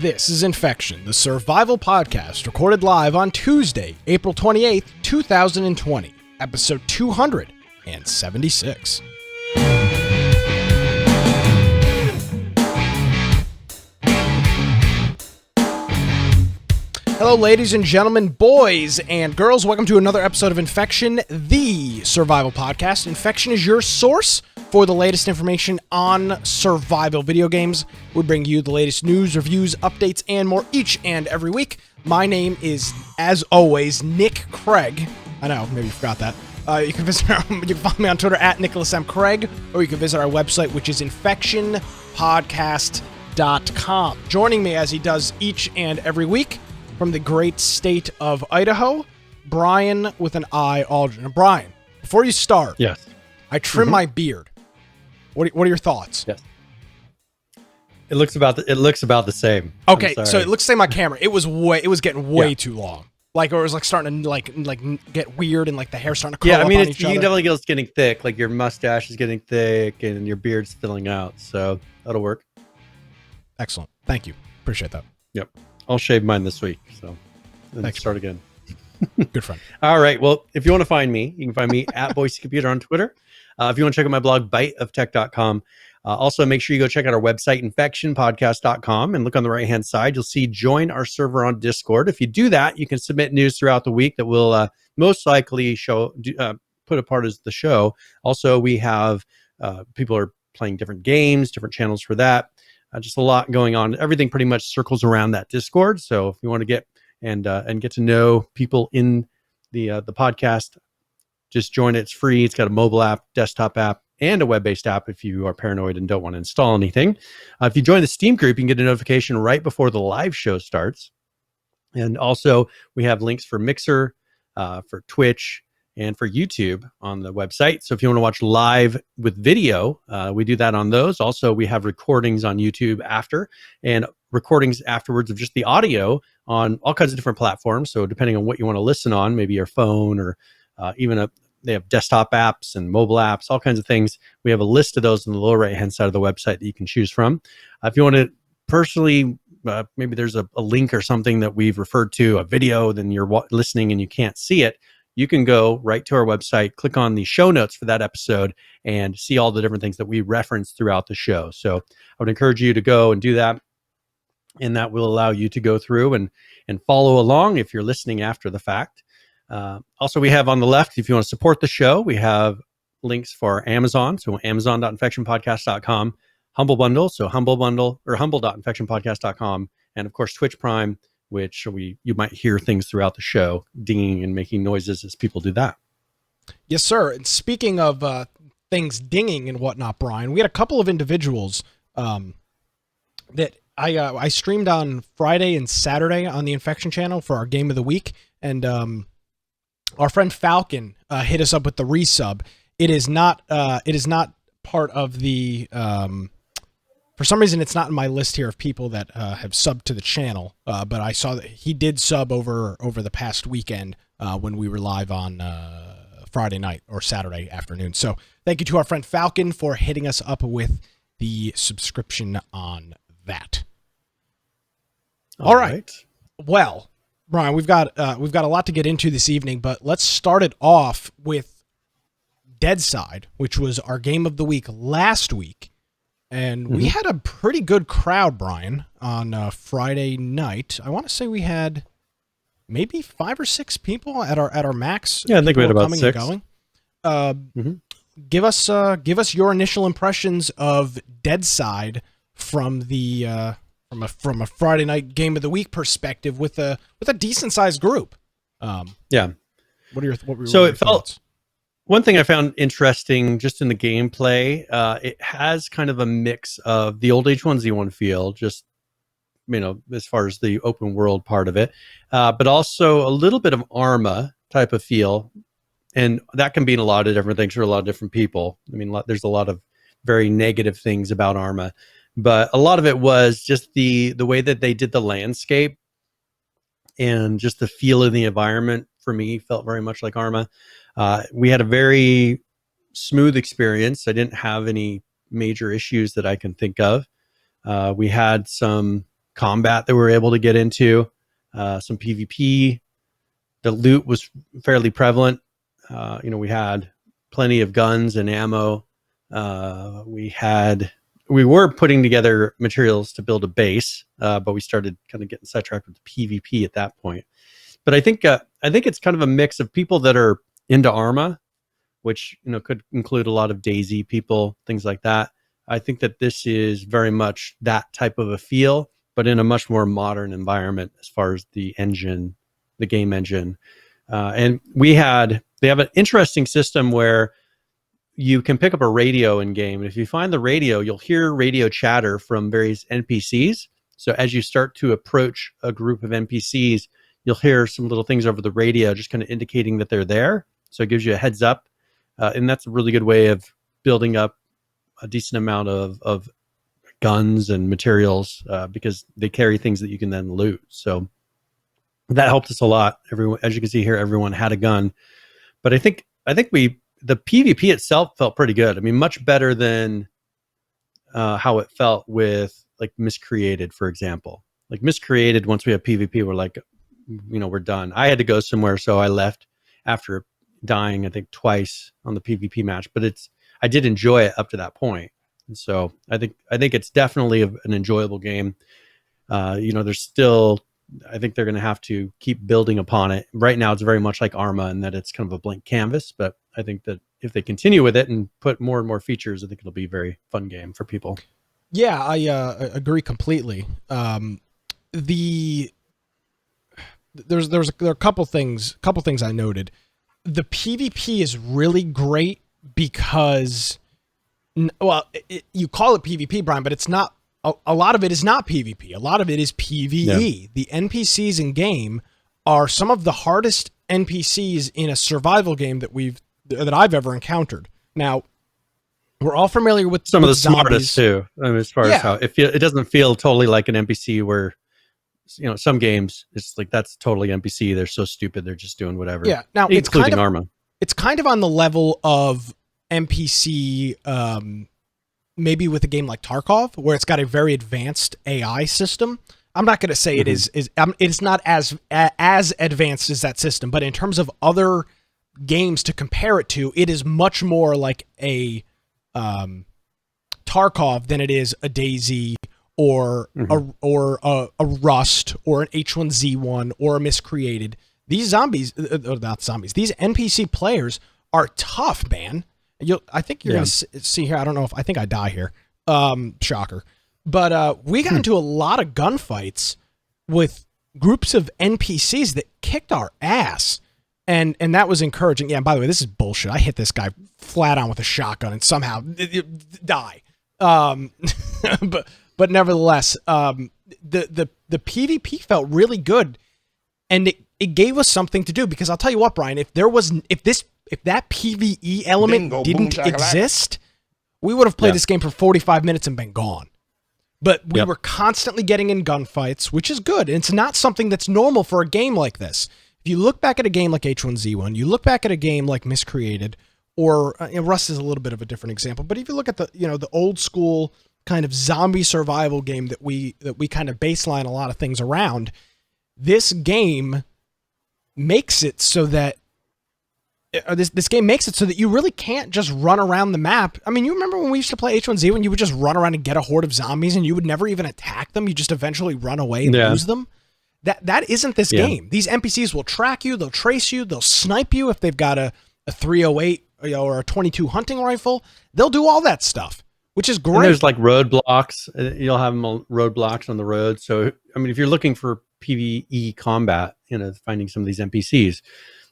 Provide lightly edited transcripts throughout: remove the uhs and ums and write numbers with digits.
This is Infection, the survival podcast recorded live on Tuesday, April 28th, 2020, episode 276. Hello, ladies and gentlemen, boys and girls. Welcome to another episode of Infection, the survival podcast. Infection is your source for the latest information on survival video games. We bring you the latest news, reviews, updates, and more each and every week. My name is, as always, Nick Craig. I know, maybe you forgot that. You can find me on Twitter at Nicholas M. Craig, or you can visit our website, which is infectionpodcast.com. Joining me as he does each and every week, from the great state of Idaho, Brian with an I, Aldrin. And Brian, before you start, yes, I trim my beard. What are your thoughts? Yes, it looks about the same. Okay, so it looks the same on camera. It was getting way too long. Like, or it was like starting to like get weird, and like the hair starting to curl up on each other. You can definitely get it's getting thick. Like your mustache is getting thick, and your beard's filling out. So that'll work. Excellent. Thank you. Appreciate that. Yep. I'll shave mine this week, so thanks. Start again. Good friend. All right. Well, if you want to find me, you can find me at Boise Computer on Twitter. If you want to check out my blog, biteoftech.com. Also, make sure you go check out our website, infectionpodcast.com, and look on the right-hand side. You'll see join our server on Discord. If you do that, you can submit news throughout the week that will most likely put a part as the show. Also, we have people are playing different games, different channels for that. Just a lot going on. Everything pretty much circles around that Discord. So if you want to get and get to know people in the podcast, just join it. It's free. It's got a mobile app, desktop app, and a web-based app if you are paranoid and don't want to install anything. If you join the Steam group, you can get a notification right before the live show starts. And also, we have links for Mixer, for Twitch, and for YouTube on the website. So if you want to watch live with video, we do that on those. Also, we have recordings on YouTube after, and recordings afterwards of just the audio on all kinds of different platforms. So depending on what you want to listen on, maybe your phone or they have desktop apps and mobile apps, all kinds of things. We have a list of those on the lower right-hand side of the website that you can choose from. If you want to personally, maybe there's a link or something that we've referred to, a video, then you're listening and you can't see it, you can go right to our website, click on the show notes for that episode, and see all the different things that we reference throughout the show. So I would encourage you to go and do that, and that will allow you to go through and follow along if you're listening after the fact. Also, we have on the left, if you want to support the show, we have links for Amazon, so amazon.infectionpodcast.com, Humble Bundle, so humble.infectionpodcast.com, and of course Twitch Prime, which you might hear things throughout the show, dinging and making noises as people do that. Yes, sir. And speaking of things dinging and whatnot, Brian, we had a couple of individuals that I streamed on Friday and Saturday on the Infection channel for our Game of the Week, and our friend Falcon hit us up with the resub. It is not part of the for some reason, it's not in my list here of people that have subbed to the channel, but I saw that he did sub over the past weekend when we were live on Friday night or Saturday afternoon. So thank you to our friend Falcon for hitting us up with the subscription on that. All right. Well, Brian, we've got a lot to get into this evening, but let's start it off with Deadside, which was our game of the week last week. And we had a pretty good crowd, Brian, on Friday night. I want to say we had maybe 5 or 6 people at our max. Yeah, I think we had about 6. Give us your initial impressions of Deadside from the from a Friday night game of the week perspective with a decent sized group. Yeah. What are your thoughts? One thing I found interesting just in the gameplay, it has kind of a mix of the old H1Z1 feel, just, as far as the open world part of it, but also a little bit of Arma type of feel. And that can mean a lot of different things for a lot of different people. I mean, there's a lot of very negative things about Arma, but a lot of it was just the way that they did the landscape and just the feel of the environment for me felt very much like Arma. We had a very smooth experience. I didn't have any major issues that I can think of. We had some combat that we were able to get into, some PvP. The loot was fairly prevalent. We had plenty of guns and ammo. We were putting together materials to build a base, but we started kind of getting sidetracked with the PvP at that point. But I think it's kind of a mix of people that are into Arma, which could include a lot of DayZ people, things like that. I think that this is very much that type of a feel, but in a much more modern environment as far as the engine, the game engine. And they have an interesting system where you can pick up a radio in game. And if you find the radio, you'll hear radio chatter from various NPCs. So as you start to approach a group of NPCs, you'll hear some little things over the radio, just kind of indicating that they're there. So it gives you a heads up. And that's a really good way of building up a decent amount of guns and materials, because they carry things that you can then loot. So that helped us a lot. Everyone, as you can see here, everyone had a gun. But I think the PvP itself felt pretty good. I mean, much better than how it felt with like Miscreated, for example. Like Miscreated, once we have PvP, we're like, we're done. I had to go somewhere, so I left after dying, I think, twice on the PvP match. But I did enjoy it up to that point. And so I think it's definitely an enjoyable game. There's still, I think they're going to have to keep building upon it. Right now, it's very much like Arma in that it's kind of a blank canvas. But I think that if they continue with it and put more and more features, I think it'll be a very fun game for people. Yeah, I agree completely. There are a couple things I noted. The PvP is really great because, you call it PvP, Brian, but it's not. A lot of it is not PvP. A lot of it is PvE. Yeah. The NPCs in game are some of the hardest NPCs in a survival game that I've ever encountered. Now, we're all familiar with some of the zombies. Smartest too. I mean, as far as how it doesn't feel totally like an NPC where, some games it's like that's totally NPC. They're so stupid. They're just doing whatever. Yeah. Now including Arma. It's kind of on the level of NPC, maybe with a game like Tarkov, where it's got a very advanced AI system. I'm not going to say it is it's not as advanced as that system, but in terms of other games to compare it to, it is much more like a Tarkov than it is a DayZ or a Rust or an H1Z1 or a Miscreated. These these NPC players are tough, man. I think you're going to see here. I think I die here. Shocker. But we got into a lot of gunfights with groups of NPCs that kicked our ass. And that was encouraging. Yeah, and by the way, this is bullshit. I hit this guy flat on with a shotgun and somehow die. But nevertheless, the PvP felt really good. And it gave us something to do, because I'll tell you what, Brian, if that PvE element didn't exist, we would have played this game for 45 minutes and been gone. But we were constantly getting in gunfights, which is good. And it's not something that's normal for a game like this. If you look back at a game like H1Z1, you look back at a game like Miscreated, or Rust is a little bit of a different example. But if you look at the old school kind of zombie survival game that we kind of baseline a lot of things around, this game makes it so that this game makes it so that you really can't just run around the map. I mean, you remember when we used to play H1Z, when you would just run around and get a horde of zombies and you would never even attack them. You just eventually run away and lose them. That isn't this game. These NPCs will track you. They'll trace you. They'll snipe you if they've got a 308 or a 22 hunting rifle. They'll do all that stuff, which is great. And there's like roadblocks. You'll have them roadblocks on the road. So, I mean, if you're looking for PvE combat, finding some of these NPCs,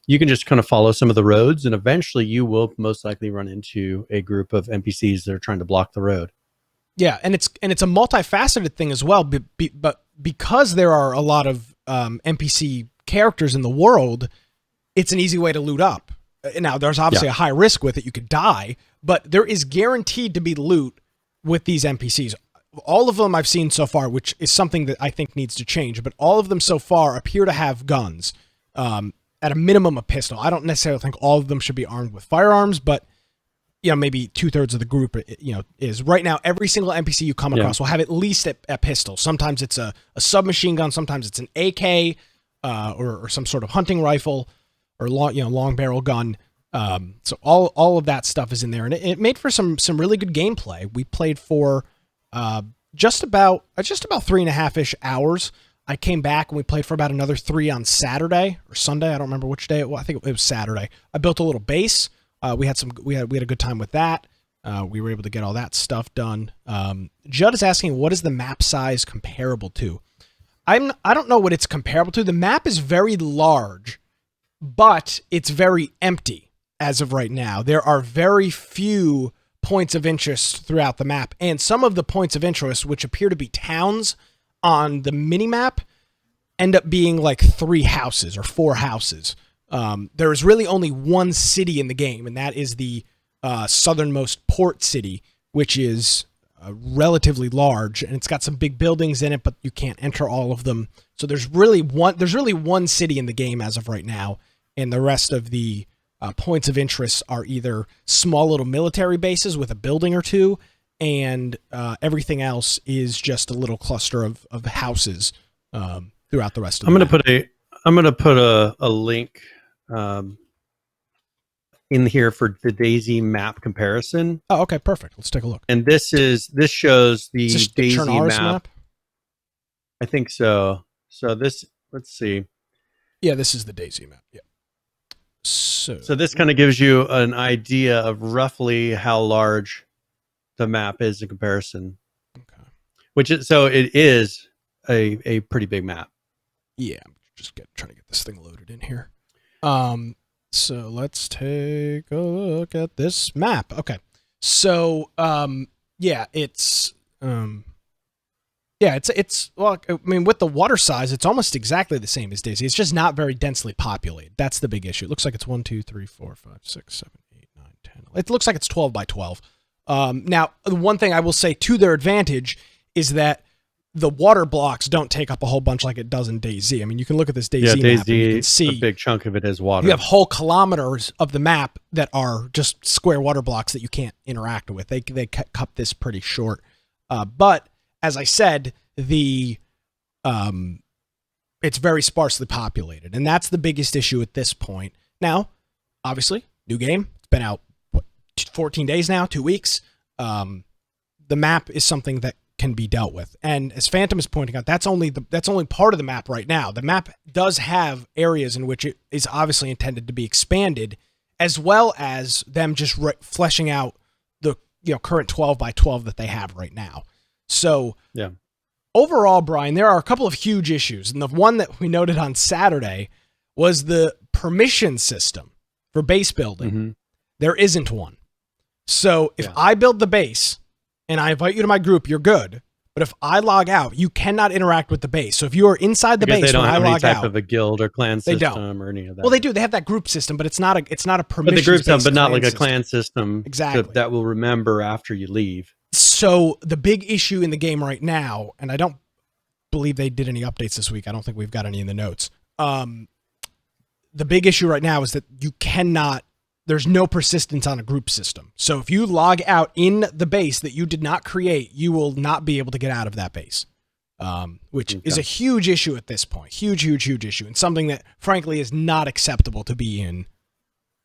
you can just kind of follow some of the roads, and eventually you will most likely run into a group of NPCs that are trying to block the road. Yeah, and it's a multifaceted thing as well, but because there are a lot of NPC characters in the world, it's an easy way to loot up. Now, there's obviously a high risk with it. You could die, but there is guaranteed to be loot with these NPCs. All of them I've seen so far, which is something that I think needs to change, but all of them so far appear to have guns. At a minimum, a pistol. I don't necessarily think all of them should be armed with firearms, but maybe 2/3 of the group, is right now. Every single NPC you come across will have at least a pistol. Sometimes it's a submachine gun. Sometimes it's an AK or some sort of hunting rifle or long barrel gun. So all of that stuff is in there, and it made for some really good gameplay. We played for just about 3.5-ish hours. I came back and we played for about another 3 on Saturday or Sunday. I don't remember which day it was. I think it was Saturday. I built a little base. We had a good time with that. We were able to get all that stuff done. Judd is asking, what is the map size comparable to? I don't know what it's comparable to. The map is very large, but it's very empty as of right now. There are very few points of interest throughout the map, and some of the points of interest, which appear to be towns on the mini-map, end up being like 3 houses or 4 houses. There is really only one city in the game, and that is the southernmost port city, which is relatively large, and it's got some big buildings in it, but you can't enter all of them. So there's really one city in the game as of right now, and the rest of the points of interest are either small little military bases with a building or two, and everything else is just a little cluster of houses throughout the rest of the map. I'm gonna put a link in here for the DayZ map comparison. Oh, okay, perfect. Let's take a look. And this shows the DayZ map. I think so. So let's see. Yeah, this is the DayZ map. Yeah. So this kind of gives you an idea of roughly how large the map is in comparison. Okay. It is a pretty big map. Yeah, I'm just trying to get this thing loaded in here. So let's take a look at this map. Okay. So it's well, I mean, with the water size, it's almost exactly the same as DayZ. It's just not very densely populated. That's the big issue. It looks like it's 1, 2, 3, 4, 5, 6, 7, 8, 9, 10. It looks like it's 12 by 12. Now, the one thing I will say to their advantage is that the water blocks don't take up a whole bunch like it does in DayZ. I mean, you can look at this DayZ map and you can see a big chunk of it is water. You have whole kilometers of the map that are just square water blocks that you can't interact with. They cut this pretty short. But as I said, it's very sparsely populated, and that's the biggest issue at this point. Now, obviously, new game. It's been out 14 days now, 2 weeks. The map is something that can be dealt with, and as Phantom is pointing out, that's only part of the map right now. The map does have areas in which it is obviously intended to be expanded, as well as them just fleshing out the current 12 by 12 that they have right now. So yeah. Overall, Brian, there are a couple of huge issues, and the one that we noted on Saturday was the permission system for base building. Mm-hmm. There isn't one. So if I build the base and I invite you to my group, you're good. But if I log out, you cannot interact with the base. So if you are inside the base when I log out, they don't have any type of a guild or clan system or any of that. Well, they do. They have that group system, but it's not a permission. But the group system, but not like a clan system. Exactly. That will remember after you leave. So the big issue in the game right now, and I don't believe they did any updates this week. I don't think we've got any in the notes. The big issue right now is that there's no persistence on a group system. So if you log out in the base that you did not create, you will not be able to get out of that base, which is a huge issue at this point. Huge, huge, huge issue, and something that, frankly, is not acceptable to be in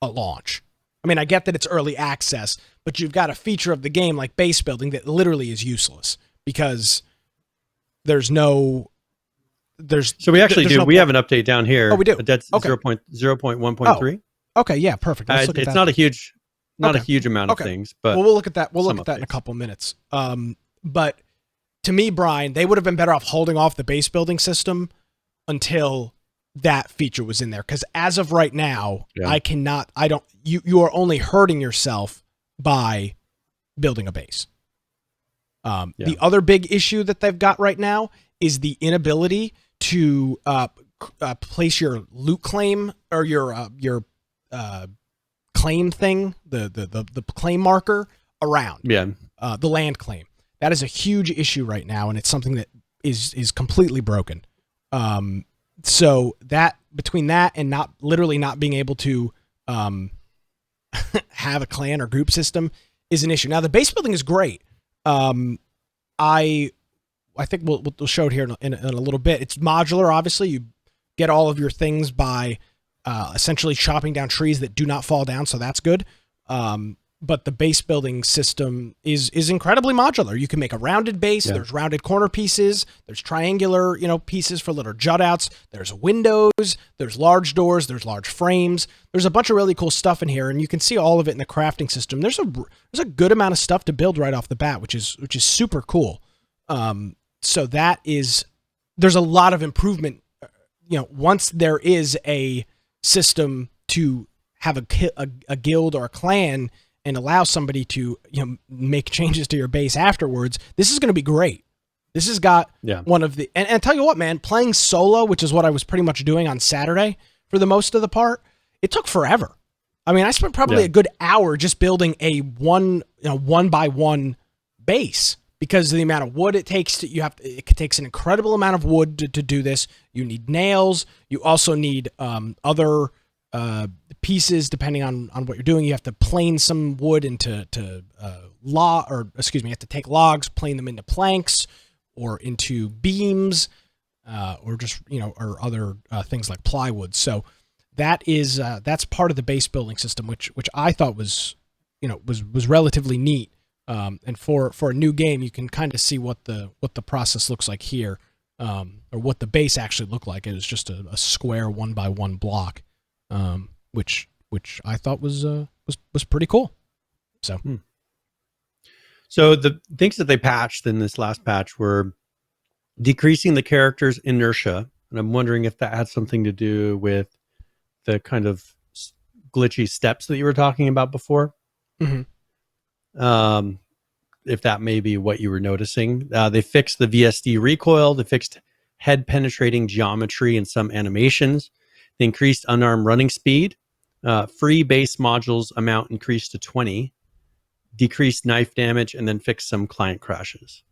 a launch. I mean, I get that it's early access, but you've got a feature of the game like base building that literally is useless because there's no... So we actually do. We have an update down here. Oh, we do? That's 0.1.3. Okay, yeah, perfect. Let's look at it's that. not a huge amount of things, but we'll look at that. We'll look at that in a couple minutes. But to me, Brian, they would have been better off holding off the base building system until that feature was in there. Because as of right now, you are only hurting yourself by building a base. The other big issue that they've got right now is the inability to place your loot claim or your claim thing, the claim marker around the land claim. That is a huge issue right now, and it's something that is completely broken. So that between that and not being able to have a clan or group system is an issue. Now the base building is great. I think we'll show it here in a little bit. It's modular. Obviously, you get all of your things by essentially chopping down trees that do not fall down, so that's good. But the base building system is incredibly modular. You can make a rounded base. Yeah. There's rounded corner pieces. There's triangular, pieces for little jut outs. There's windows. There's large doors. There's large frames. There's a bunch of really cool stuff in here, and you can see all of it in the crafting system. There's a good amount of stuff to build right off the bat, which is super cool. So there's a lot of improvement. Once there is a system to have a guild or a clan and allow somebody to make changes to your base afterwards, this is going to be great. This has got one of the, and I tell you what, man, playing solo, which is what I was pretty much doing on Saturday for the most of the part, it took forever. I mean, I spent probably a good hour just building a one by one base because of the amount of wood it takes. It takes an incredible amount of wood to do this. You need nails. You also need other pieces depending on what you're doing. You have to plane some wood into you have to take logs, plane them into planks or into beams, or just or other things like plywood. So that's part of the base building system, which I thought was relatively neat. And for a new game, you can kind of see what the process looks like here, or what the base actually looked like. It was just a square 1x1 block, which I thought was pretty cool. So the things that they patched in this last patch were decreasing the character's inertia, and I'm wondering if that had something to do with the kind of glitchy steps that you were talking about before. Mm-hmm. If that may be what you were noticing. They fixed the VSD recoil. They fixed head penetrating geometry and some animations. They increased unarmed running speed. Free base modules amount increased to 20. Decreased knife damage, and then fixed some client crashes.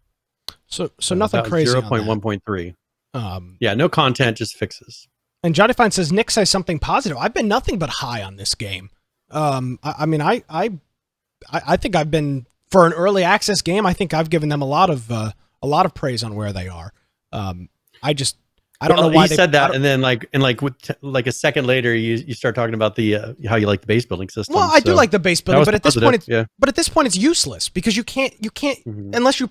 So nothing crazy. 0.1.3. No content, just fixes. And Johnny Fine says Nick says something positive. I've been nothing but high on this game. I think I've been, for an early access game, I think I've given them a lot of praise on where they are. I don't know why he said that, and then like a second later, you start talking about the how you like the base building system. Well, I do like the base building, but at this point, it's useless because you can't mm-hmm. unless you're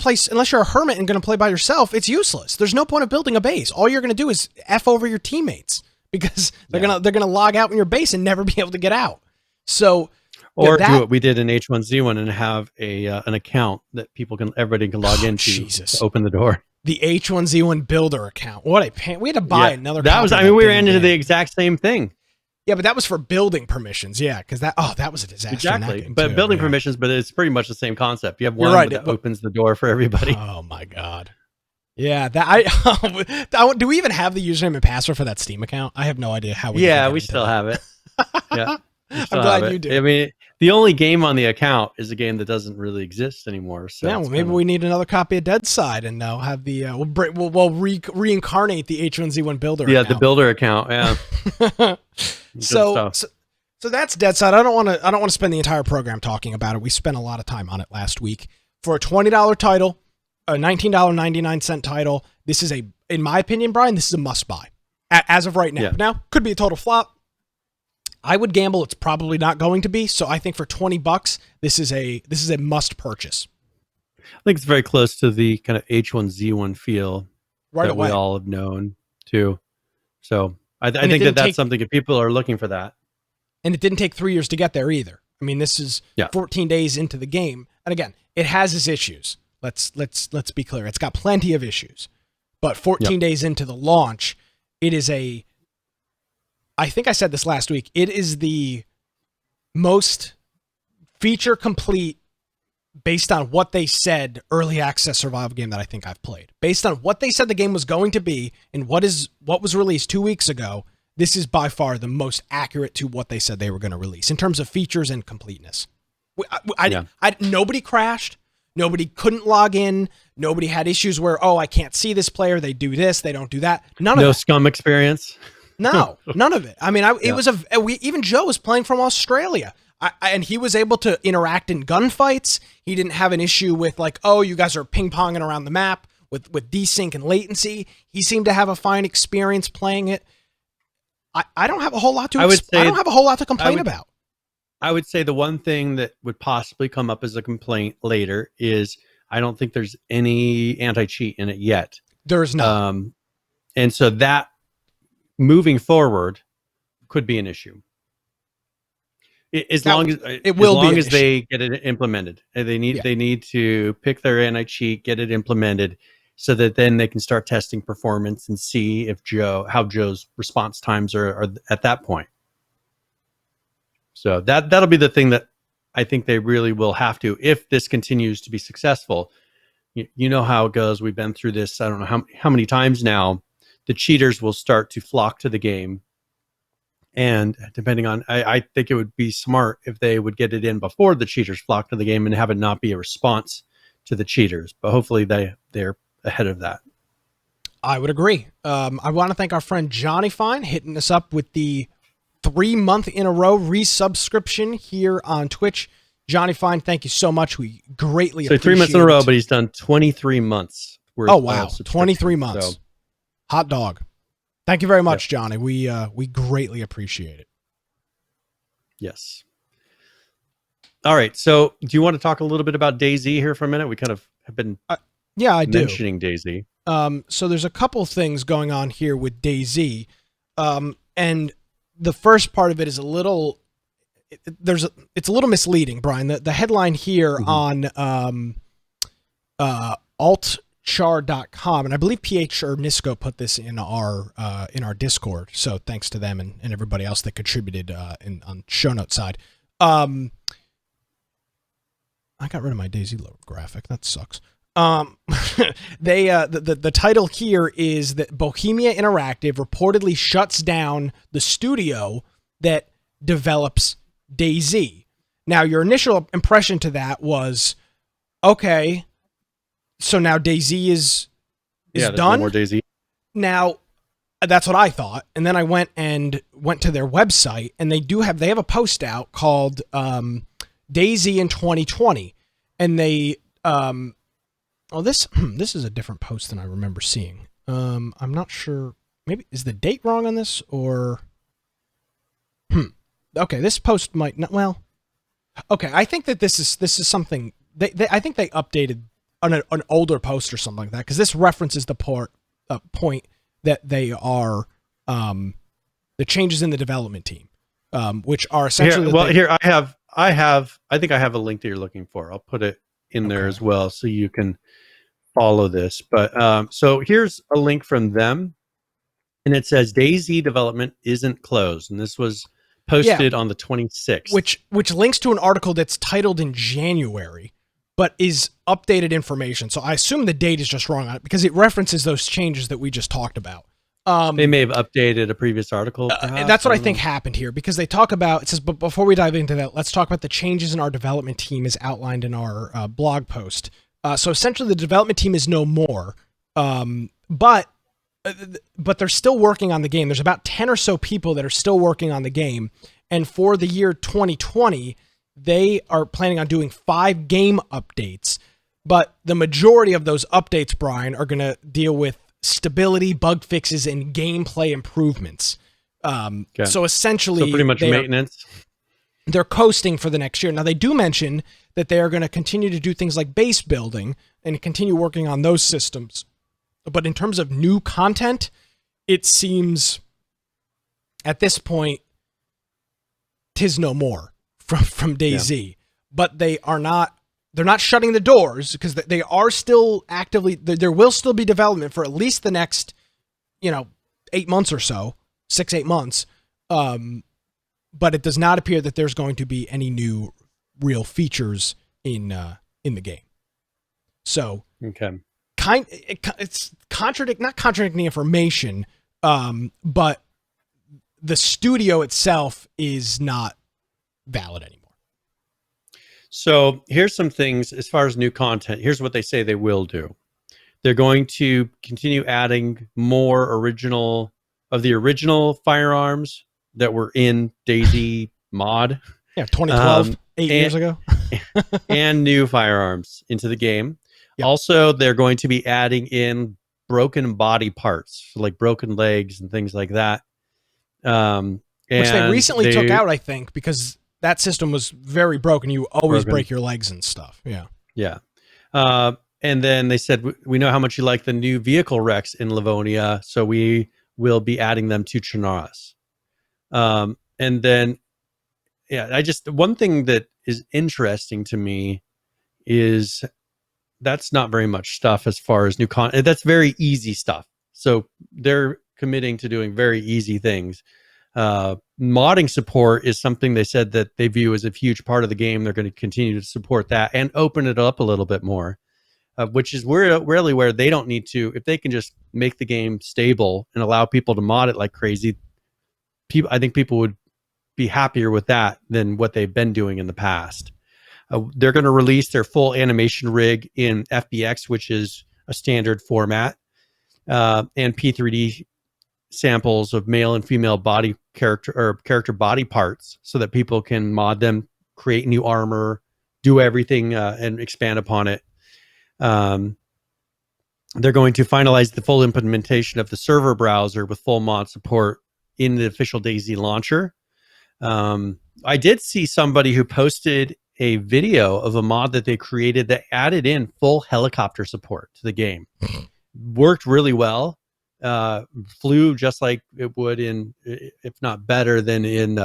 a hermit and going to play by yourself. It's useless. There's no point of building a base. All you're going to do is F over your teammates because they're gonna log out in your base and never be able to get out. So. Or do what we did in H1Z1 and have an account that everybody can log into to open the door. The H1Z1 builder account. What a pain. We had to buy another. We ran into the exact same thing. Yeah, but that was for building permissions. Yeah, because that was a disaster. Exactly. But building permissions, but it's pretty much the same concept. You have one that opens the door for everybody. Oh my God. Yeah, do we even have the username and password for that Steam account? I have no idea how we we still have it. Yeah. I'm glad you do. I mean, the only game on the account is a game that doesn't really exist anymore. So yeah, well, maybe we need another copy of Deadside, and now have the we'll reincarnate the H1Z1 builder. Yeah, the builder account. Yeah. So that's Deadside. I don't want to spend the entire program talking about it. We spent a lot of time on it last week. For a $20 title, a $19.99 title, this is in my opinion, Brian, this is a must buy as of right now. Yeah. Now could be a total flop. I would gamble it's probably not going to be. So I think for $20, this is a must purchase. I think it's very close to the kind of H1Z1 feel we all have known too. So I think that's something that people are looking for that. And it didn't take 3 years to get there either. I mean, this is 14 days into the game. And again, it has its issues. Let's be clear. It's got plenty of issues. But 14 days into the launch, it is I think I said this last week. It is the most feature complete, based on what they said, early access survival game that I think I've played. Based on what they said the game was going to be and what was released 2 weeks ago, this is by far the most accurate to what they said they were going to release in terms of features and completeness. Nobody crashed. Nobody couldn't log in. Nobody had issues where, I can't see this player. They do this. They don't do that. No scum experience. No, none of it. I mean, even Joe was playing from Australia. And he was able to interact in gunfights. He didn't have an issue with like, oh, you guys are ping-ponging around the map with desync and latency. He seemed to have a fine experience playing it. I don't have a whole lot to I don't have a whole lot to complain about. I would say the one thing that would possibly come up as a complaint later is I don't think there's any anti-cheat in it yet. There's not. And so that moving forward could be an issue. As long as they get it implemented. They need to pick their anti-cheat, get it implemented, so that then they can start testing performance and see if how Joe's response times are at that point. So that'll be the thing that I think they really will have to, if this continues to be successful. You know how it goes. We've been through this. I don't know how many times now. The cheaters will start to flock to the game. And depending on, I think it would be smart if they would get it in before the cheaters flock to the game and have it not be a response to the cheaters. But hopefully they're ahead of that. I would agree. I want to thank our friend Johnny Fine hitting us up with the 3-month in a row resubscription here on Twitch. Johnny Fine, thank you so much. We greatly appreciate it. 3 months in a row, but he's done 23 months. Oh, wow. 23 months. So. Hot dog. Thank you very much, Johnny. We greatly appreciate it. Yes. All right. So do you want to talk a little bit about DayZ here for a minute? We kind of have been mentioning DayZ. So there's a couple things going on here with DayZ. And the first part of it is a little misleading, Brian. The headline here on altchar.com, and I believe PH or Nisco put this in our Discord. So thanks to them and everybody else that contributed on show note side. I got rid of my DayZ logo graphic. That sucks. The title here is that Bohemia Interactive reportedly shuts down the studio that develops DayZ. Now, your initial impression to that was, okay, so now DayZ is done. No more DayZ. Now, that's what I thought, and then I went to their website, and they have a post out called DayZ in 2020, and they this is a different post than I remember seeing. I'm not sure. Maybe is the date wrong on this or? Okay, this post might not. Well, okay. I think that this is something. I think they updated an older post or something like that, because this references the point that they are the changes in the development team, which are essentially. I think I have a link that you're looking for. I'll put it in there as well, so you can follow this. But so here's a link from them, and it says DayZ development isn't closed, and this was posted on the 26th, which links to an article that's titled in January, but is updated information. So I assume the date is just wrong on it, because it references those changes that we just talked about. They may have updated a previous article. That's what I think happened here, because they talk about, it says, but before we dive into that, let's talk about the changes in our development team as outlined in our blog post. So essentially the development team is no more, but they're still working on the game. There's about 10 or so people that are still working on the game. And for the year 2020, they are planning on doing 5 game updates. But the majority of those updates, Brian, are going to deal with stability, bug fixes, and gameplay improvements. So essentially, so pretty much maintenance. They're coasting for the next year. Now, they do mention that they are going to continue to do things like base building and continue working on those systems. But in terms of new content, it seems at this point, 'tis no more from DayZ. But they're not shutting the doors, because they are still actively, there will still be development for at least the next, 8 months or so, 6-8 months. But it does not appear that there's going to be any new real features in the game. So, okay. It's not contradicting the information, but the studio itself is not valid anymore. So here's some things as far as new content. Here's what they say they will do. They're going to continue adding more of the original firearms that were in DayZ mod. Yeah, 2012, 8 years ago. And new firearms into the game. Yep. Also, they're going to be adding in broken body parts, like broken legs and things like that. Which they recently took out, I think, because that system was very broken. You always break your legs and stuff. Yeah. Yeah. And then they said, we know how much you like the new vehicle wrecks in Livonia, so we will be adding them to Chernarus. And then, one thing that is interesting to me is that's not very much stuff as far as new content. That's very easy stuff. So they're committing to doing very easy things. Modding support is something they said that they view as a huge part of the game. They're going to continue to support that and open it up a little bit more, which is really where they don't need to. If they can just make the game stable and allow people to mod it like crazy, I think people would be happier with that than what they've been doing in the past. They're going to release their full animation rig in FBX, which is a standard format, and P3D samples of male and female character body parts, so that people can mod them, create new armor, do everything, and expand upon it. They're going to finalize the full implementation of the server browser with full mod support in the official DayZ launcher. I did see somebody who posted a video of a mod that they created that added in full helicopter support to the game. Worked really well. Flew just like it would in, if not better than in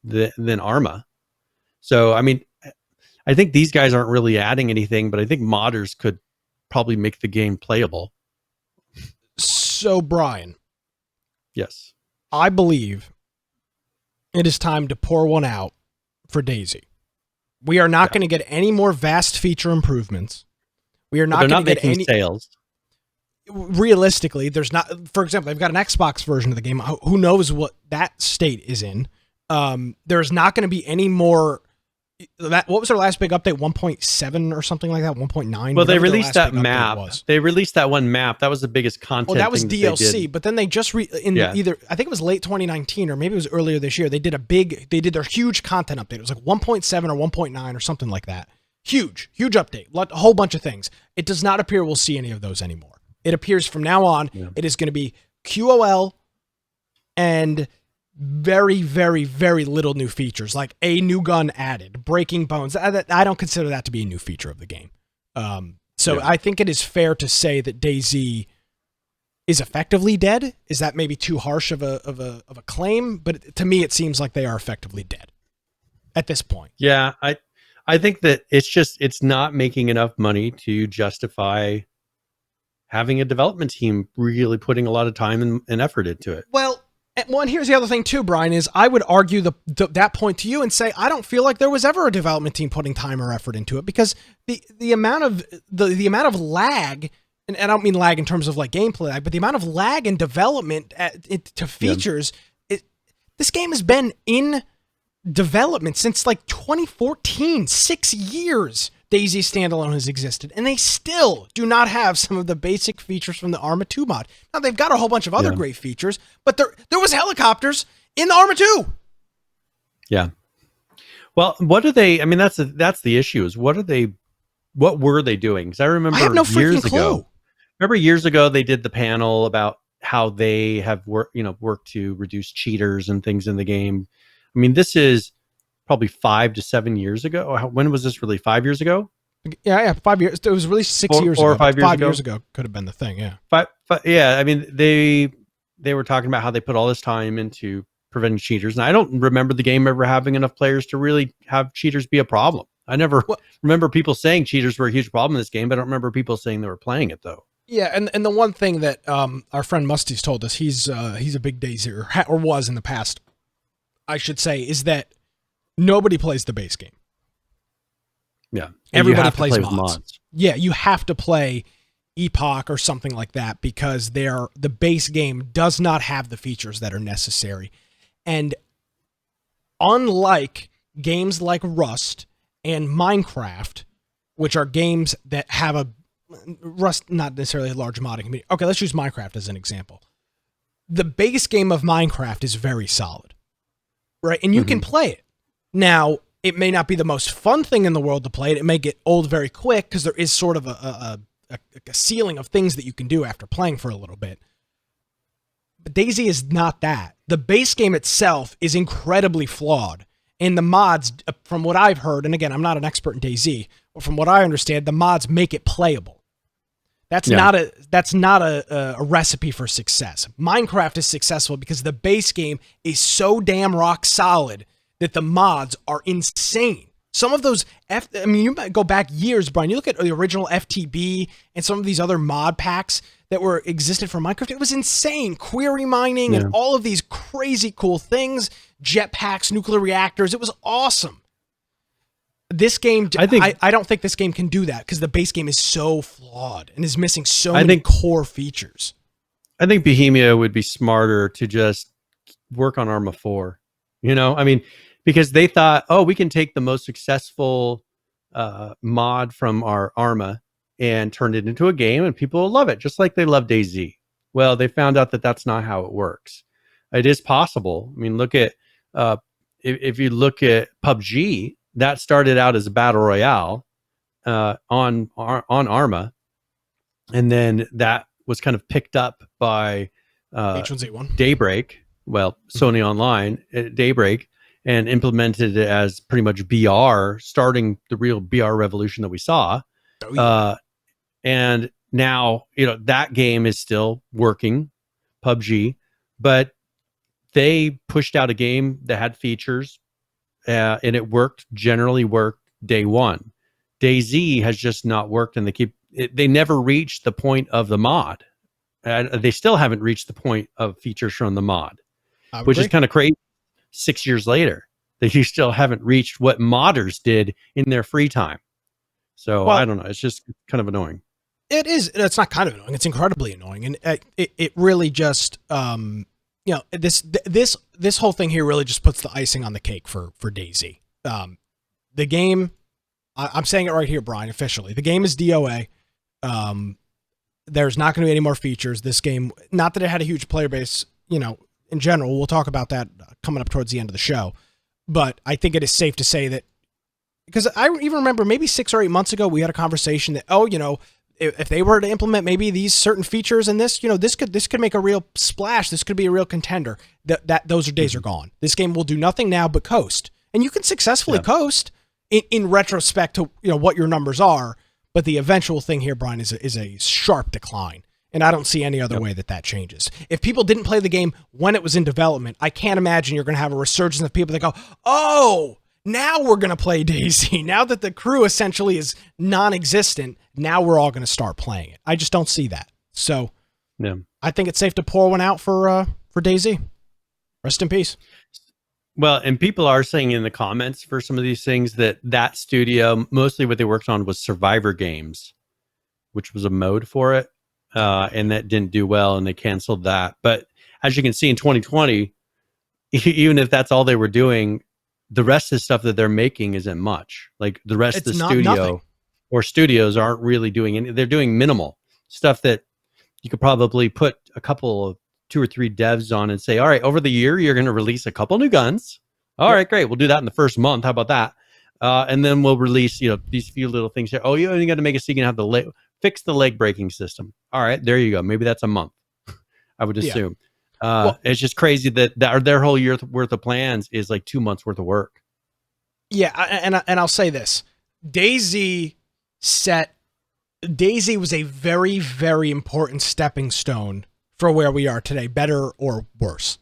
than Arma. So I mean, I think these guys aren't really adding anything, but I think modders could probably make the game playable. So Brian, yes, I believe it is time to pour one out for DayZ. We are not going to get any more vast feature improvements. We are not going to get any sales. Realistically, there's not. For example, they've got an Xbox version of the game. Who knows what that state is in? There's not going to be any more. What was their last big update? 1.7 or something like that. 1.9. Well, they released that map. They released that one map. That was the biggest content. Well, that was DLC. But then they just either I think it was late 2019 or maybe it was earlier this year. They did their huge content update. It was like 1.7 or 1.9 or something like that. Huge update. A whole bunch of things. It does not appear we'll see any of those anymore. It appears from now on, It is going to be QOL and very, very, very little new features, like a new gun added, breaking bones. I don't consider that to be a new feature of the game. I think it is fair to say that DayZ is effectively dead. Is that maybe too harsh of a claim? But to me, it seems like they are effectively dead at this point. Yeah, I think that it's not making enough money to justify having a development team really putting a lot of time and effort into it. Well, and here's the other thing too, Brian, is I would argue that point to you and say I don't feel like there was ever a development team putting time or effort into it, because the amount of lag, and I don't mean lag in terms of like gameplay lag, but the amount of lag in development to features, this game has been in development since like 2014, 6 years. DayZ standalone has existed, and they still do not have some of the basic features from the Arma 2 mod. Now, they've got a whole bunch of other great features, but there was helicopters in the Arma 2. Yeah. Well, what do they, I mean, that's the issue, is what were they doing? Because I remember years ago. Remember years ago, they did the panel about how they have worked to reduce cheaters and things in the game. I mean, this is probably 5 to 7 years ago. When was this released? 5 years ago? Yeah, 5 years. It was released 6 years ago. 4 or 5 years ago. 5 years ago could have been the thing. Yeah. Yeah. I mean, they were talking about how they put all this time into preventing cheaters, and I don't remember the game ever having enough players to really have cheaters be a problem. I never remember people saying cheaters were a huge problem in this game, but I don't remember people saying they were playing it though. Yeah, and the one thing that our friend Musty's told us, he's a big DayZ or was in the past, I should say, is that nobody plays the base game. Yeah. Everybody plays mods. Yeah, you have to play Epoch or something like that, because the base game does not have the features that are necessary. And unlike games like Rust and Minecraft, which are games that have Rust, not necessarily a large modding community. Okay, let's use Minecraft as an example. The base game of Minecraft is very solid, right? And you can play it. Now, it may not be the most fun thing in the world to play it. It may get old very quick because there is sort of a ceiling of things that you can do after playing for a little bit. But DayZ is not that. The base game itself is incredibly flawed. And the mods, from what I've heard, and again, I'm not an expert in DayZ, but from what I understand, the mods make it playable. That's not a recipe for success. Minecraft is successful because the base game is so damn rock solid that the mods are insane. Some of those, you might go back years, Brian. You look at the original FTB and some of these other mod packs that existed for Minecraft. It was insane. Query mining and all of these crazy cool things. Jetpacks, nuclear reactors. It was awesome. This game, I don't think this game can do that because the base game is so flawed and is missing so many core features. I think Bohemia would be smarter to just work on Arma 4. Because they thought, we can take the most successful mod from our Arma and turn it into a game and people will love it, just like they love DayZ. Well, they found out that that's not how it works. It is possible. Look at, if you look at PUBG, that started out as a battle royale on Arma. And then that was kind of picked up by H1Z1. Daybreak. Well, Sony Online at Daybreak, and implemented it as pretty much BR, starting the real BR revolution that we saw. Oh, yeah. And now, that game is still working, PUBG, but they pushed out a game that had features and it generally worked day one. DayZ has just not worked, and they never reached the point of the mod. They still haven't reached the point of features from the mod, which is kind of crazy. 6 years later, that you still haven't reached what modders did in their free time. So I don't know. It's just kind of annoying. It is. It's not kind of annoying. It's incredibly annoying, and it really just this whole thing here really just puts the icing on the cake for DayZ. The game, I'm saying it right here, Brian, officially. The game is DOA. There's not going to be any more features. This game, not that it had a huge player base, in general, we'll talk about that coming up towards the end of the show. But I think it is safe to say that, because I even remember maybe 6 or 8 months ago, we had a conversation that, if they were to implement maybe these certain features in this, this could make a real splash. This could be a real contender. Those days are gone. This game will do nothing now but coast. And you can successfully coast in retrospect to, what your numbers are. But the eventual thing here, Brian, is a sharp decline. And I don't see any other way that changes. If people didn't play the game when it was in development, I can't imagine you're going to have a resurgence of people that go, now we're going to play DayZ. Now that the crew essentially is non-existent, now we're all going to start playing it. I just don't see that. So I think it's safe to pour one out for DayZ. Rest in peace. Well, and people are saying in the comments for some of these things that studio, mostly what they worked on was Survivor Games, which was a mode for it. And that didn't do well, and they canceled that. But as you can see in 2020, even if that's all they were doing, the rest of the stuff that they're making isn't much. Like the rest of the studio or studios aren't really doing any. They're doing minimal stuff that you could probably put a couple of 2 or 3 devs on and say, all right, over the year, you're going to release a couple new guns. All right, great. We'll do that in the first month. How about that? And then we'll release, these few little things here. Oh, you only got to make it so you can have fix the leg breaking system. All right, there you go. Maybe that's a month, I would assume. It's just crazy that their whole year's worth of plans is like 2 months worth of work. Yeah, and I'll say this. DayZ was a very, very important stepping stone for where we are today, better or worse.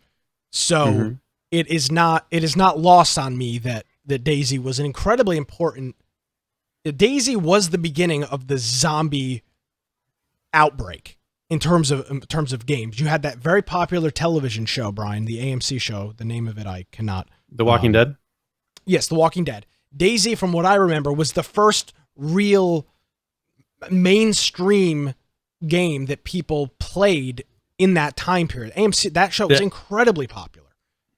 So it is not lost on me that DayZ was an incredibly important. DayZ was the beginning of the zombie outbreak in terms of games. You had that very popular television show, Brian, the AMC show. The name of it I cannot. The Walking Dead? Yes, The Walking Dead. DayZ, from what I remember, was the first real mainstream game that people played in that time period. AMC, that show was incredibly popular.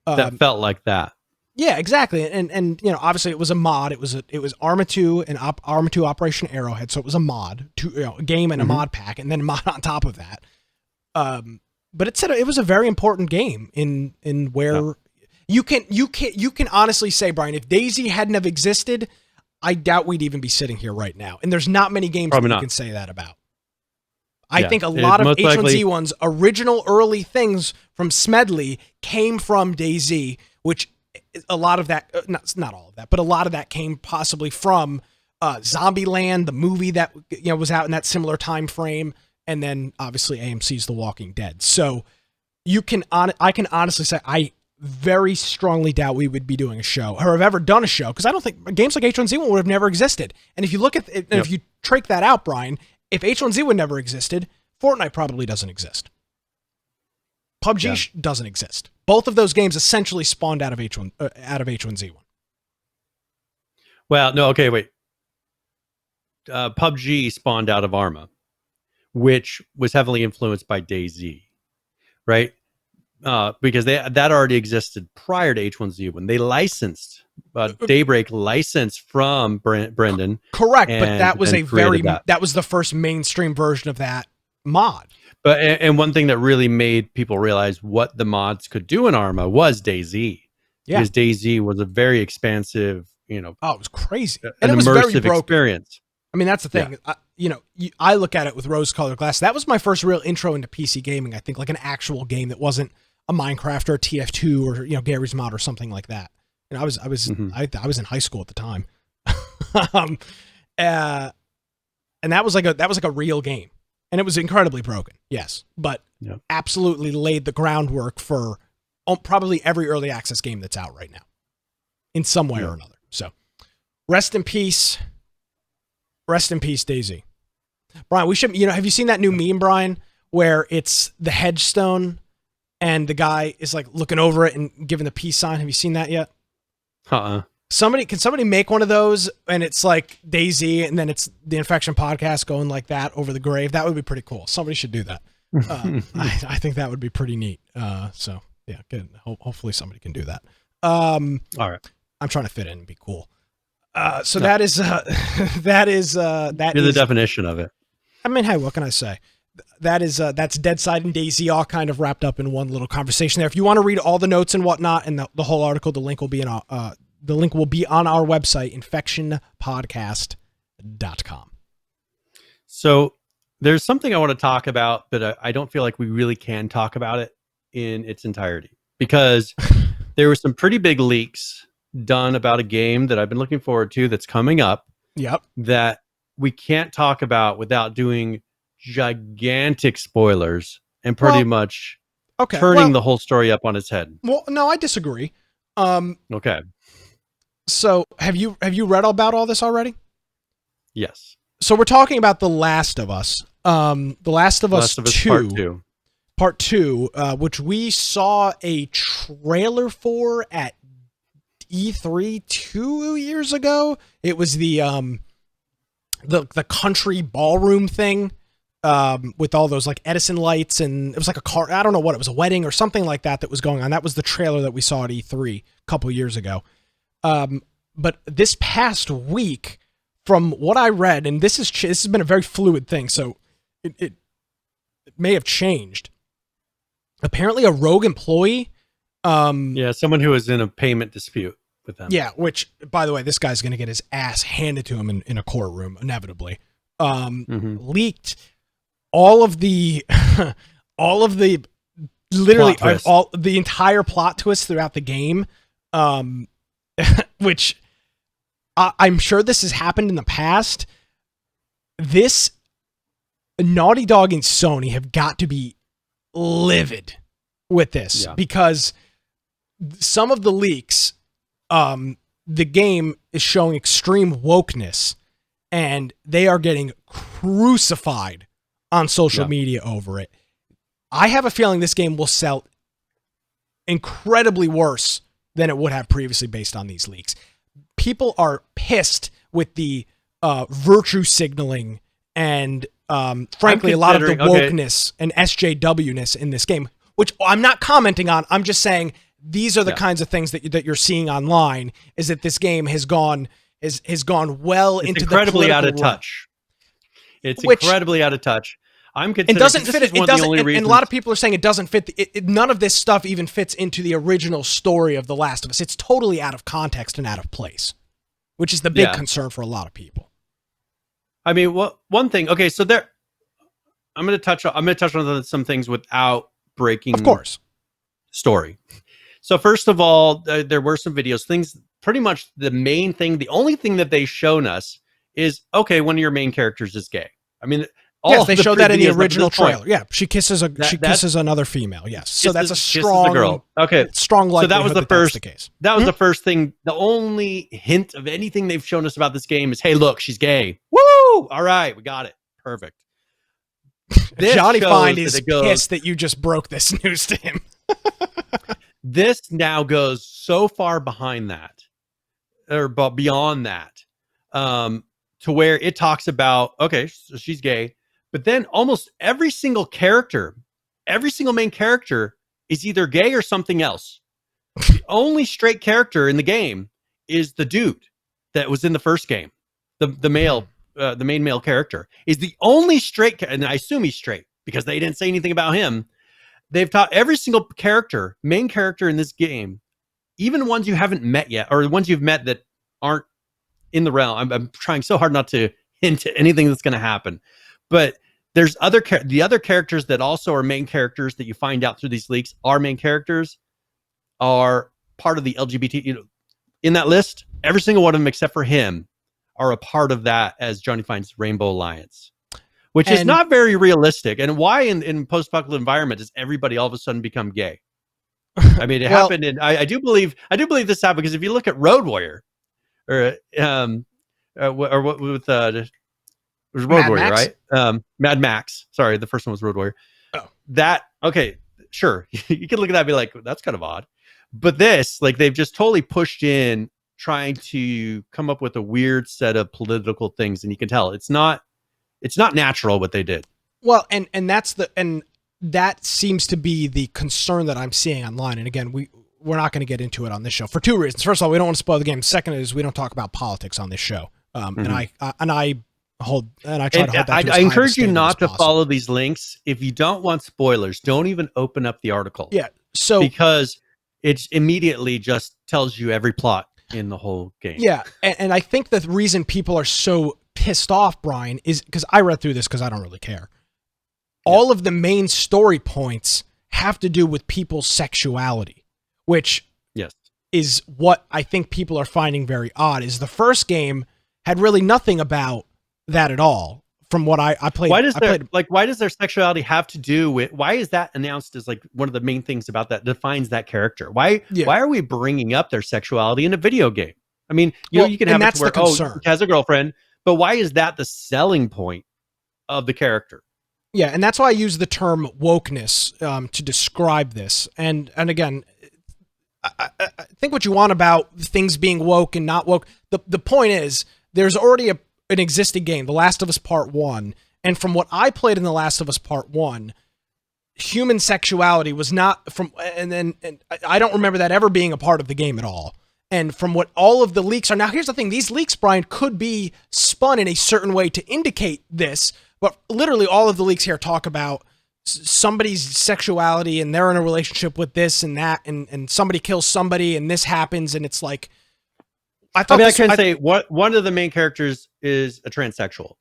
That felt like that. Yeah, exactly. And obviously it was a mod. It was Arma 2 and Arma 2 Operation Arrowhead, so it was a mod, a game and a mod pack, and then a mod on top of that. But it was a very important game in where You can honestly say, Brian, if DayZ hadn't have existed, I doubt we'd even be sitting here right now. And there's not many games that you can say that about. I think a lot of H1Z1's original early things from Smedley came from DayZ, which a lot of that, not all of that, but a lot of that came possibly from Zombieland, the movie that was out in that similar time frame, and then obviously AMC's The Walking Dead. So I can honestly say I very strongly doubt we would be doing a show or have ever done a show, because I don't think games like H1Z1 would have never existed. And if you look at it, and if you trach that out, Brian, if H1Z1 never existed, Fortnite probably doesn't exist. PUBG doesn't exist. Both of those games essentially spawned out of H1Z1. Well, no, okay, wait. PUBG spawned out of Arma, which was heavily influenced by DayZ, right? Because that already existed prior to H1Z1. They licensed, Daybreak licensed from Brendan. Correct, but that was that was the first mainstream version of that mod. But and one thing that really made people realize what the mods could do in Arma was DayZ. Yeah, because DayZ was a very expansive, it was crazy, and it was immersive very experience. I mean, that's the thing. Yeah. I look at it with rose-colored glasses. That was my first real intro into PC gaming. I think like an actual game that wasn't a Minecraft or a TF2 or Gary's Mod or something like that. And I was in high school at the time, and that was like a real game, and it was incredibly broken. Yes, but absolutely laid the groundwork for probably every early access game that's out right now, in some way or another. So, rest in peace, DayZ. Brian, we should have you seen that new meme, Brian, where it's the headstone and the guy is like looking over it and giving the peace sign? Have you seen that yet? Can somebody make one of those and it's like DayZ and then it's the Infection Podcast going like that over the grave? That would be pretty cool. Somebody should do that. I think that would be pretty neat. So yeah, good. Hopefully somebody can do that. All right. I'm trying to fit in and be cool. So that is that is the definition of it. I mean, hey, what can I say? That's Deadside and DayZ all kind of wrapped up in one little conversation there. If you want to read all the notes and whatnot and the whole article, the link will be on our website, infectionpodcast.com. So there's something I want to talk about, but I don't feel like we really can talk about it in its entirety, because there were some pretty big leaks done about a game that I've been looking forward to that's coming up. Yep. That we can't talk about without doing gigantic spoilers and pretty much turning the whole story up on its head. Well, no, I disagree. Okay. So have you read about all this already? Yes. So we're talking about The Last of Us. The Last of Us 2. Part 2, which we saw a trailer for at E3 2 years ago. It was the country ballroom thing. With all those like Edison lights, and it was like a car. I don't know what it was, a wedding or something like that was going on. That was the trailer that we saw at E3 a couple years ago. But this past week, from what I read, and this has been a very fluid thing, so it may have changed. Apparently, a rogue employee. Someone who was in a payment dispute with them. Yeah, which, by the way, this guy's going to get his ass handed to him in a courtroom inevitably. Leaked all of the literally all the entire plot twist throughout the game, which I'm sure this has happened in the past. This Naughty Dog and Sony have got to be livid with this, because some of the leaks, the game is showing extreme wokeness, and they are getting crucified on social media over it. I have a feeling this game will sell incredibly worse than it would have previously based on these leaks. People are pissed with the virtue signaling and, frankly, a lot of the wokeness and SJW-ness in this game, which I'm not commenting on. I'm just saying these are the kinds of things that you're seeing online, is that this game has gone well into the incredibly out of touch. It's incredibly out of touch. I'm It considering doesn't this fit. is It one of the doesn't. only And a reasons. lot of people are saying it doesn't fit. None of this stuff even fits into the original story of The Last of Us. It's totally out of context and out of place, which is the big concern for a lot of people. I mean, one thing. Okay, so there, I'm going to touch on some things without breaking, Of course, story. So first of all, there were some videos. Things pretty much the main thing. The only thing that they've shown us is okay. One of your main characters is gay. I mean, yes, they showed that in the videos up to original this point. trailer. Yeah, she kisses another female. Yes, so that's a Kisses a strong girl. Okay, strong likelihood so that was the first. That's the case. That was the first thing. The only hint of anything they've shown us about this game is, hey, look, she's gay. Woo! All right, we got it. Perfect. Johnny Find is pissed that you just broke this news to him. This now goes so far behind that, or beyond that, to where it talks about, okay, so she's gay, but then almost every single main character is either gay or something else. The only straight character in the game is the dude that was in the first game. The main male character is the only straight, and I assume he's straight because they didn't say anything about him. They've taught every single main character in this game, even ones you haven't met yet, or ones you've met that aren't in the realm. I'm trying so hard not to hint at anything that's going to happen, but there's the other characters that also are main characters that you find out through these leaks are main characters, are part of the LGBT. In that list, every single one of them except for him are a part of that as Johnny Fine's Rainbow Alliance, which is not very realistic. And why in post-apocalyptic environment does everybody all of a sudden become gay? I mean, it happened in, I do believe this happened because if you look at Road Warrior, or what with it was Road Warrior, Max? right? Mad Max. Sorry, the first one was Road Warrior. Oh, that okay, sure. You can look at that and be like, that's kind of odd. But this, like, they've just totally pushed in, trying to come up with a weird set of political things, and you can tell it's not natural what they did. Well, and that seems to be the concern that I'm seeing online. And again, we're not going to get into it on this show for two reasons. First of all, we don't want to spoil the game. Second is we don't talk about politics on this show. And I try to hold that. I encourage you not to follow these links if you don't want spoilers. Don't even open up the article. Yeah. So because it immediately just tells you every plot in the whole game. Yeah, and I think the reason people are so pissed off, Brian, is because I read through this because I don't really care. Yeah. All of the main story points have to do with people's sexuality, which is what I think people are finding very odd. Is the first game had really nothing about that at all. From what I played, why does their sexuality have to do with? Why is that announced as like one of the main things about that defines that character? Why are we bringing up their sexuality in a video game? I mean, you can have it where he has a girlfriend, but why is that the selling point of the character? Yeah, and that's why I use the term wokeness to describe this. And again, I think what you want about things being woke and not woke. The point is, there's already an existing game, The Last of Us Part 1, and from what I played in The Last of Us Part 1, human sexuality was not from, and I don't remember that ever being a part of the game at all. And from what all of the leaks are, now here's the thing, these leaks, Brian, could be spun in a certain way to indicate this, but literally all of the leaks here talk about somebody's sexuality and they're in a relationship with this and that, and somebody kills somebody and this happens, and it's like, I can say one of the main characters is a transsexual,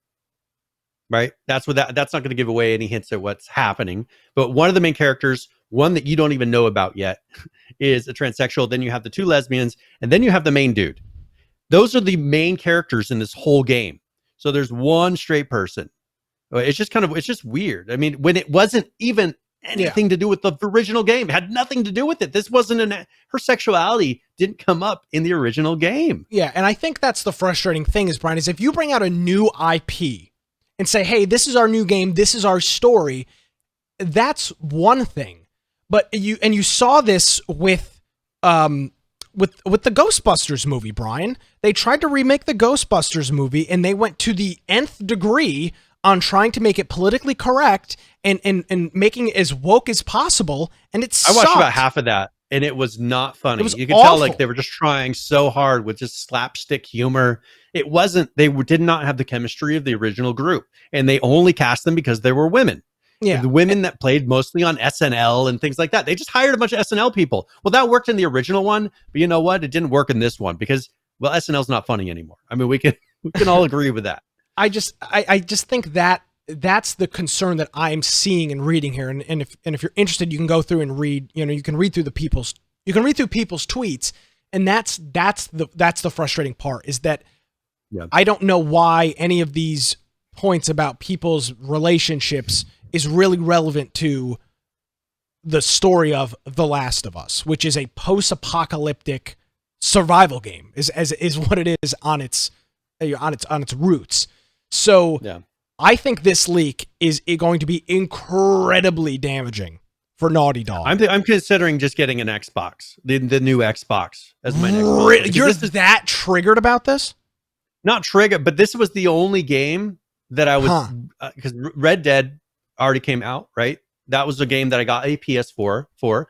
right? That's not going to give away any hints at what's happening. But one of the main characters, one that you don't even know about yet, is a transsexual. Then you have the two lesbians, and then you have the main dude. Those are the main characters in this whole game. So there's one straight person. It's just weird. I mean, when it wasn't even anything to do with the original game. It had nothing to do with it. This wasn't her sexuality didn't come up in the original game. Yeah, and I think that's the frustrating thing is, Brian, is if you bring out a new IP and say, hey, this is our new game, this is our story, that's one thing. But you saw this with the Ghostbusters movie, Brian. They tried to remake the Ghostbusters movie and they went to the nth degree on trying to make it politically correct and making it as woke as possible, and it sucked. I watched about half of that. and it was not funny. It was You could tell like awful. they were just trying so hard with just slapstick humor. It wasn't. They did not have the chemistry of the original group, and they only cast them because they were women. Yeah. The women that played mostly on SNL and things like that. They just hired a bunch of SNL people. Well, that worked in the original one, but you know what? It didn't work in this one because, well, SNL's not funny anymore. I mean, we can all agree with that. I just think that that's the concern that I'm seeing and reading here. And if you're interested, you can go through and read. You can read through people's tweets, and that's the frustrating part is that I don't know why any of these points about people's relationships is really relevant to the story of The Last of Us, which is a post-apocalyptic survival game, is what it is on its roots. So I think this leak is going to be incredibly damaging for Naughty Dog. I'm considering just getting an Xbox, the new Xbox as my next console. You're that triggered about this? Not triggered, but this was the only game that I was because Red Dead already came out, right? That was a game that I got a PS4 for.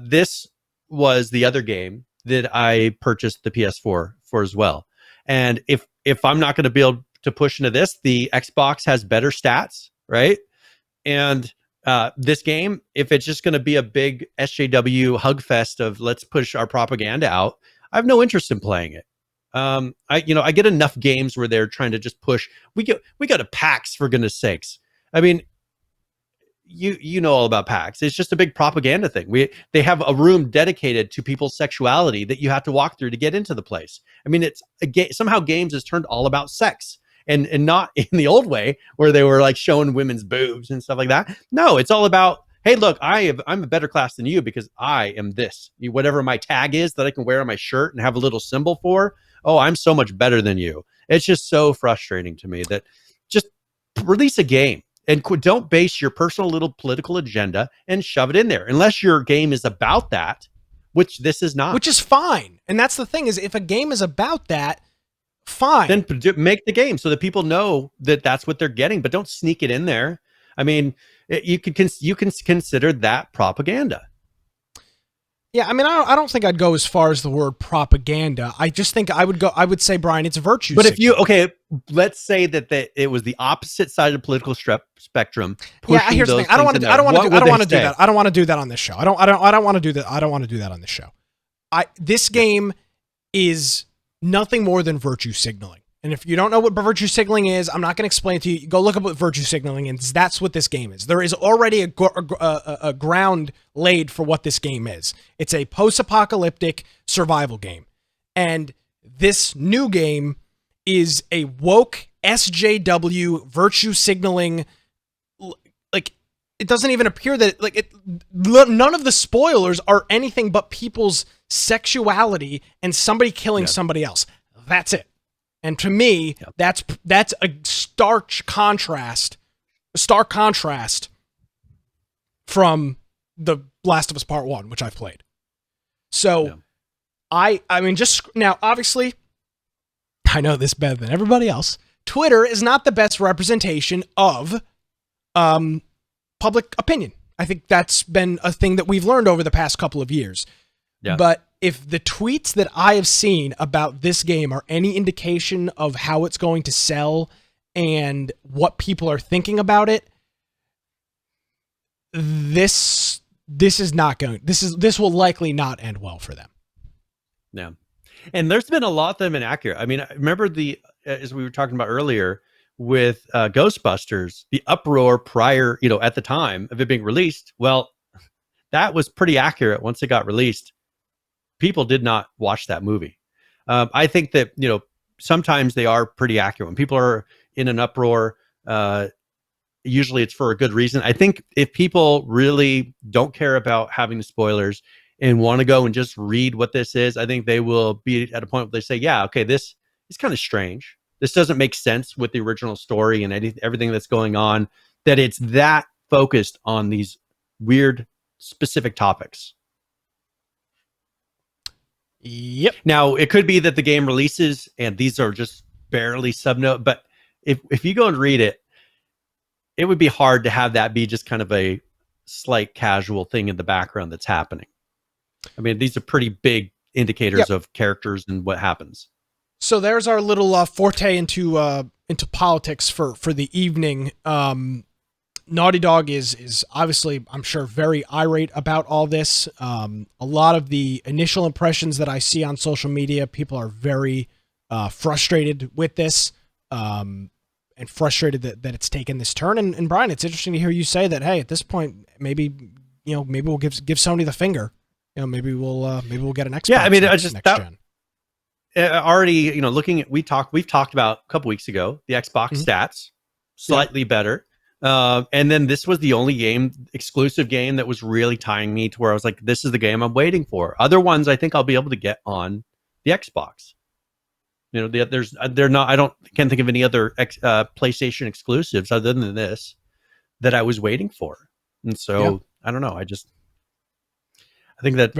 This was the other game that I purchased the PS4 for as well. And if I'm not going to be able to push into this, the Xbox has better stats, right? And this game, if it's just going to be a big SJW hug fest of let's push our propaganda out, I have no interest in playing it. I get enough games where they're trying to just push. We go to PAX for goodness sakes. I mean, you know all about PAX. It's just a big propaganda thing. They have a room dedicated to people's sexuality that you have to walk through to get into the place. I mean, it's somehow games has turned all about sex and not in the old way where they were like showing women's boobs and stuff like that. No, it's all about, hey, look, I'm a better class than you because I am this. Whatever my tag is that I can wear on my shirt and have a little symbol for. Oh, I'm so much better than you. It's just so frustrating to me that just release a game. And don't base your personal little political agenda and shove it in there. Unless your game is about that, which this is not. Which is fine. And that's the thing is if a game is about that, fine. Then make the game so that people know that that's what they're getting. But don't sneak it in there. I mean, you can consider that propaganda. Yeah, I mean, I don't think I'd go as far as the word propaganda. I just think I would say, Brian, it's virtue. But let's say that it was the opposite side of the political spectrum. Yeah, here's the thing. I don't want to do that. I don't want to do that on this show. I don't want to do that. I don't want to do that on this show. This game is nothing more than virtue signaling. And if you don't know what virtue signaling is, I'm not going to explain it to you. Go look up what virtue signaling is. That's what this game is. There is already a ground laid for what this game is. It's a post-apocalyptic survival game. And this new game is a woke SJW virtue signaling. Like, it doesn't even appear that none of the spoilers are anything but people's sexuality and somebody killing somebody else. That's it. And to me, that's a stark contrast from The Last of Us Part 1, which I've played. So, I mean, just now, obviously, I know this better than everybody else. Twitter is not the best representation of public opinion. I think that's been a thing that we've learned over the past couple of years. Yeah. But if the tweets that I have seen about this game are any indication of how it's going to sell and what people are thinking about it, this will likely not end well for them. Yeah. And there's been a lot that have been accurate. I mean, I remember as we were talking about earlier with Ghostbusters, the uproar prior, at the time of it being released. Well, that was pretty accurate once it got released. People did not watch that movie. I think that, sometimes they are pretty accurate. When people are in an uproar, usually it's for a good reason. I think if people really don't care about having the spoilers and want to go and just read what this is, I think they will be at a point where they say, yeah, okay, this is kind of strange. This doesn't make sense with the original story and everything that's going on, that it's that focused on these weird specific topics. Yep. Now, it could be that the game releases and these are just barely subnote, but if you go and read it, it would be hard to have that be just kind of a slight casual thing in the background that's happening. I mean, these are pretty big indicators of characters and what happens. So there's our little forte into politics for the evening. Naughty Dog is obviously, I'm sure, very irate about all this. A lot of the initial impressions that I see on social media, people are very frustrated with this, and frustrated that it's taken this turn. And Brian, it's interesting to hear you say that, hey, at this point, maybe we'll give Sony the finger. Maybe we'll get an Xbox. Yeah, I mean, next gen. Already, looking at we've talked about a couple weeks ago the Xbox stats slightly better, and then this was the only exclusive game that was really tying me to where I was like, this is the game I'm waiting for. Other ones I think I'll be able to get on the Xbox. Can't think of any other PlayStation exclusives other than this that I was waiting for, and so I don't know. I think that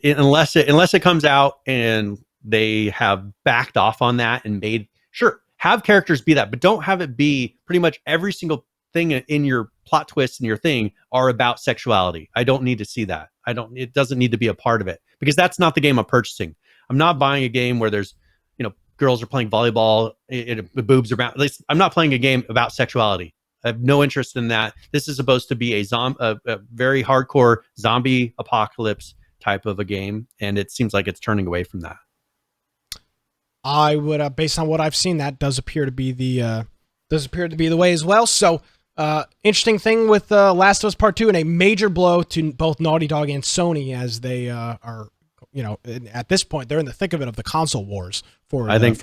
unless it comes out and they have backed off on that and have characters be that, but don't have it be pretty much every single thing in your plot twists and your thing are about sexuality. I don't need to see that. It doesn't need to be a part of it, because that's not the game I'm purchasing. I'm not buying a game where there's, girls are playing volleyball, the boobs are about, at least I'm not playing a game about sexuality. I have no interest in that. This is supposed to be a very hardcore zombie apocalypse type of a game, and it seems like it's turning away from that. I would, based on what I've seen, that does appear to be the way as well. So, interesting thing with Last of Us Part 2, and a major blow to both Naughty Dog and Sony, as they are, at this point they're in the thick of it, of the console wars. I think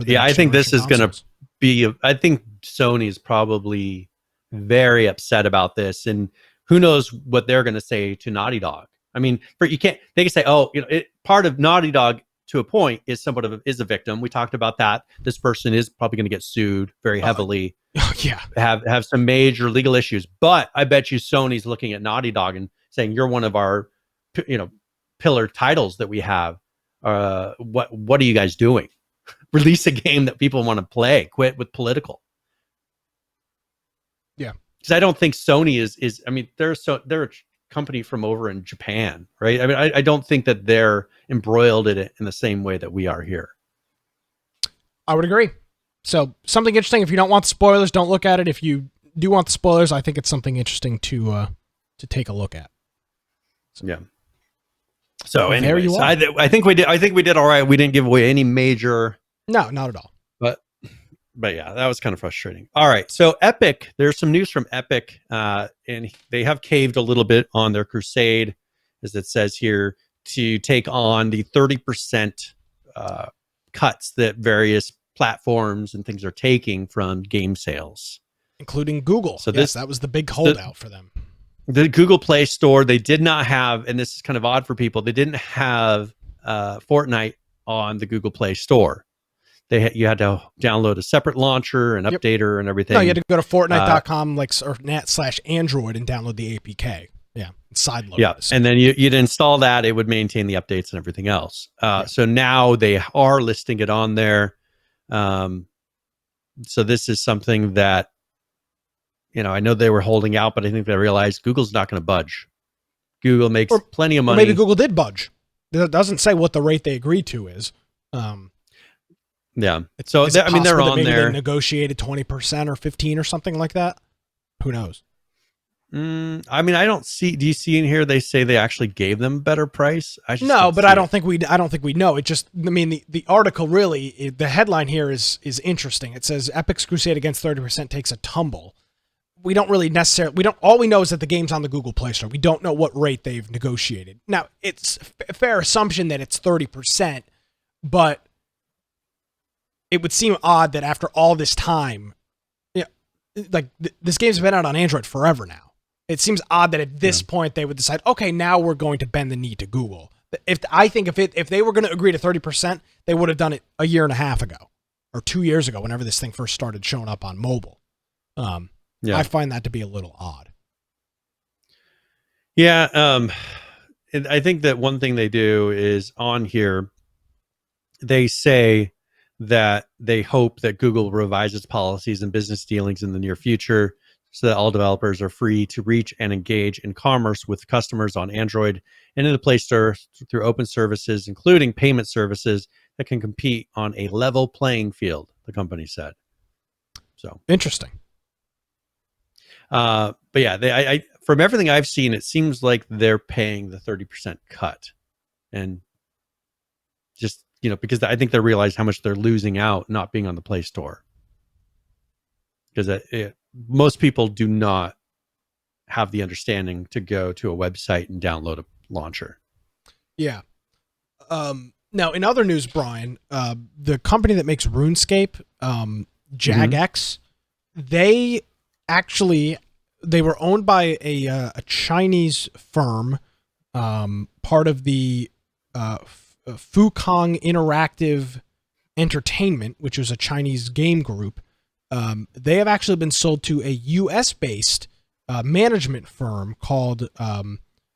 this is going to be. I think Sony is probably very upset about this, and who knows what they're going to say to Naughty Dog. I mean, they can say, part of Naughty Dog to a point is is a victim. We talked about that. This person is probably going to get sued very heavily. Have some major legal issues. But I bet you Sony's looking at Naughty Dog and saying, you're one of our, pillar titles that we have. What are you guys doing? Release a game that people want to play. Quit with political. Yeah. Because I don't think Sony is. I mean, they're a company from over in Japan, right? I mean, I don't think that they're embroiled in it in the same way that we are here. I would agree. So something interesting. If you don't want the spoilers, don't look at it. If you do want the spoilers, I think it's something interesting to take a look at. Yeah. So anyway, there you are. I think we did all right. We didn't give away any major. No, not at all. But yeah, that was kind of frustrating. All right. So Epic, there's some news from Epic, and they have caved a little bit on their crusade, as it says here, to take on the 30% cuts that various platforms and things are taking from game sales, including Google. So that was the big holdout for them. The Google Play Store, they did not have, and this is kind of odd for people, they didn't have Fortnite on the Google Play Store. You had to download a separate launcher and updater and everything. No, you had to go to Fortnite.com or net/Android and download the APK. Yeah, sideload. Yeah, and then you'd install that. It would maintain the updates and everything else. So now they are listing it on there. So this is something that, I know they were holding out, but I think they realized Google's not going to budge. Google makes plenty of money. Maybe Google did budge. It doesn't say what the rate they agreed to is. Yeah. So they're on there. They negotiated 20% or 15 or something like that. Who knows? I mean, I don't see. Do you see in here? They say they actually gave them a better price. I don't think we know. It just. I mean, the article really. The headline here is interesting. It says Epic's crusade against 30% takes a tumble. We don't really necessarily. All we know is that the game's on the Google Play Store. We don't know what rate they've negotiated. Now, it's a fair assumption that it's 30%, but it would seem odd that after all this time, this game's been out on Android forever now. It seems odd that at this point they would decide, okay, now we're going to bend the knee to Google. If they were going to agree to 30%, they would have done it a year and a half ago or 2 years ago, whenever this thing first started showing up on mobile. I find that to be a little odd. Yeah, I think that one thing they do is on here, they say that they hope that Google will revise its policies and business dealings in the near future so that all developers are free to reach and engage in commerce with customers on Android and in the Play Store through open services, including payment services that can compete on a level playing field, the company said. So Interesting. but yeah, I from everything I've seen, it seems like they're paying the 30% cut, and just because I think they realize how much they're losing out not being on the Play Store, because most people do not have the understanding to go to a website and download a launcher. Yeah. Now, in other news, Brian, the company that makes RuneScape, Jagex, they were owned by a Chinese firm, part of the Fukong Interactive Entertainment, which was a Chinese game group. They have actually been sold to a U.S.-based management firm called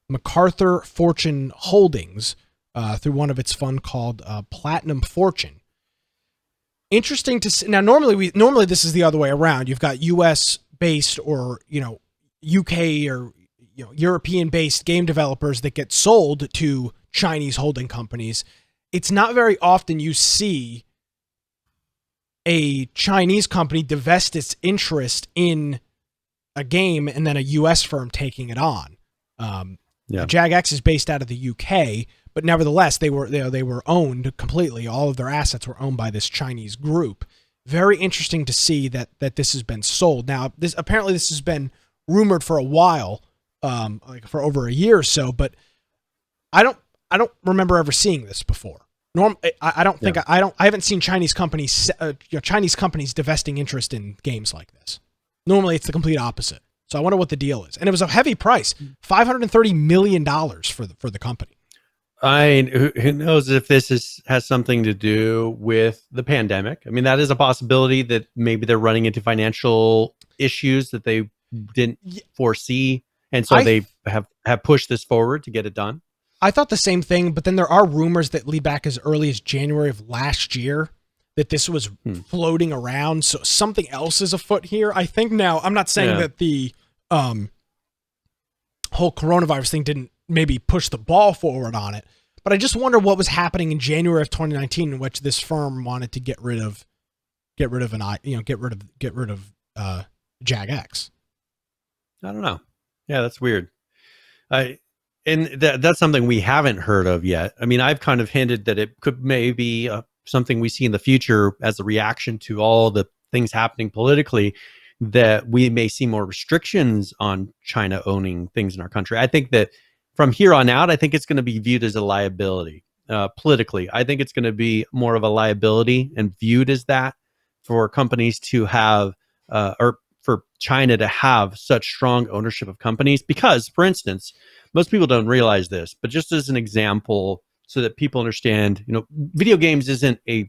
MacArthur Fortune Holdings through one of its fund called Platinum Fortune. Interesting to see. Now, normally this is the other way around. You've got U.S.-based or UK or European-based game developers that get sold to Chinese holding companies. It's not very often you see a Chinese company divest its interest in a game and then a U.S. firm taking it on. Jagex is based out of the UK, but nevertheless, they were owned completely. All of their assets were owned by this Chinese group. Very interesting to see that this has been sold. Now, this has been rumored for a while, like for over a year or so, but I don't remember ever seeing this before. I haven't seen Chinese companies divesting interest in games like this. Normally, it's the complete opposite. So I wonder what the deal is. And it was a heavy price, $530 million for the company. Who knows if this has something to do with the pandemic? I mean, that is a possibility that maybe they're running into financial issues that they didn't foresee, and so they have pushed this forward to get it done. I thought the same thing, but then there are rumors that lead back as early as January of last year that this was floating around. So something else is afoot here. I think now, I'm not saying that the whole coronavirus thing didn't maybe push the ball forward on it, but I just wonder what was happening in January of 2019 in which this firm wanted to get rid of Jagex. I don't know. Yeah, that's weird. And that's something we haven't heard of yet. I mean, I've kind of hinted that it could maybe something we see in the future as a reaction to all the things happening politically, that we may see more restrictions on China owning things in our country. I think that from here on out, I think it's going to be viewed as a liability politically. I think it's going to be more of a liability and viewed as that for companies to have, or for China to have such strong ownership of companies. Because, for instance, most people don't realize this, but just as an example, so that people understand, video games isn't a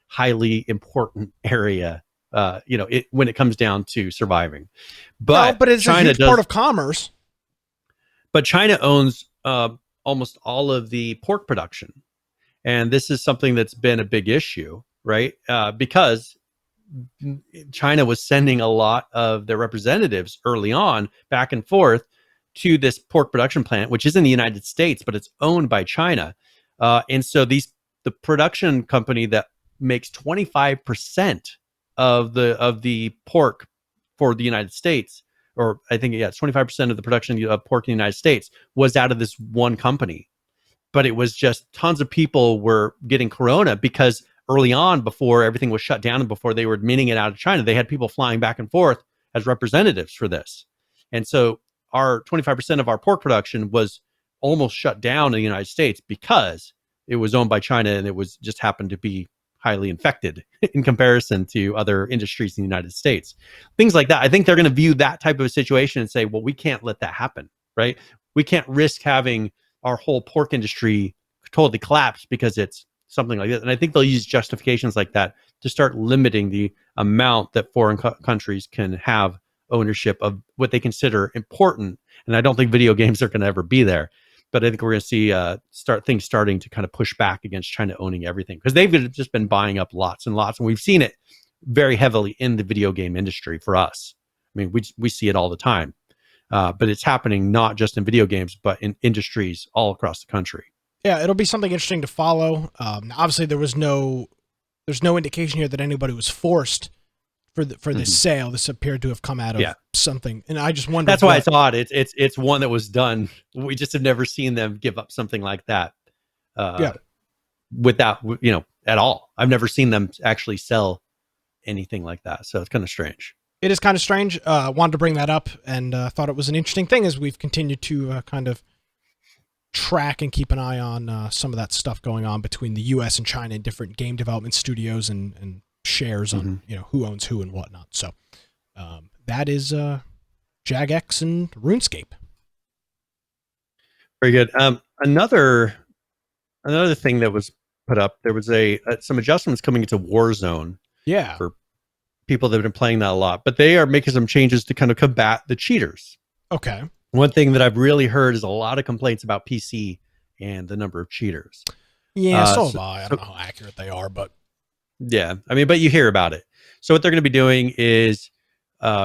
highly important area, when it comes down to surviving. But it's China a huge part of commerce. But China owns almost all of the pork production. And this is something that's been a big issue, right? Because China was sending a lot of their representatives early on back and forth to this pork production plant, which is in the United States, but it's owned by China. And so the production company that makes 25% of the pork for the United States, or I think, it's 25% of the production of pork in the United States, was out of this one company. But it was just tons of people were getting corona because early on, before everything was shut down and before they were admitting it out of China, they had people flying back and forth as representatives for this. And so our 25% of our pork production was almost shut down in the United States because it was owned by China, and it was just happened to be highly infected in comparison to other industries in the United States. Things like that. I think they're going to view that type of a situation and say, well, we can't let that happen, right? We can't risk having our whole pork industry totally collapse because it's something like that. And I think they'll use justifications like that to start limiting the amount that foreign countries can have ownership of what they consider important. And I don't think video games are going to ever be there. But I think we're going to see things starting to kind of push back against China owning everything, because they've just been buying up lots and lots. And we've seen it very heavily in the video game industry for us. I mean, we see it all the time, but it's happening not just in video games, but in industries all across the country. Yeah, it'll be something interesting to follow. Obviously, there's no indication here that anybody was forced for this sale. This appeared to have come out of something, and I just wonder. That's why I thought it's one that was done. We just have never seen them give up something like that. Without, at all. I've never seen them actually sell anything like that. So it's kind of strange. It is kind of strange. Wanted to bring that up, and thought it was an interesting thing as we've continued to kind of track and keep an eye on some of that stuff going on between the U.S. and China and different game development studios and shares on who owns who and whatnot. So that is Jagex and RuneScape. Very good. Another thing that was put up, there was some adjustments coming into Warzone. Yeah. For people that have been playing that a lot, but they are making some changes to kind of combat the cheaters. Okay. One thing that I've really heard is a lot of complaints about PC and the number of cheaters. Yeah, so have I. I don't know how accurate they are, but yeah, I mean, but you hear about it. So what they're going to be doing is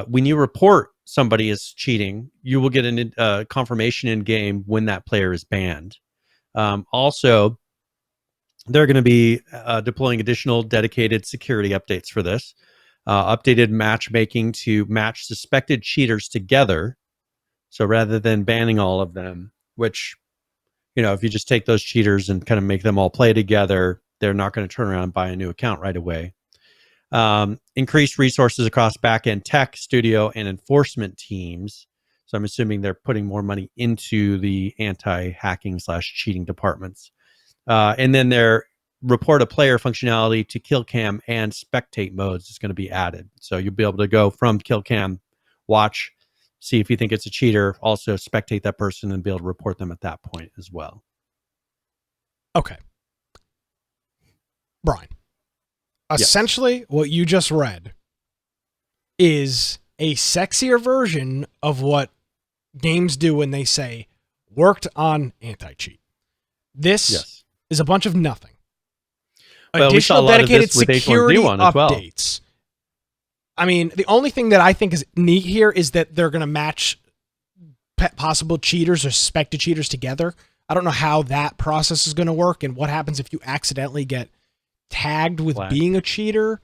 when you report somebody as cheating, you will get a confirmation in game when that player is banned. Also, they're going to be deploying additional dedicated security updates for this. Updated matchmaking to match suspected cheaters together. So rather than banning all of them, which, if you just take those cheaters and kind of make them all play together, they're not going to turn around and buy a new account right away. Increased resources across back-end tech, studio, and enforcement teams. So I'm assuming they're putting more money into the anti-hacking / cheating departments. And then their report a player functionality to kill cam and spectate modes is going to be added. So you'll be able to go from kill cam, watch, see if you think it's a cheater, also spectate that person and be able to report them at that point as well. Okay. Brian, essentially what you just read is a sexier version of what games do when they say worked on anti-cheat. This is a bunch of nothing. Well, additional dedicated security updates. Well. I mean, the only thing that I think is neat here is that they're going to match possible cheaters or suspected cheaters together. I don't know how that process is going to work and what happens if you accidentally get tagged with being a cheater,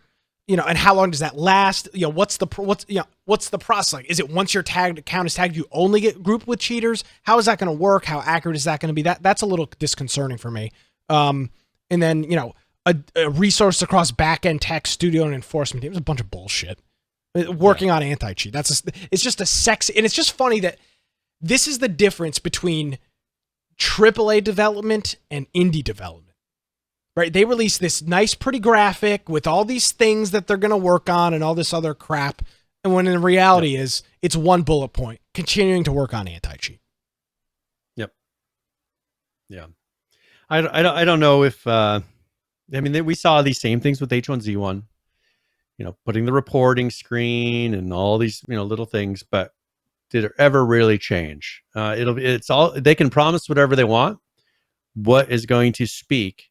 and how long does that last? What's the process like? Is it once your account is tagged, you only get grouped with cheaters? How is that going to work? How accurate is that going to be? That's a little disconcerting for me. And then, a resource across back-end tech, studio, and enforcement teams. A bunch of bullshit. Working on anti-cheat. It's just a sexy, and it's just funny that this is the difference between AAA development and indie development. Right? They release this nice, pretty graphic with all these things that they're going to work on and all this other crap, and when in reality is it's one bullet point: continuing to work on anti-cheat. Yep. Yeah. I don't know if. We saw these same things with H1Z1, putting the reporting screen and all these, little things, but did it ever really change? It's all, they can promise whatever they want. What is going to speak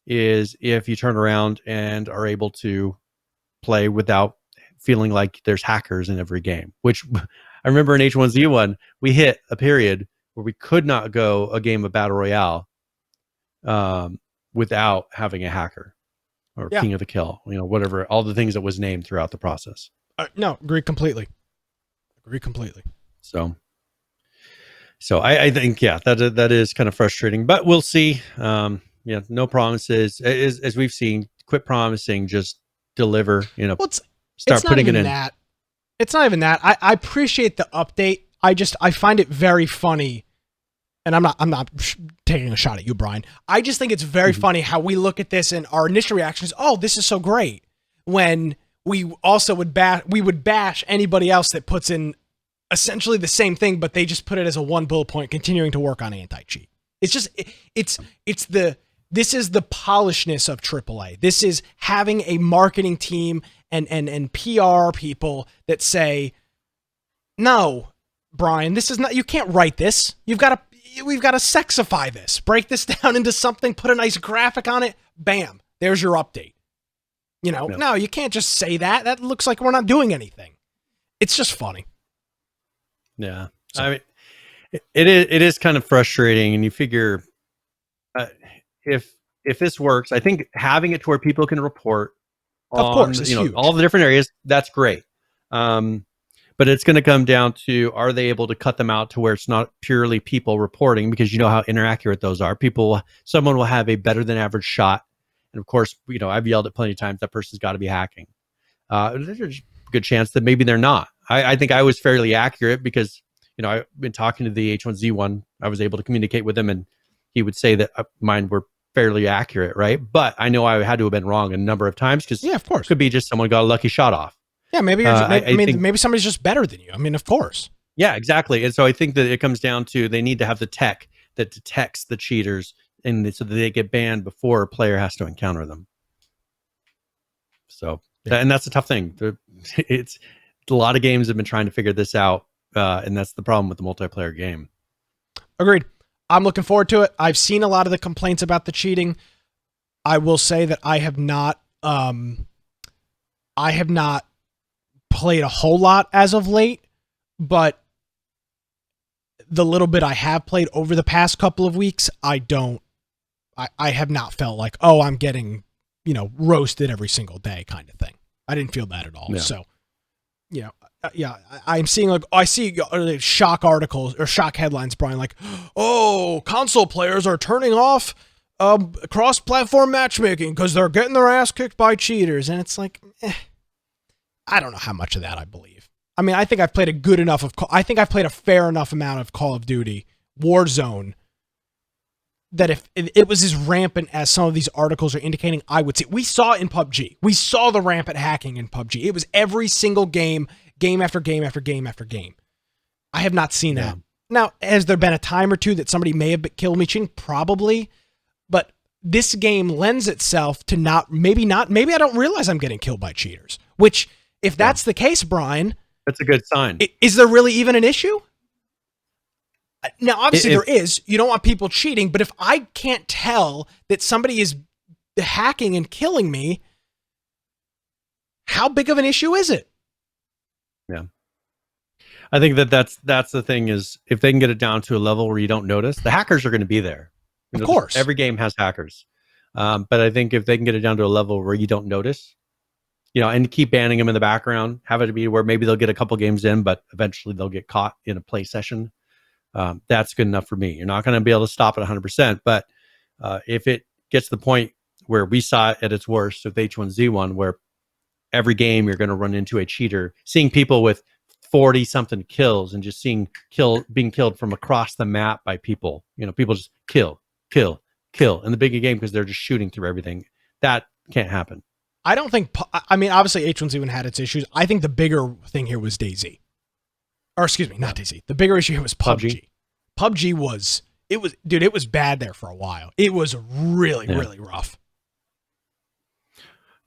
is if you turn around and are able to play without feeling like there's hackers in every game, which I remember in H1Z1, we hit a period where we could not go a game of Battle Royale without having a hacker or King of the Kill, whatever, all the things that was named throughout the process. No, agree completely. So I think, that is kind of frustrating, but we'll see. No promises. As we've seen, quit promising, just deliver, start putting it in. It's not even that. I appreciate the update. I find it very funny. And I'm not taking a shot at you, Brian. I just think it's very funny how we look at this and our initial reaction is, oh, this is so great. When we also would bash anybody else that puts in essentially the same thing, but they just put it as a one bullet point, continuing to work on anti-cheat. It's just, this is the polishness of AAA. This is having a marketing team and PR people that say, no, Brian, this is not, you can't write this. We've got to sexify this, break this down into something, put a nice graphic on it. Bam. There's your update. No, you can't just say that. That looks like we're not doing anything. It's just funny. Yeah. So. I mean, it is kind of frustrating, and you figure uh, if this works, I think having it to where people can report Of course, on it's huge. all the different areas, that's great. But it's going to come down to, are they able to cut them out to where it's not purely people reporting, because you know how inaccurate those are. Someone will have a better than average shot, and of course, I've yelled at plenty of times that person's got to be hacking. There's a good chance that maybe they're not. I think I was fairly accurate because I've been talking to the H1Z1. I was able to communicate with him, and he would say that mine were fairly accurate, right? But I know I had to have been wrong a number of times, because of course, it could be just someone got a lucky shot off. Yeah, maybe maybe somebody's just better than you. I mean, of course. Yeah, exactly. And so I think that it comes down to, they need to have the tech that detects the cheaters, and so that they get banned before a player has to encounter them. So, and that's a tough thing. It's a lot of games have been trying to figure this out, and that's the problem with the multiplayer game. Agreed. I'm looking forward to it. I've seen a lot of the complaints about the cheating. I will say that I have not played a whole lot as of late, but the little bit I have played over the past couple of weeks, I have not felt like, oh, I'm getting, roasted every single day kind of thing. I didn't feel that at all. Yeah. So, I'm seeing I see shock articles or shock headlines, Brian, like, oh, console players are turning off cross-platform matchmaking because they're getting their ass kicked by cheaters. And it's like, I don't know how much of that I believe. I mean, I think I've played I've played a fair enough amount of Call of Duty Warzone that if it was as rampant as some of these articles are indicating, I would say. We saw it in PUBG. We saw the rampant hacking in PUBG. It was every single game after game after game after game. I have not seen that. Now, has there been a time or two that somebody may have killed me cheating? Probably. But this game lends itself to maybe I don't realize I'm getting killed by cheaters. Which, if that's the case, Brian, that's a good sign. Is there really even an issue? Now, obviously there is. You don't want people cheating, but if I can't tell that somebody is hacking and killing me, how big of an issue is it? Yeah. I think that's the thing, is if they can get it down to a level where you don't notice, the hackers are going to be there. Of course. Every game has hackers. But I think if they can get it down to a level where you don't notice, and keep banning them in the background, have it be where maybe they'll get a couple games in, but eventually they'll get caught in a play session. That's good enough for me. You're not going to be able to stop it 100%, but if it gets to the point where we saw it at its worst with H1Z1, where every game you're going to run into a cheater, seeing people with 40 something kills and just being killed from across the map by people, people just kill in the bigger game because they're just shooting through everything. That can't happen. I don't think, obviously H1Z1 had its issues. I think the bigger thing here was DayZ. Or excuse me, not DayZ. The bigger issue here was PUBG. PUBG was bad there for a while. It was really rough.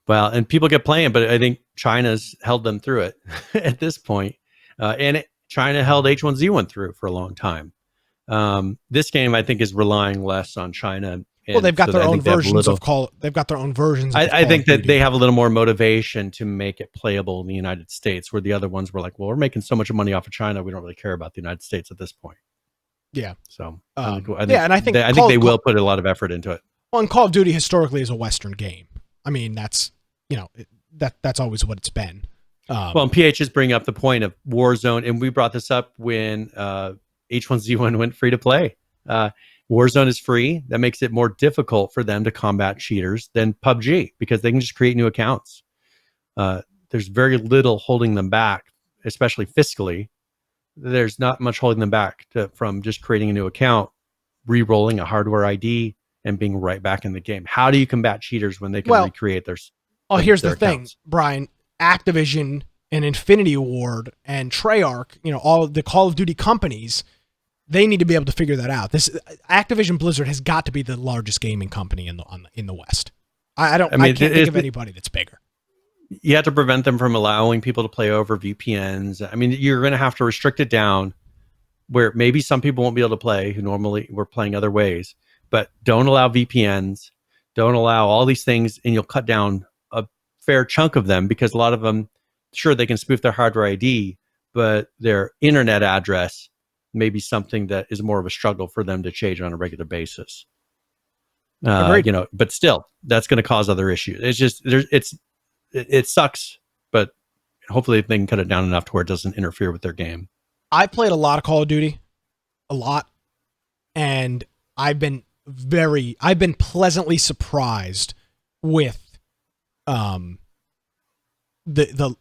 Well, and people get playing, but I think China's held them through it at this point. China held H1Z1 through for a long time. This game, I think, is relying less on China. Well, they've got their own versions of Call. They've got their own versions. I think that they have a little more motivation to make it playable in the United States, where the other ones were like, well, we're making so much money off of China, we don't really care about the United States at this point. Yeah. So I think they will put a lot of effort into it. Well, and Call of Duty historically is a Western game. I mean, that's that's always what it's been. Well, and PH is bringing up the point of Warzone, and we brought this up when H1Z1 went free to play. Warzone is free. That makes it more difficult for them to combat cheaters than PUBG, because they can just create new accounts. There's very little holding them back, especially fiscally. There's not much holding them back from just creating a new account, re-rolling a hardware ID, and being right back in the game. How do you combat cheaters when they can recreate their here's their the accounts? Thing, Brian. Activision and Infinity Ward and Treyarch, all of the Call of Duty companies, they need to be able to figure that out. This Activision Blizzard has got to be the largest gaming company in the West. I can't think of anybody that's bigger. You have to prevent them from allowing people to play over VPNs. I mean, you're going to have to restrict it down where maybe some people won't be able to play who normally were playing other ways, but don't allow VPNs, don't allow all these things, and you'll cut down a fair chunk of them, because a lot of them, sure, they can spoof their hardware ID, but their internet address may be something that is more of a struggle for them to change on a regular basis. Agreed. But still, that's going to cause other issues. It's just it sucks, but hopefully they can cut it down enough to where it doesn't interfere with their game. I played a lot of Call of Duty, a lot, and I've been pleasantly surprised with the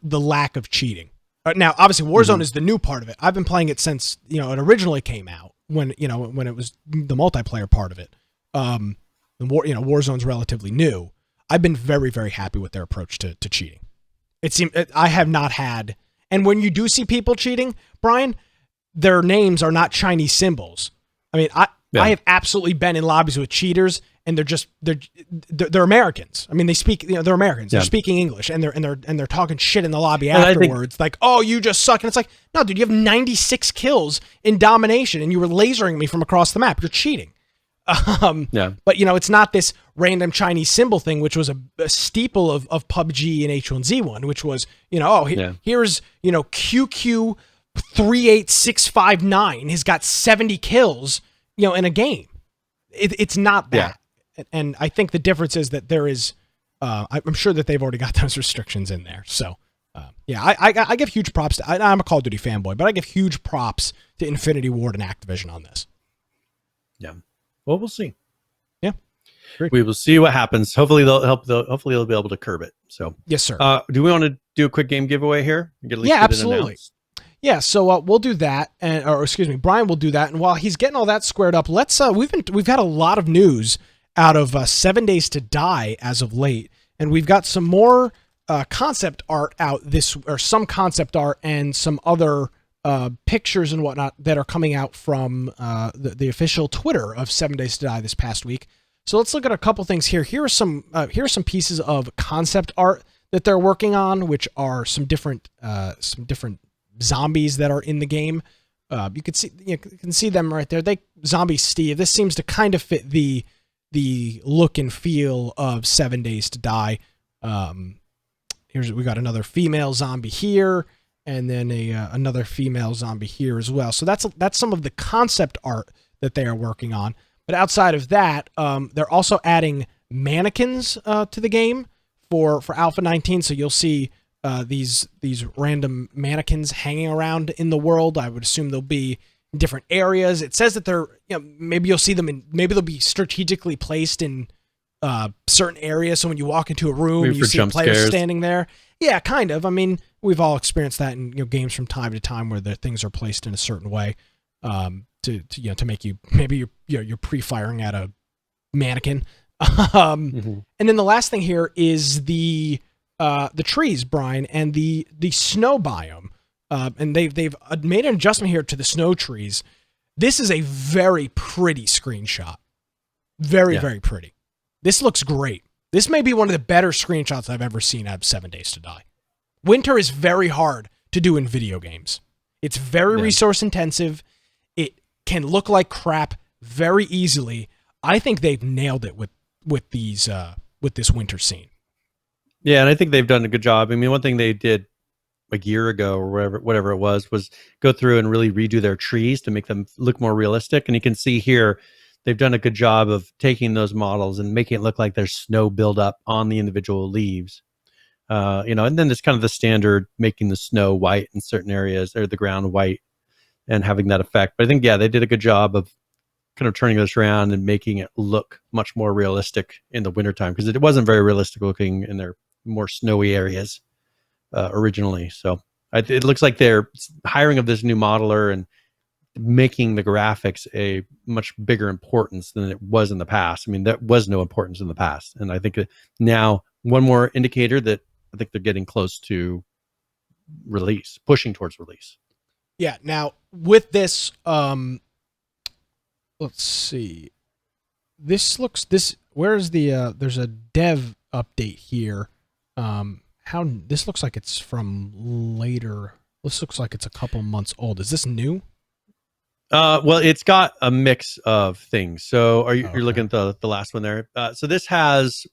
lack of cheating. Now, obviously, Warzone is the new part of it. I've been playing it since it originally came out when it was the multiplayer part of it. Warzone's relatively new. I've been very, very happy with their approach to cheating. I have not had, and when you do see people cheating, Brian, their names are not Chinese symbols. I mean, I have absolutely been in lobbies with cheaters, and they're Americans. I mean, they speak, they're Americans. They're speaking English, and they're talking shit in the lobby afterwards, like, "Oh, you just suck." And it's like, no, dude, you have 96 kills in domination, and you were lasering me from across the map. You're cheating. But it's not this random Chinese symbol thing, which was a steeple of PUBG and H1Z1, which was, here's, QQ 38659 has got 70 kills, in a game. It's not that. Yeah. And I think the difference is that there is, I'm sure that they've already got those restrictions in there. So, I give huge props to, I'm a Call of Duty fanboy, but I give huge props to Infinity Ward and Activision on this. Yeah. Well, we'll see. Yeah, great. We will see what happens. Hopefully they'll help. Hopefully they'll be able to curb it. So yes, sir. Do we want to do a quick game giveaway here? Absolutely. Yeah, so we'll do that, Brian will do that. And while he's getting all that squared up, let's we've got a lot of news out of 7 Days to Die as of late, and we've got some more concept art out some concept art and some other pictures and whatnot that are coming out from the official Twitter of 7 Days to Die this past week. So let's look at a couple things here. Here are some pieces of concept art that they're working on, which are some different zombies that are in the game. You can see them right there. Zombie Steve. This seems to kind of fit the look and feel of 7 Days to Die. We got another female zombie here, and then another female zombie here as well. So that's some of the concept art that they are working on. But outside of that, they're also adding mannequins to the game for Alpha 19. So you'll see these random mannequins hanging around in the world. I would assume they'll be in different areas. It says that they're, maybe you'll see them maybe they'll be strategically placed in certain areas. So when you walk into a room, and you see players standing there. Yeah, kind of. I mean, we've all experienced that in games from time to time where the things are placed in a certain way to make you, maybe you're pre-firing at a mannequin. And then the last thing here is the trees, Brian, and the snow biome. And they've made an adjustment here to the snow trees. This is a very pretty screenshot. Very pretty. This looks great. This may be one of the better screenshots I've ever seen out of 7 Days to Die. Winter is very hard to do in video games. It's very resource intensive. It can look like crap very easily. I think they've nailed it with this winter scene. Yeah, and I think they've done a good job. I mean, one thing they did a year ago or whatever it was go through and really redo their trees to make them look more realistic. And you can see here, they've done a good job of taking those models and making it look like there's snow buildup on the individual leaves. And then there's kind of the standard making the snow white in certain areas or the ground white and having that effect. But I think, they did a good job of kind of turning this around and making it look much more realistic in the wintertime, because it wasn't very realistic looking in their more snowy areas originally. So it looks like they're hiring of this new modeler and making the graphics a much bigger importance than it was in the past. I mean, there was no importance in the past. And I think now one more indicator that I think they're getting close to release, pushing towards release. Yeah. Now with this, let's see. Where's there's a dev update here. This looks like it's from later. This looks like it's a couple months old. Is this new? Well, it's got a mix of things. So you're looking at the last one there. So this has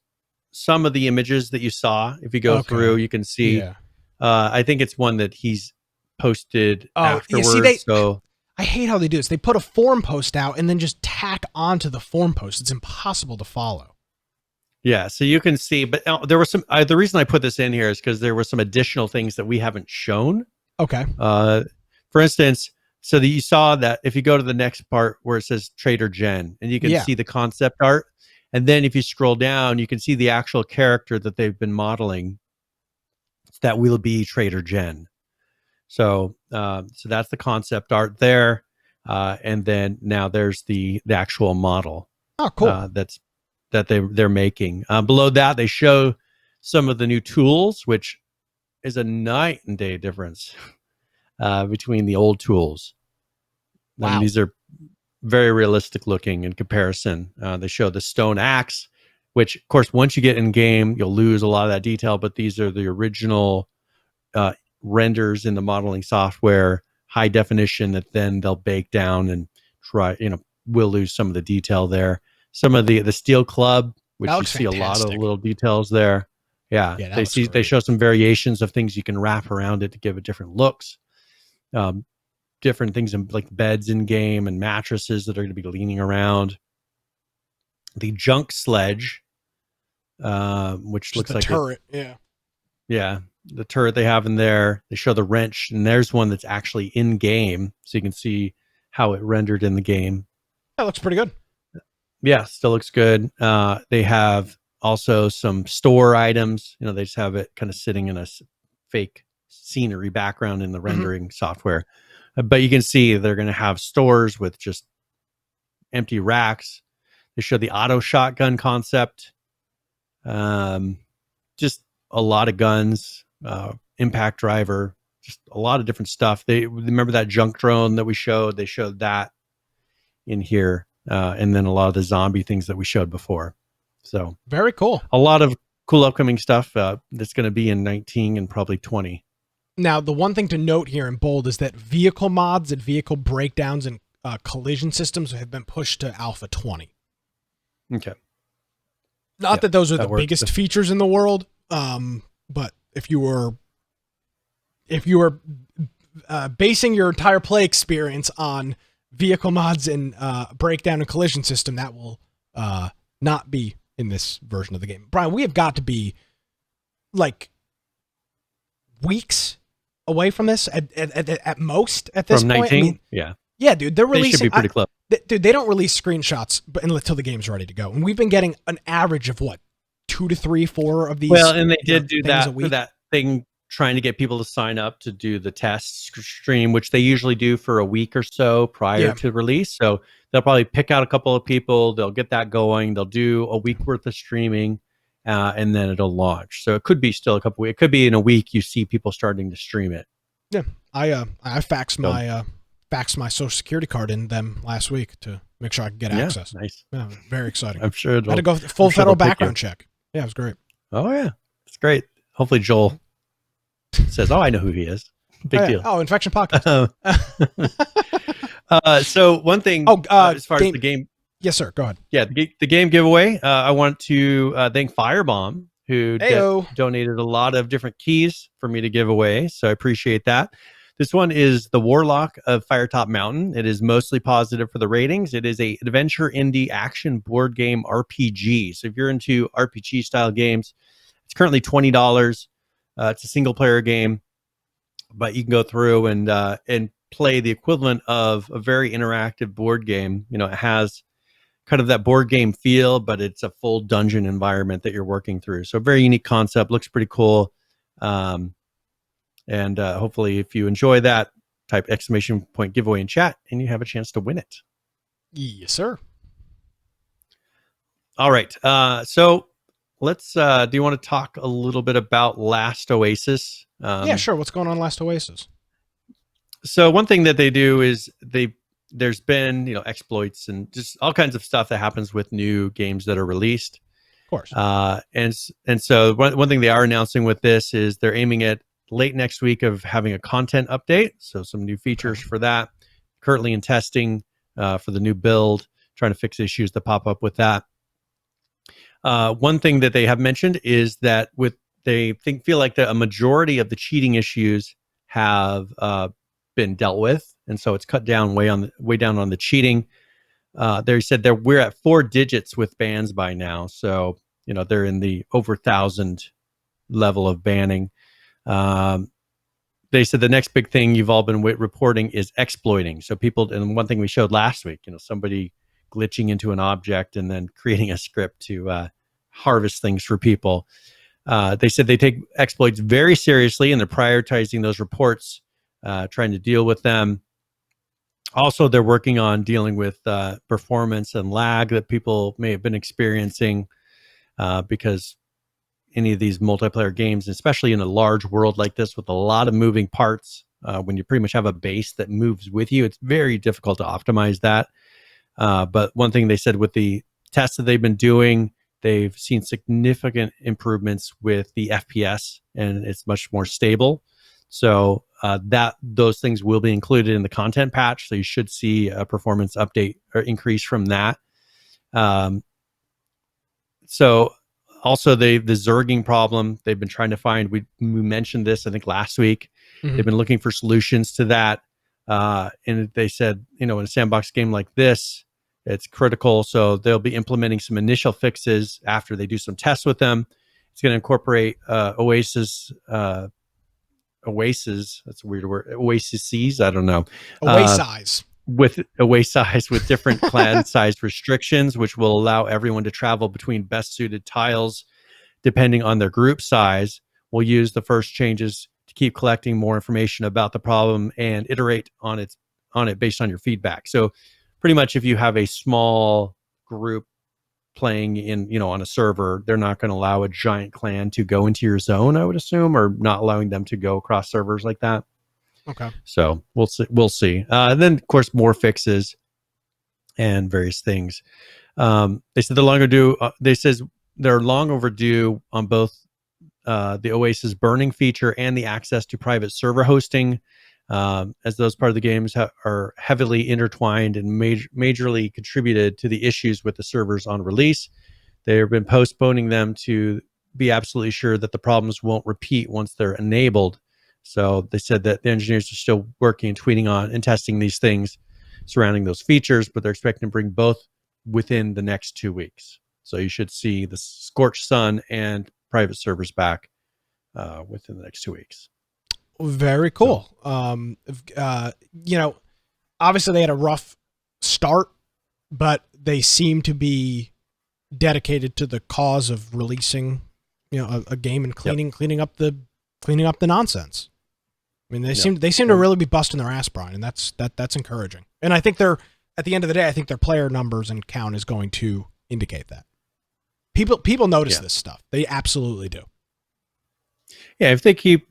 some of the images that you saw. If you go through, you can see, I think it's one that he's posted Oh, you afterwards. see, I hate how they do this. They put a forum post out and then just tack onto the forum post. It's impossible to follow. Yeah, so you can see, but there was some. The reason I put this in here is because there were some additional things that we haven't shown. Okay. For instance, so that you saw that if you go to the next part where it says Trader Jen, and you can see the concept art, and then if you scroll down, you can see the actual character that they've been modeling. That will be Trader Jen. So that's the concept art there, and then now there's the actual model. Oh, cool. That they're making. Below that, they show some of the new tools, which is a night and day difference between the old tools. Wow. And these are very realistic looking in comparison. They show the stone axe, which, of course, once you get in game, you'll lose a lot of that detail. But these are the original renders in the modeling software, high definition, that then they'll bake down and try. We'll lose some of the detail there. Some of the steel club, which you see fantastic. A lot of little details there. Yeah, they show some variations of things you can wrap around it to give it different looks. Different things like beds in game and mattresses that are going to be leaning around. The junk sledge, which just looks like turret. Yeah, the turret they have in there. They show the wrench, and there's one that's actually in game, so you can see how it rendered in the game. That looks pretty good. Yeah, still looks good. They have also some store items. They just have it kind of sitting in a fake scenery background in the rendering software. But you can see they're going to have stores with just empty racks. They show the auto shotgun concept. Just a lot of guns, impact driver, just a lot of different stuff. They remember that junk drone that we showed. They showed that in here. And then a lot of the zombie things that we showed before. So very cool. A lot of cool upcoming stuff that's going to be in 19 and probably 20. Now, the one thing to note here in bold is that vehicle mods and vehicle breakdowns and collision systems have been pushed to Alpha 20. Okay. Not that those are the biggest features in the world, but if you were basing your entire play experience on vehicle mods and breakdown and collision system, that will not be in this version of the game. Brian, we have got to be like weeks away from this at most at this from point. 19? Yeah, dude, they're releasing. They should be pretty close. Dude, they don't release screenshots until the game's ready to go, and we've been getting an average of 2 to 3, 4 of these. Well, and they did do that thing, trying to get people to sign up to do the test stream, which they usually do for a week or so prior to release. So they'll probably pick out a couple of people. They'll get that going. They'll do a week worth of streaming, and then it'll launch. So it could be still a couple weeks. It could be in a week you see people starting to stream it. Yeah, I faxed my social security card in them last week to make sure I could get access. Nice. Yeah, very exciting. I'm sure I had to go full federal background check. Yeah, it was great. Oh yeah, it's great. Hopefully Joel says, "Oh, I know who he is." Big deal. Oh, Infection Podcast. So one thing, as far as the game, yes, sir. Go ahead. Yeah, the game giveaway. I want to thank Firebomb, who donated a lot of different keys for me to give away. So I appreciate that. This one is the Warlock of Firetop Mountain. It is mostly positive for the ratings. It is a adventure indie action board game RPG. So if you're into RPG style games, it's currently $20. It's a single player game, but you can go through and play the equivalent of a very interactive board game. It has kind of that board game feel, but it's a full dungeon environment that you're working through. So a very unique concept, looks pretty cool. And hopefully if you enjoy that, type !point giveaway in chat and you have a chance to win it. Yes, sir. All right. So let's, do you want to talk a little bit about Last Oasis? Yeah, sure. What's going on Last Oasis? So one thing that they do is there's been, exploits and just all kinds of stuff that happens with new games that are released. Of course. And so one thing they are announcing with this is they're aiming at late next week of having a content update. So some new features for that. Currently in testing for the new build, trying to fix issues that pop up with that. One thing that they have mentioned is that feel like a majority of the cheating issues have been dealt with, and so it's cut down way down on the cheating. They said we're at 4 digits with bans by now, so they're in the over 1,000 level of banning. They said the next big thing you've all been reporting is exploiting. So people, and one thing we showed last week, somebody glitching into an object and then creating a script to harvest things for people. They said they take exploits very seriously and they're prioritizing those reports, trying to deal with them. Also, they're working on dealing with performance and lag that people may have been experiencing because any of these multiplayer games, especially in a large world like this with a lot of moving parts, when you pretty much have a base that moves with you, it's very difficult to optimize that. But one thing they said with the tests that they've been doing, they've seen significant improvements with the FPS and it's much more stable. So those things will be included in the content patch. So you should see a performance update or increase from that. So also the zerging problem, they've been trying to find, we mentioned this, I think last week, they've been looking for solutions to that. And they said, in a sandbox game like this, it's critical. So they'll be implementing some initial fixes after they do some tests with them. It's going to incorporate Oasis, that's a weird word. Oasis, I don't know. Oasis. With different clan size restrictions, which will allow everyone to travel between best suited tiles depending on their group size. We'll use the first changes to keep collecting more information about the problem and iterate on it based on your feedback. So pretty much if you have a small group playing in, on a server, they're not going to allow a giant clan to go into your zone, I would assume, or not allowing them to go across servers like that. Okay. So we'll see. And then of course more fixes and various things. They said they're long overdue on both the Oasis burning feature and the access to private server hosting, as those part of the games are heavily intertwined and majorly contributed to the issues with the servers on release. They've been postponing them to be absolutely sure that the problems won't repeat once they're enabled. So they said that the engineers are still working and tweeting on and testing these things surrounding those features, but they're expecting to bring both within the next 2 weeks. So you should see the Scorched Sun and private servers back within the next 2 weeks. Very cool. So, obviously they had a rough start, but they seem to be dedicated to the cause of releasing, a game and cleaning up the nonsense. I mean, they seem to really be busting their ass, Brian, and that's encouraging. And I think at the end of the day, I think their player numbers and count is going to indicate that. People notice this stuff. They absolutely do. Yeah, if they keep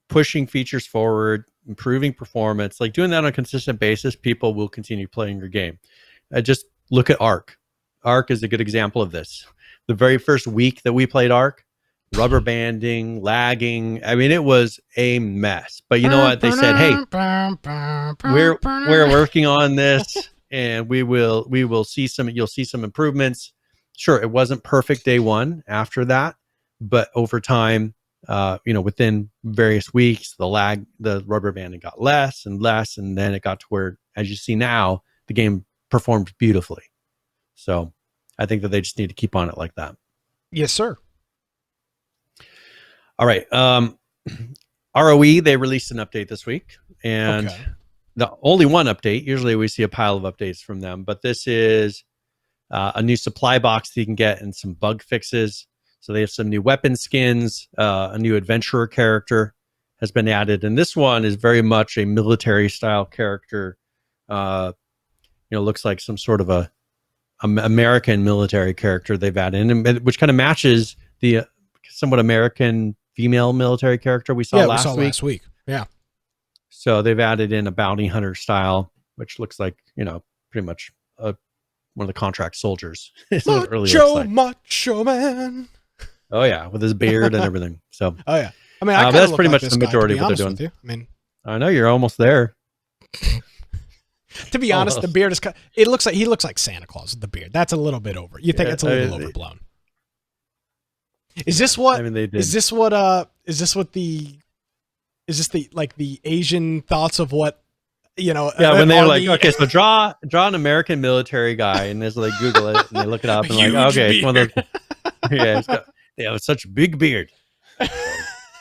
pushing features forward, improving performance, like doing that on a consistent basis, people will continue playing your game. Just look at Ark. Ark is a good example of this. The very first week that we played Ark, rubber banding, lagging. I mean, it was a mess. But you know what? They said, hey, we're working on this and you'll see some improvements. Sure, it wasn't perfect day one after that, but over time, within various weeks, the rubber banding got less and less, and then it got to where, as you see now, the game performed beautifully. So I think that they just need to keep on it like that. Yes, sir. All right. ROE, they released an update this week, and the only one update. Usually we see a pile of updates from them, but this is a new supply box that you can get and some bug fixes. So they have some new weapon skins, a new adventurer character has been added. And this one is very much a military style character. Looks like some sort of a American military character they've added in, which kind of matches the somewhat American female military character we saw last week. Yeah. So they've added in a bounty hunter style, which looks like, pretty much one of the contract soldiers. Macho man. Oh yeah, with his beard and everything. So I mean, that's pretty much the majority of what they're doing. I mean, I know you're almost there. To be honest, the beard is. He looks like Santa Claus with the beard. That's a little bit over. You think it's a little overblown? Is this what? I mean, they did. Is this what the is this the Asian thoughts of what, Yeah, when they're like, okay, so draw an American military guy, and there's like Google it, and they look it up, and like, okay, it's one of those, they have such a big beard.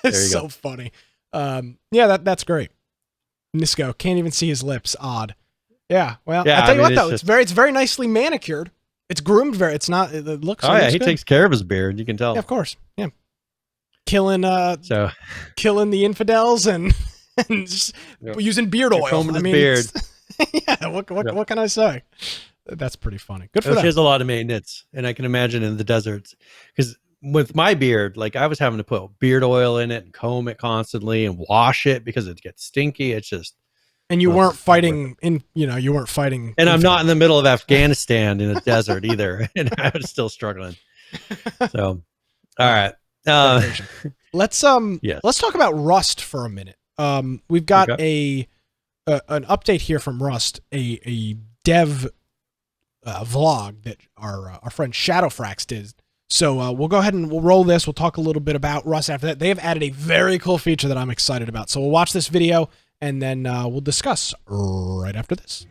It's so funny. Yeah, that's great. Nisco can't even see his lips. Odd. Yeah. Well, I tell you what though, it's very nicely manicured. It's groomed very. It looks. Oh yeah, he takes care of his beard. You can tell. Yeah, of course. Yeah. Killing the infidels and just using beard oil. Combing his beard. Yeah. What can I say? That's pretty funny. Good for them. She has a lot of maintenance, and I can imagine in the deserts, because with my beard, like I was having to put beard oil in it and comb it constantly and wash it because it gets stinky. It's just. And you weren't fighting you weren't fighting. And I'm not in the middle of Afghanistan in a desert either, and I was still struggling. So, all right. Let's talk about Rust for a minute. We've got an update here from Rust, a dev vlog that our friend Shadowfrax did. So we'll go ahead and we'll roll this. We'll talk a little bit about Rust after that. They have added a very cool feature that I'm excited about. So we'll watch this video and then we'll discuss right after this.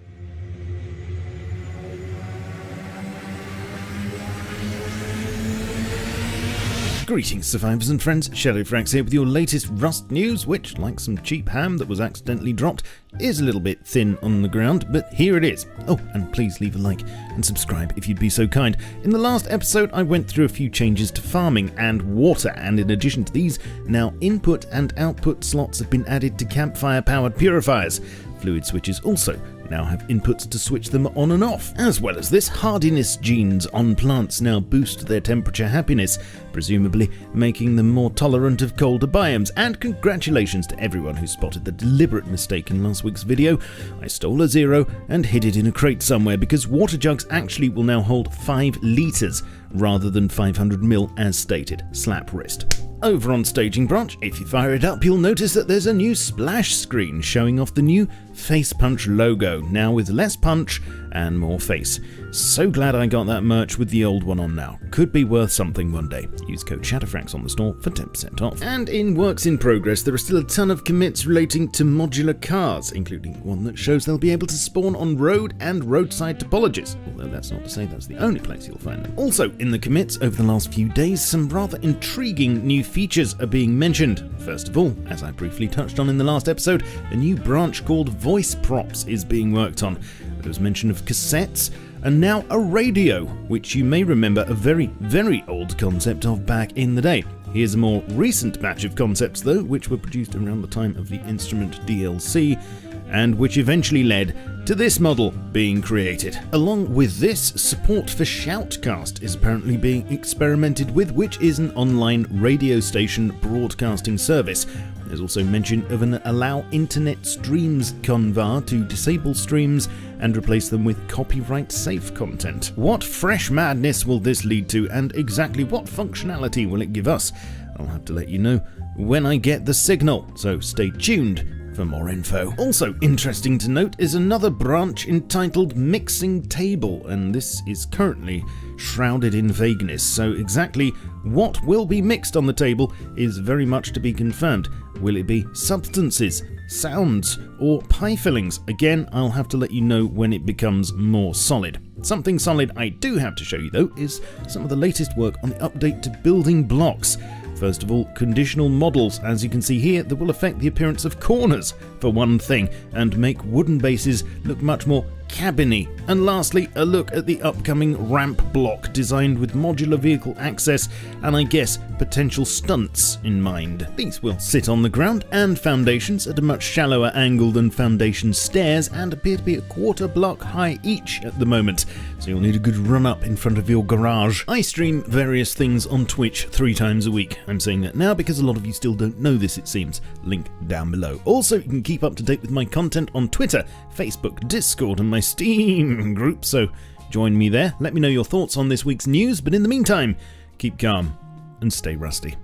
Greetings, survivors and friends. Shadowfrax here with your latest Rust news, which, like some cheap ham that was accidentally dropped, is a little bit thin on the ground, but here it is. Oh, and please leave a like and subscribe if you'd be so kind. In the last episode, I went through a few changes to farming and water, and in addition to these, now input and output slots have been added to campfire-powered purifiers. Fluid switches also now have inputs to switch them on and off. As well as this, hardiness genes on plants now boost their temperature happiness, presumably making them more tolerant of colder biomes. And congratulations to everyone who spotted the deliberate mistake in last week's video. I stole a 0 and hid it in a crate somewhere, because water jugs actually will now hold 5 litres rather than 500 ml as stated. Slap wrist. Over on Staging Branch, if you fire it up, you'll notice that there's a new splash screen showing off the new Face Punch logo, now with less punch and more face. So glad I got that merch with the old one on now. Could be worth something one day. Use code Shadowfrax on the store for 10% off. And in works in progress, there are still a ton of commits relating to modular cars, including one that shows they'll be able to spawn on road and roadside topologies, although that's not to say that's the only place you'll find them. Also, in the commits over the last few days, some rather intriguing new features are being mentioned. First of all, as I briefly touched on in the last episode, a new branch called Voice Props is being worked on. There was mention of cassettes, and now a radio, which you may remember a very, very old concept of back in the day. Here's a more recent batch of concepts though, which were produced around the time of the Instrument DLC, and which eventually led to this model being created. Along with this, support for Shoutcast is apparently being experimented with, which is an online radio station broadcasting service. There's also mention of an allow internet streams convar to disable streams and replace them with copyright-safe content. What fresh madness will this lead to, and exactly what functionality will it give us? I'll have to let you know when I get the signal, so stay tuned for more info. Also interesting to note is another branch entitled Mixing Table, and this is currently shrouded in vagueness, so exactly what will be mixed on the table is very much to be confirmed. Will it be substances, sounds, or pie fillings? Again, I'll have to let you know when it becomes more solid. Something solid I do have to show you though is some of the latest work on the update to building blocks. First of all, conditional models, as you can see here, that will affect the appearance of corners, for one thing, and make wooden bases look much more cabiny. And lastly, a look at the upcoming ramp block, designed with modular vehicle access and I guess potential stunts in mind. These will sit on the ground and foundations at a much shallower angle than foundation stairs, and appear to be a quarter block high each at the moment, so you'll need a good run up in front of your garage. I stream various things on Twitch 3 times a week. I'm saying that now because a lot of you still don't know this, it seems. Link down below. Also, you can keep up to date with my content on Twitter, Facebook, Discord, and my Steam group, so join me there. Let me know your thoughts on this week's news, but in the meantime, keep calm and stay rusty.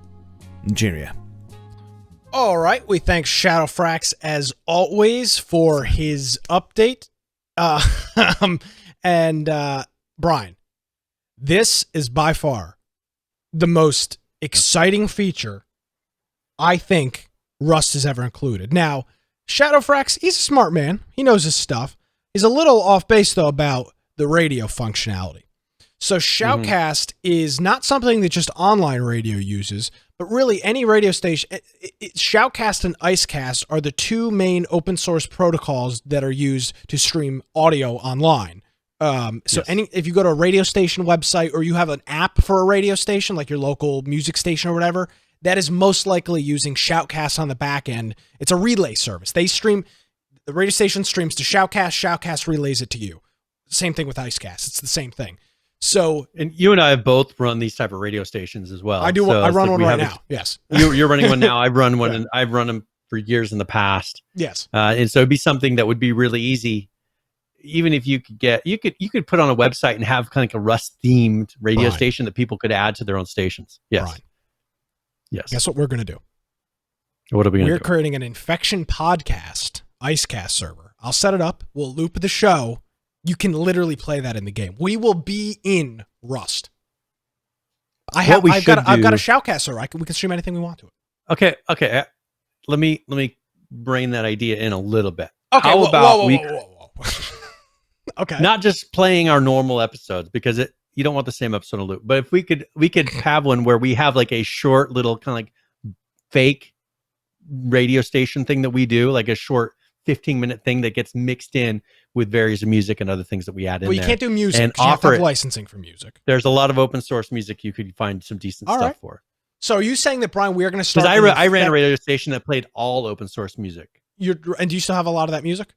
Cheerio. All right, we thank Shadowfrax as always for his update. Brian, this is by far the most exciting feature I think Rust is ever included. Now, Shadowfrax, he's a smart man. He knows his stuff. He's a little off base, though, about the radio functionality. So Shoutcast is not something that just online radio uses, but really any radio station. Shoutcast and Icecast are the two main open source protocols that are used to stream audio online. If you go to a radio station website or you have an app for a radio station, like your local music station or whatever, that is most likely using Shoutcast on the back end. It's a relay service. The radio station streams to Shoutcast, Shoutcast relays it to you. Same thing with Icecast. It's the same thing. So, and you and I have both run these type of radio stations as well. I do. So I run one right now. Yes. You're running one now. I run one, and I've run them for years in the past. Yes. And so it'd be something that would be really easy. Even if you could put on a website and have kind of like a Rust themed radio station that people could add to their own stations. Yes. Brian. Yes. Guess what we're going to do? What are we going to do? We're creating an Infection Podcast Icecast server. I'll set it up. We'll loop the show. You can literally play that in the game. We will be in Rust. I've got a Shoutcast server. We can stream anything we want to it. Okay. Let me bring that idea in a little bit. Okay. How about whoa. Okay. Not just playing our normal episodes, because you don't want the same episode on loop. But if we could have one where we have like a short little kind of like fake radio station thing that we do, like a short 15-minute thing that gets mixed in with various music and other things that we add in there. Well, you can't do music. And you have to offer have licensing for music. There's a lot of open source music you could find some decent stuff for. So are you saying that, Brian, we are going to start... Because I ran a radio station that played all open source music. And do you still have a lot of that music?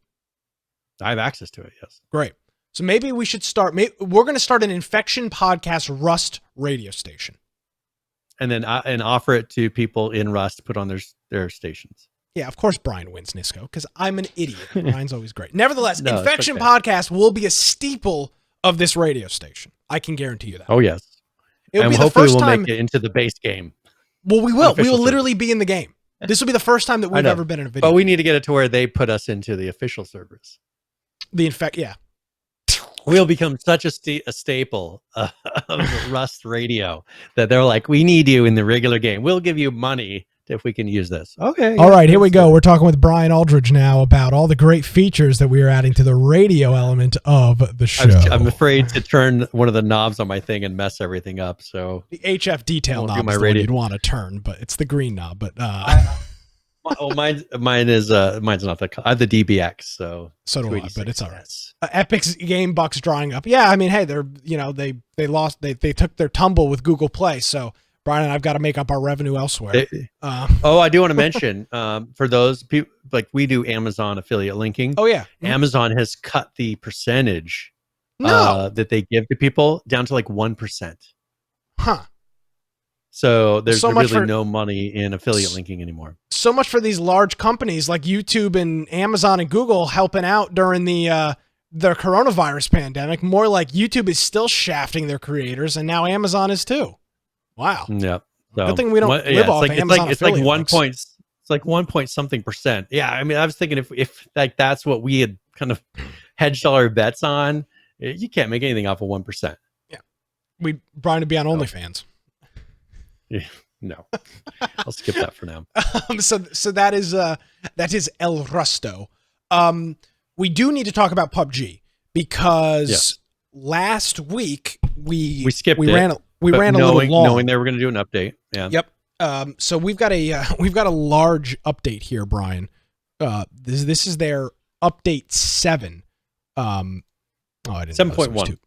I have access to it, yes. Great. So maybe we should start... We're going to start an Infection Podcast Rust radio station. And then and offer it to people in Rust to put on their stations. Yeah, of course Brian wins, Nisco, because I'm an idiot. Brian's always great. Nevertheless, Infection Podcast will be a staple of this radio station. I can guarantee you that. Oh, yes. And hopefully we'll make it into the base game. Well, we will. We will literally be in the game. This will be the first time that we've ever been in a video. But we need to get it to where they put us into the official servers. Yeah. We'll become such a staple of Rust radio that they're like, we need you in the regular game. We'll give you money if we can use this. Okay. All right, here we go. We're talking with Brian Aldridge now about all the great features that we are adding to the radio element of the show. I'm afraid to turn one of the knobs on my thing and mess everything up. So the HF detail knob is the one you'd want to turn, but it's the green knob. But mine's not the. I have the DBX, so do I. But it's all right. Epic's Game Bucks drawing up. Yeah, I mean, hey, they took their tumble with Google Play, so. Brian and I've got to make up our revenue elsewhere. I do want to mention for those people, like we do Amazon affiliate linking. Oh, yeah. Amazon has cut the percentage that they give to people down to like 1%. Huh. So there's no money in affiliate linking anymore. So much for these large companies like YouTube and Amazon and Google helping out during the coronavirus pandemic. More like YouTube is still shafting their creators, and now Amazon is too. Wow. Yeah. So, good thing we don't live off Amazon. It's like 1 point. It's like 1 point something %. Yeah. I mean, I was thinking if like that's what we had kind of hedged all our bets on, you can't make anything off of 1%. Yeah. Brian would be on OnlyFans. Yeah. No. I'll skip that for now. So that is El Rusto. We do need to talk about PUBG because last week we ran a little long, knowing they were going to do an update. Yeah. Yep. So we've got a large update here, Brian. This is their update 7. I didn't 7.1.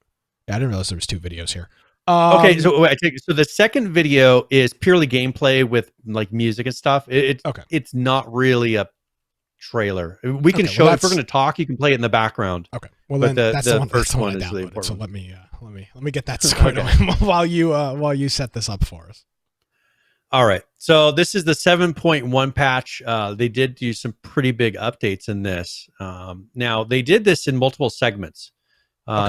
I didn't realize there was 2 videos here. Okay, so the second video is purely gameplay with like music and stuff. It's not really a trailer. We can show if we're going to talk. You can play it in the background. Okay. Well, then that's the first one is really important. So let me get that squared away while you set this up for us. All right. So this is the 7.1 patch. They did do some pretty big updates in this. Now they did this in multiple segments.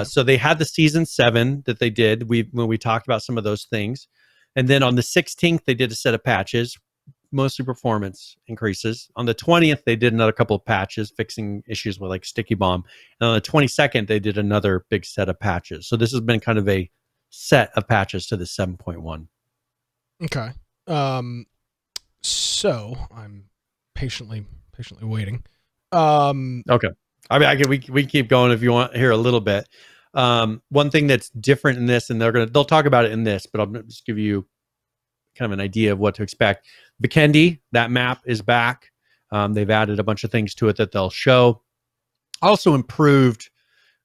So they had the season 7 that they did. When we talked about some of those things, and then on the 16th they did a set of patches, mostly performance increases. On the 20th they did another couple of patches fixing issues with like Sticky Bomb, and on the 22nd they did another big set of patches. So this has been kind of a set of patches to the 7.1. Okay. So I'm patiently waiting. Okay. I mean, we keep going if you want here a little bit. One thing that's different in this, and they'll talk about it in this, but I'll just give you kind of an idea of what to expect. Vikendi, that map is back. They've added a bunch of things to it that they'll show. Also improved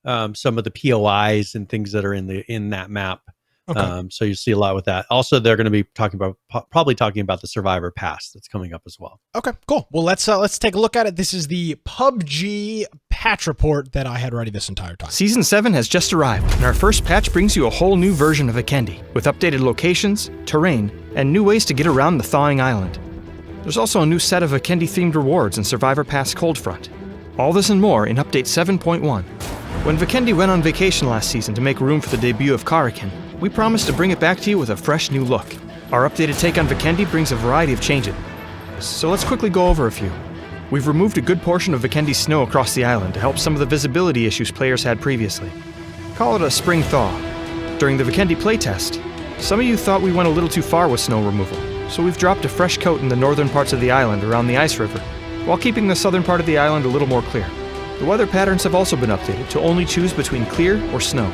some of the POIs and things that are in that map. Okay. So you see a lot with that. Also, they're going to be probably talking about the Survivor Pass that's coming up as well. Okay, cool. Well, let's take a look at it. This is the PUBG patch report that I had ready this entire time. Season 7 has just arrived, and our first patch brings you a whole new version of Vikendi, with updated locations, terrain, and new ways to get around the thawing island. There's also a new set of Vikendi-themed rewards in Survivor Pass Cold Front. All this and more in Update 7.1. When Vikendi went on vacation last season to make room for the debut of Karakin, we promised to bring it back to you with a fresh new look. Our updated take on Vikendi brings a variety of changes, so let's quickly go over a few. We've removed a good portion of Vikendi's snow across the island to help some of the visibility issues players had previously. Call it a spring thaw. During the Vikendi playtest, some of you thought we went a little too far with snow removal, so we've dropped a fresh coat in the northern parts of the island around the ice river, while keeping the southern part of the island a little more clear. The weather patterns have also been updated to only choose between clear or snow.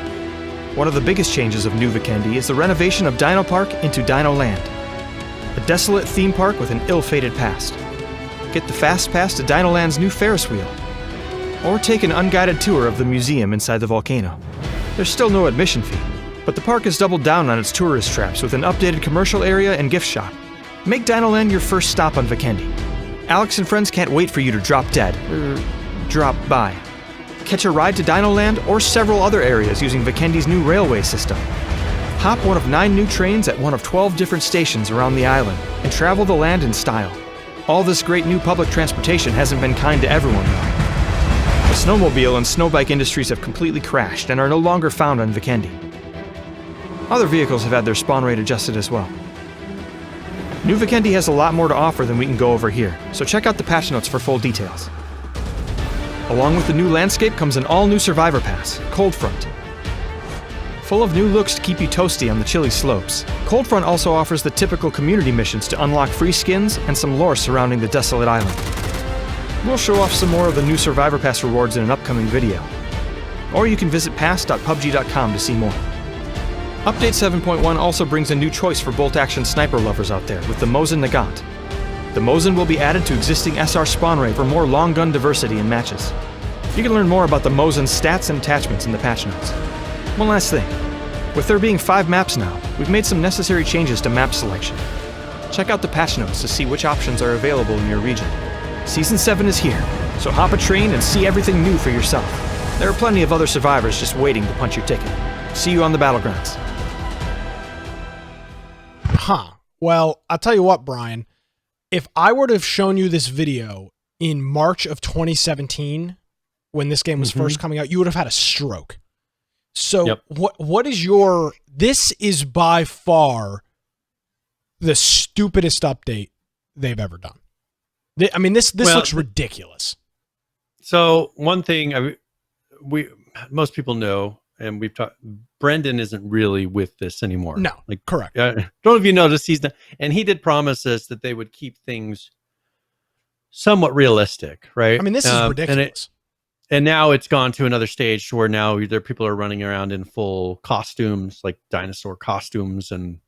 One of the biggest changes of New Vikendi is the renovation of Dino Park into Dino Land, a desolate theme park with an ill-fated past. Get the fast pass to Dino Land's new Ferris wheel, or take an unguided tour of the museum inside the volcano. There's still no admission fee, but the park has doubled down on its tourist traps with an updated commercial area and gift shop. Make Dino Land your first stop on Vikendi. Alex and friends can't wait for you to drop dead, or drop by. Catch a ride to Dino Land or several other areas using Vikendi's new railway system. Hop one of 9 new trains at one of 12 different stations around the island and travel the land in style. All this great new public transportation hasn't been kind to everyone though. The snowmobile and snowbike industries have completely crashed and are no longer found on Vikendi. Other vehicles have had their spawn rate adjusted as well. New Vikendi has a lot more to offer than we can go over here, so check out the patch notes for full details. Along with the new landscape comes an all-new Survivor Pass, Cold Front. Full of new looks to keep you toasty on the chilly slopes, Cold Front also offers the typical community missions to unlock free skins and some lore surrounding the desolate island. We'll show off some more of the new Survivor Pass rewards in an upcoming video. Or you can visit pass.pubg.com to see more. Update 7.1 also brings a new choice for bolt-action sniper lovers out there with the Mosin Nagant. The Mosin will be added to existing SR spawn rate for more long gun diversity in matches. You can learn more about the Mosin's stats and attachments in the patch notes. One last thing. With there being 5 maps now, we've made some necessary changes to map selection. Check out the patch notes to see which options are available in your region. Season 7 is here, so hop a train and see everything new for yourself. There are plenty of other survivors just waiting to punch your ticket. See you on the battlegrounds. Well, I'll tell you what, Brian. If I were to have shown you this video in March of 2017, when this game was first coming out, you would have had a stroke. So what is your... This is by far the stupidest update they've ever done. I mean, this looks ridiculous. So one thing most people know, and we've talked, Brendan isn't really with this anymore. No, correct. I don't know if you noticed, and he did promise us that they would keep things somewhat realistic, right? I mean, this is ridiculous. And now it's gone to another stage to where now either people are running around in full costumes, like dinosaur costumes, and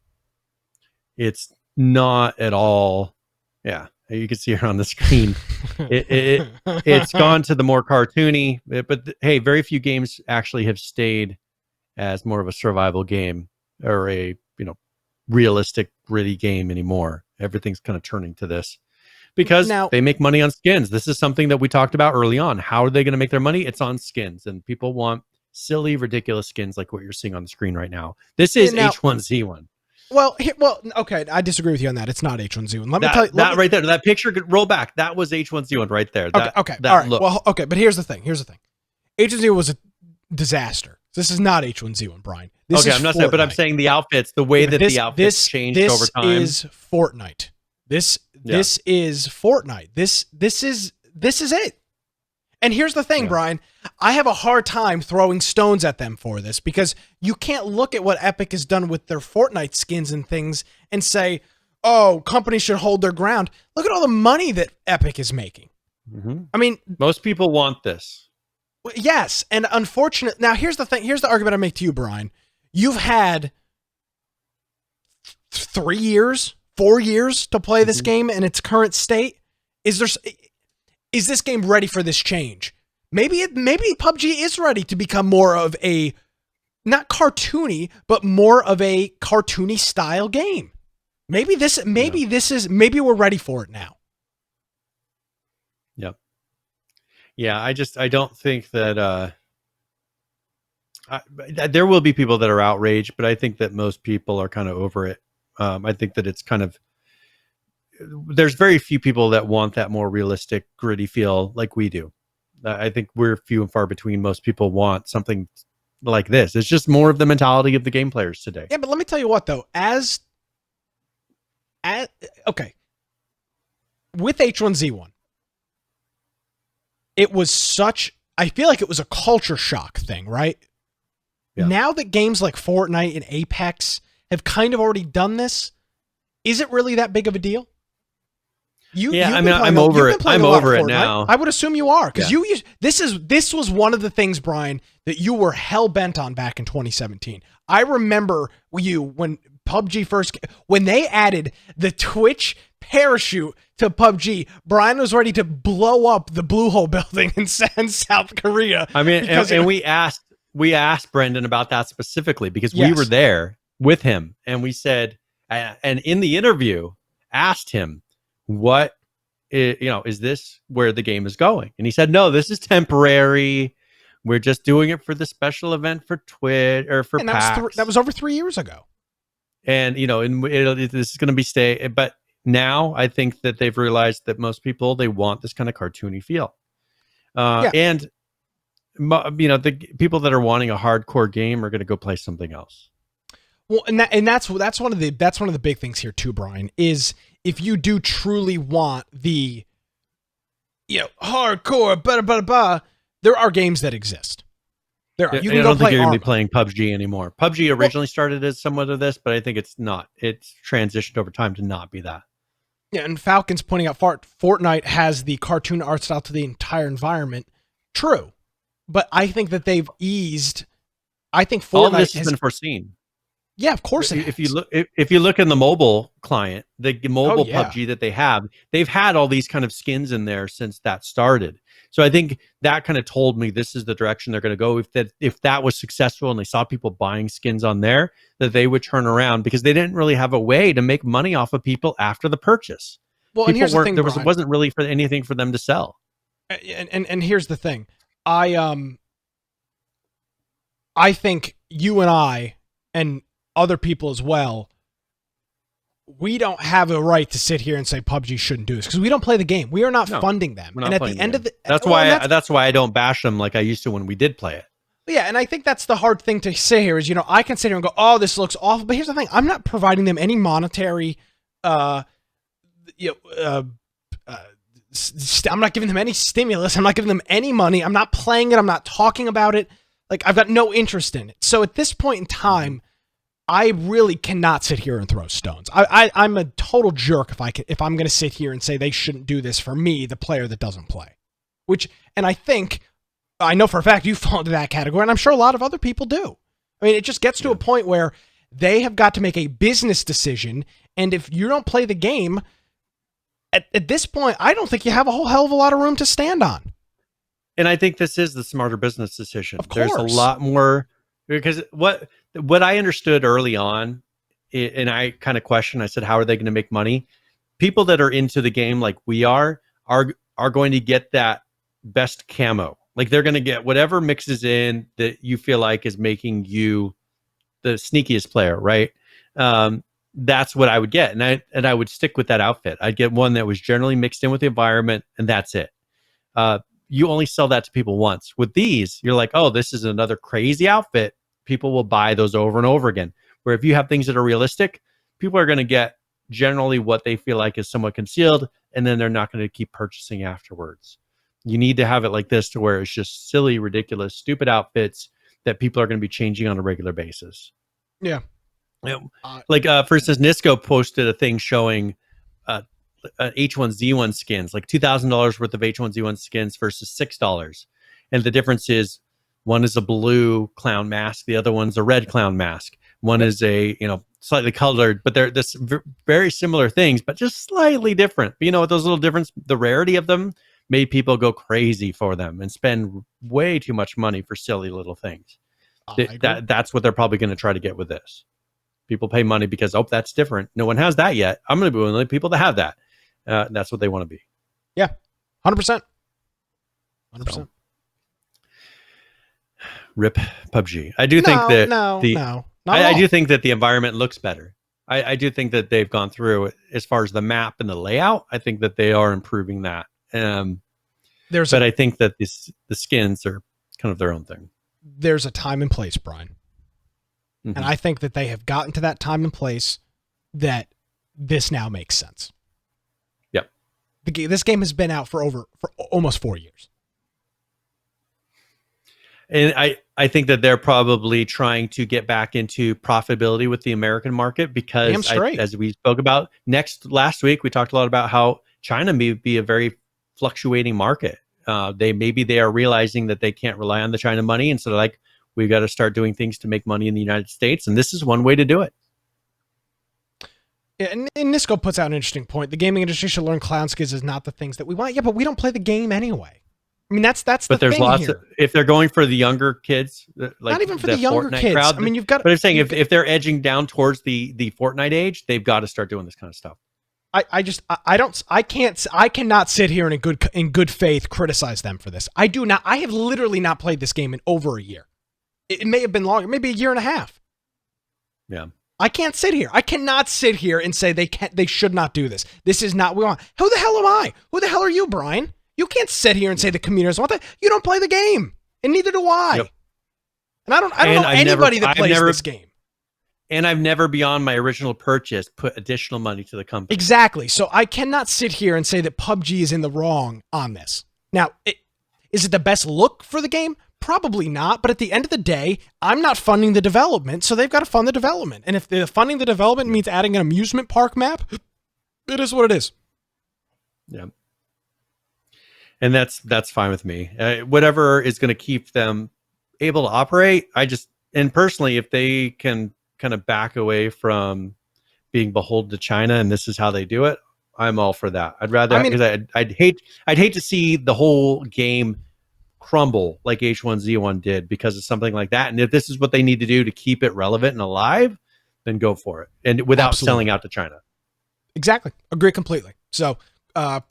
it's not at all. Yeah, you can see her on the screen. It's gone to the more cartoony, but hey, very few games actually have stayed as more of a survival game or a realistic, gritty game anymore. Everything's kind of turning to this because they make money on skins. This is something that we talked about early on. How are they going to make their money? It's on skins, and people want silly, ridiculous skins like what you're seeing on the screen right now. This is H1Z1. Well, okay, I disagree with you on that. It's not H1Z1. Let me tell you right there. That picture could roll back. That was H1Z1 right there. Okay. All right. Look. Well, okay, but here's the thing. H1Z1 was a disaster. This is not H1Z1, Brian. I'm not saying, but I'm saying the outfits, the way that the outfits changed over time. This is Fortnite. This is Fortnite. This is it. And here's the thing, Brian. I have a hard time throwing stones at them for this because you can't look at what Epic has done with their Fortnite skins and things and say, oh, companies should hold their ground. Look at all the money that Epic is making. Mm-hmm. I mean, most people want this. Yes, and unfortunate. Now, here's the thing. Here's the argument I make to you, Brian. You've had 3 years, 4 years to play this game in its current state. Is this game ready for this change? Maybe PUBG is ready to become more of a, not cartoony, but more of a cartoony style game. Maybe we're ready for it now. Yep. Yeah, I don't think that there will be people that are outraged, but I think that most people are kind of over it. I think that it's kind of, there's very few people that want that more realistic, gritty feel like we do. I think we're few and far between. Most people want something like this. It's just more of the mentality of the game players today. Yeah, but let me tell you what, though. Okay. With H1Z1, it was I feel like it was a culture shock thing, right? Yeah. Now that games like Fortnite and Apex have kind of already done this, is it really that big of a deal? I'm over it. I'm over it now. I would assume you are, because this was one of the things, Brian, that you were hell bent on back in 2017. I remember when PUBG when they added the Twitch parachute to PUBG, Brian was ready to blow up the Blue Hole building in South Korea. I mean, and we asked Brendan about that specifically because we were there with him, and we said, and in the interview, asked him, what is this where the game is going? And he said, no, this is temporary. We're just doing it for the special event for Twitch or for PAX. That was over 3 years ago. And, this is going to be stay. But now I think that they've realized that most people, they want this kind of cartoony feel. And, the people that are wanting a hardcore game are going to go play something else. Well, and that's one of the big things here too, Brian, is if you do truly want the hardcore there are games that exist. There are. You can I don't go think you're going to be playing PUBG anymore. PUBG originally started as somewhat of this, but I think it's not. It's transitioned over time to not be that. Yeah, and Falcon's pointing out Fortnite has the cartoon art style to the entire environment. True, but I think that they've eased. I think Fortnite all of this has been foreseen. Yeah, of course. If you look in the mobile client, the mobile PUBG that they've had all these kind of skins in there since that started. So I think that kind of told me this is the direction they're going to go. If that was successful and they saw people buying skins on there, that they would turn around because they didn't really have a way to make money off of people after the purchase. Well, and here's the thing, Brian, wasn't really for anything for them to sell. And here's the thing, I think you and I and other people as well, we don't have a right to sit here and say PUBG shouldn't do this because we don't play the game. We are not funding them. And at the end of the that's why I don't bash them like I used to when we did play it. Yeah, and I think that's the hard thing to say here is, I can sit here and go, oh, this looks awful. But here's the thing. I'm not providing them any monetary I'm not giving them any stimulus. I'm not giving them any money. I'm not playing it. I'm not talking about it. Like, I've got no interest in it. So at this point in time, I really cannot sit here and throw stones. I'm a total jerk if I'm going to sit here and say they shouldn't do this for me, the player that doesn't play. And I know for a fact you fall into that category, and I'm sure a lot of other people do. I mean, it just gets to a point where they have got to make a business decision, and if you don't play the game, at this point, I don't think you have a whole hell of a lot of room to stand on. And I think this is the smarter business decision. Of course. There's a lot more, because what I understood early on, and I kind of questioned, I said, how are they going to make money? People that are into the game like we are going to get that best camo. Like, they're going to get whatever mixes in that you feel like is making you the sneakiest player, right? That's what I would get. And I would stick with that outfit. I'd get one that was generally mixed in with the environment, and that's it. You only sell that to people once. With these, you're like, oh, this is another crazy outfit. People will buy those over and over again. Where if you have things that are realistic, people are going to get generally what they feel like is somewhat concealed, and then they're not going to keep purchasing afterwards. You need to have it like this to where it's just silly, ridiculous, stupid outfits that people are going to be changing on a regular basis. Yeah. Yeah. Like for instance, Nisco posted a thing showing H1Z1 skins, like $2,000 worth of H1Z1 skins versus $6, and the difference is one is a blue clown mask, the other one's a red clown mask. One is a slightly colored, but they're this very similar things, but just slightly different. But what those little difference, the rarity of them made people go crazy for them and spend way too much money for silly little things. That's what they're probably going to try to get with this. People pay money because, that's different. No one has that yet. I'm going to be one of the people that have that. That's what they want to be. Yeah, 100%. 100%. So, rip PUBG. I do think that I do think that the environment looks better. I do think that they've gone through as far as the map and the layout. I think that they are improving that. But I think that the skins are kind of their own thing. There's a time and place, Brian. Mm-hmm. And I think that they have gotten to that time and place that this now makes sense. Yep. This game has been out for almost 4 years. And I think that they're probably trying to get back into profitability with the American market because, as we spoke about last week, we talked a lot about how China may be a very fluctuating market. They are realizing that they can't rely on the China money, and so they're like, we've got to start doing things to make money in the United States, and this is one way to do it. Yeah, and Nisco puts out an interesting point. The gaming industry should learn clown skins is not the things that we want. Yeah, but we don't play the game anyway. I mean, that's but the there's thing lots here. if they're going for the younger kids, like not even for the younger Fortnite kids. crowd, I mean, but I'm saying if they're edging down towards the Fortnite age, they've got to start doing this kind of stuff. I cannot sit here in good faith criticize them for this. I do not. I have literally not played this game in over a year. It may have been longer, maybe a year and a half. Yeah. I can't sit here. I cannot sit here and say they should not do this. This is not what we want. Who the hell am I? Who the hell are you, Brian? You can't sit here and say the community want that. You don't play the game, and neither do I. Yep. And I don't know anybody that plays this game. And I've never, beyond my original purchase, put additional money to the company. Exactly. So I cannot sit here and say that PUBG is in the wrong on this. Now, is it the best look for the game? Probably not. But at the end of the day, I'm not funding the development, so they've got to fund the development. And if they're funding the development means adding an amusement park map, it is what it is. Yeah. And that's fine with me. Whatever is going to keep them able to operate, and personally, if they can kind of back away from being beholden to China and this is how they do it, I'm all for that. I'd rather, because I'd hate to see the whole game crumble like H1Z1 did because of something like that. And if this is what they need to do to keep it relevant and alive, then go for it. And without selling out to China. Exactly. Agree completely. So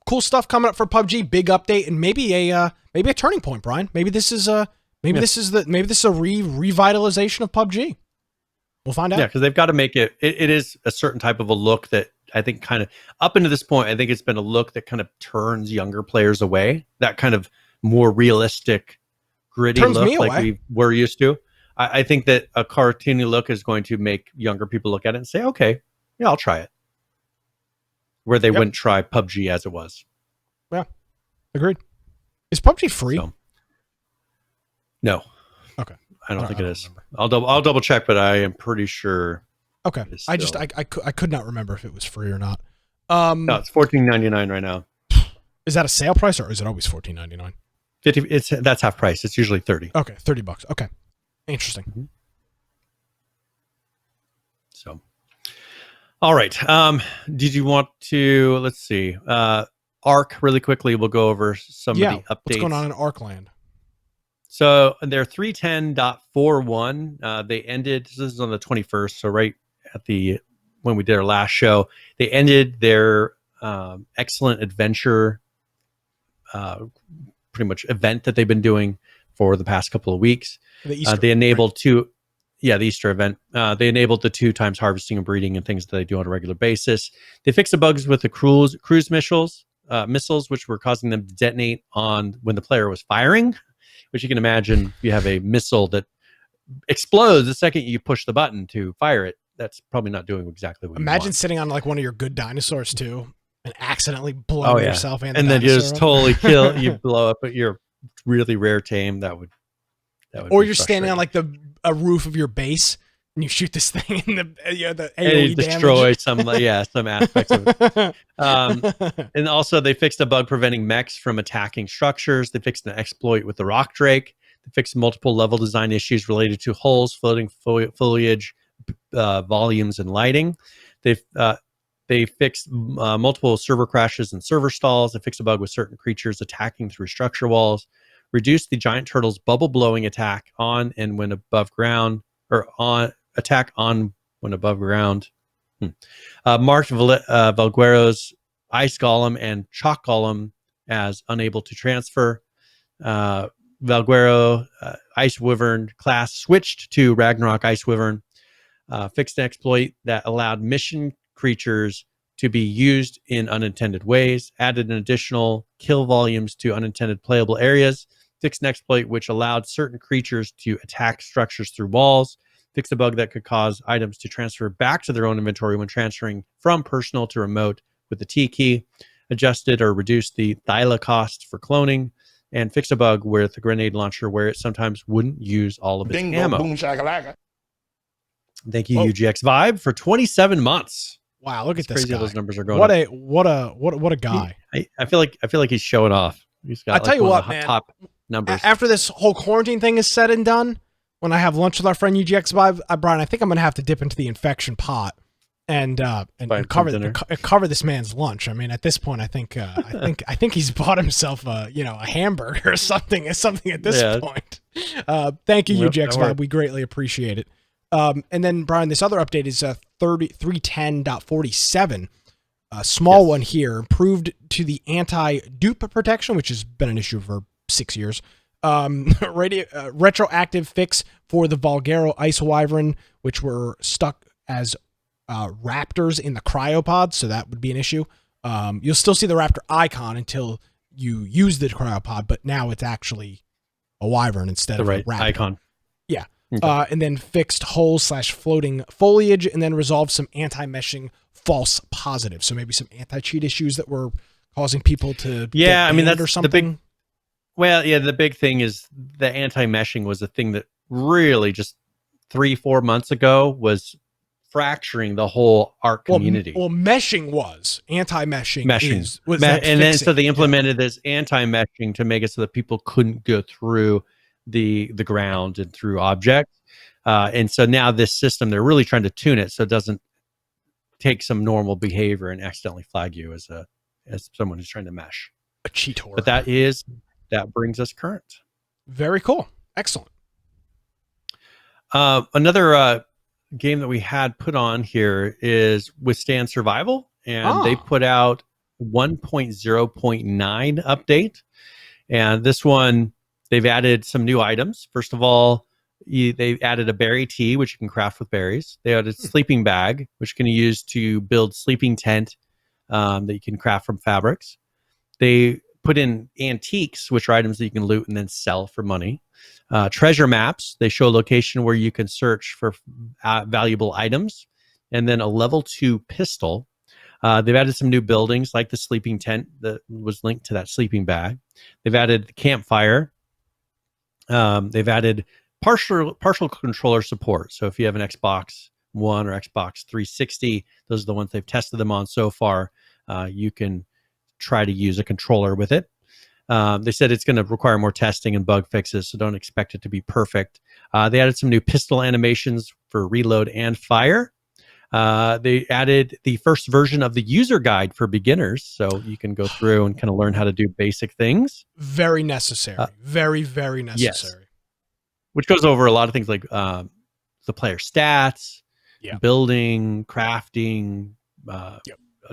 cool stuff coming up for PUBG, big update, and maybe a turning point, Brian. Maybe this is a revitalization of PUBG. We'll find out. Yeah, because they've got to make it is a certain type of a look that I think kind of up into this point, I think it's been a look that kind of turns younger players away. That kind of more realistic, gritty look like we're used to. I think that a cartoony look is going to make younger people look at it and say, okay, yeah, I'll try it. Where they wouldn't try PUBG as it was. Yeah, agreed. Is PUBG free? No. Okay. I don't think it is. I'll double check, but I am pretty sure. Okay. I could not remember if it was free or not. No, it's $14.99 right now. Is that a sale price or is it always $14.99? That's half price. It's usually $30. Okay, $30. Okay. Interesting. Mm-hmm. So, all right. Did you want to? Let's see. Arc really quickly. We'll go over some of the updates. What's going on in Arc land? So they're 310.41. They ended. This is on the 21st. So right at when we did our last show, they ended their excellent adventure, pretty much event that they've been doing for the past couple of weeks. They enabled the Easter event. They enabled the 2 times harvesting and breeding and things that they do on a regular basis. They fixed the bugs with the cruise missiles, which were causing them to detonate on when the player was firing. Which you can imagine, if you have a missile that explodes the second you push the button to fire it, that's probably not doing exactly what you want. Imagine sitting on like one of your good dinosaurs too and accidentally blowing yourself and then you just totally kill, you blow up your really rare tame. That would or you're standing on like a roof of your base And you shoot this thing in the And AoE it destroys some aspects of it. And also, they fixed a bug preventing mechs from attacking structures. They fixed an exploit with the Rock Drake. They fixed multiple level design issues related to holes, floating foliage, volumes, and lighting. They fixed multiple server crashes and server stalls. They fixed a bug with certain creatures attacking through structure walls. Reduced the giant turtle's bubble blowing attack on and when above ground, or on attack on when above ground. Marked Valguero's Ice Golem and Chalk Golem as unable to transfer. Valguero Ice Wyvern class switched to Ragnarok Ice Wyvern. Fixed an exploit that allowed mission creatures to be used in unintended ways. Added an additional kill volumes to unintended playable areas. Fixed an exploit which allowed certain creatures to attack structures through walls. Fixed a bug that could cause items to transfer back to their own inventory when transferring from personal to remote with the T key. Adjusted or reduced the Thyla cost for cloning. And fixed a bug with the grenade launcher where it sometimes wouldn't use all of its ammo. Boom, shakalaka. Thank you, UGX Vibe, for 27 months. Wow, look at this Crazy guy. how those numbers are going. What a guy. I feel like he's showing off. He's got I tell you one what, of the man. top numbers. After this whole quarantine thing is said and done, when I have lunch with our friend UGX Vibe, Brian, I think I'm gonna have to dip into the infection pot and cover this man's lunch. I mean, at this point, I think he's bought himself a hamburger or something at this point. Thank you, UGX Vibe. We greatly appreciate it. And then Brian, this other update is 310.47. A small one here, improved to the anti-dupe protection, which has been an issue for 6 years. Retroactive fix for the Valguero Ice Wyvern, which were stuck as raptors in the cryopod, so that would be an issue. You'll still see the raptor icon until you use the cryopod, but now it's actually a wyvern instead of a raptor. Icon. Yeah. Okay. And then fixed holes/floating foliage, and then resolved some anti-meshing false positives. So maybe some anti-cheat issues that were causing people to get banned or something. The big thing is the anti-meshing was a thing that really just 3-4 months ago was fracturing the whole ARC community. Well, meshing was anti-meshing. So they implemented this anti-meshing to make it so that people couldn't go through the ground and through objects. And so now this system, they're really trying to tune it so it doesn't take some normal behavior and accidentally flag you as someone who's trying to mesh. A cheater. But that brings us current. Very cool. Excellent. Another game that we had put on here is Withstand Survival, and they put out 1.0.9 update. And this one, they've added some new items. First of all, they added a berry tea, which you can craft with berries. They added a sleeping bag, which you can use to build sleeping tent that you can craft from fabrics. They put in antiques, which are items that you can loot and then sell for money. Treasure maps, they show a location where you can search for valuable items. And then a level 2 pistol. They've added some new buildings like the sleeping tent that was linked to that sleeping bag. They've added the campfire. They've added partial controller support. So if you have an Xbox One or Xbox 360, those are the ones they've tested them on so far. You can try to use a controller with it. They said it's going to require more testing and bug fixes, so don't expect it to be perfect. They added some new pistol animations for reload and fire. They added the first version of the user guide for beginners, so you can go through and kind of learn how to do basic things. Very necessary. Very, very necessary. Yes. Which goes over a lot of things like the player stats, building, crafting,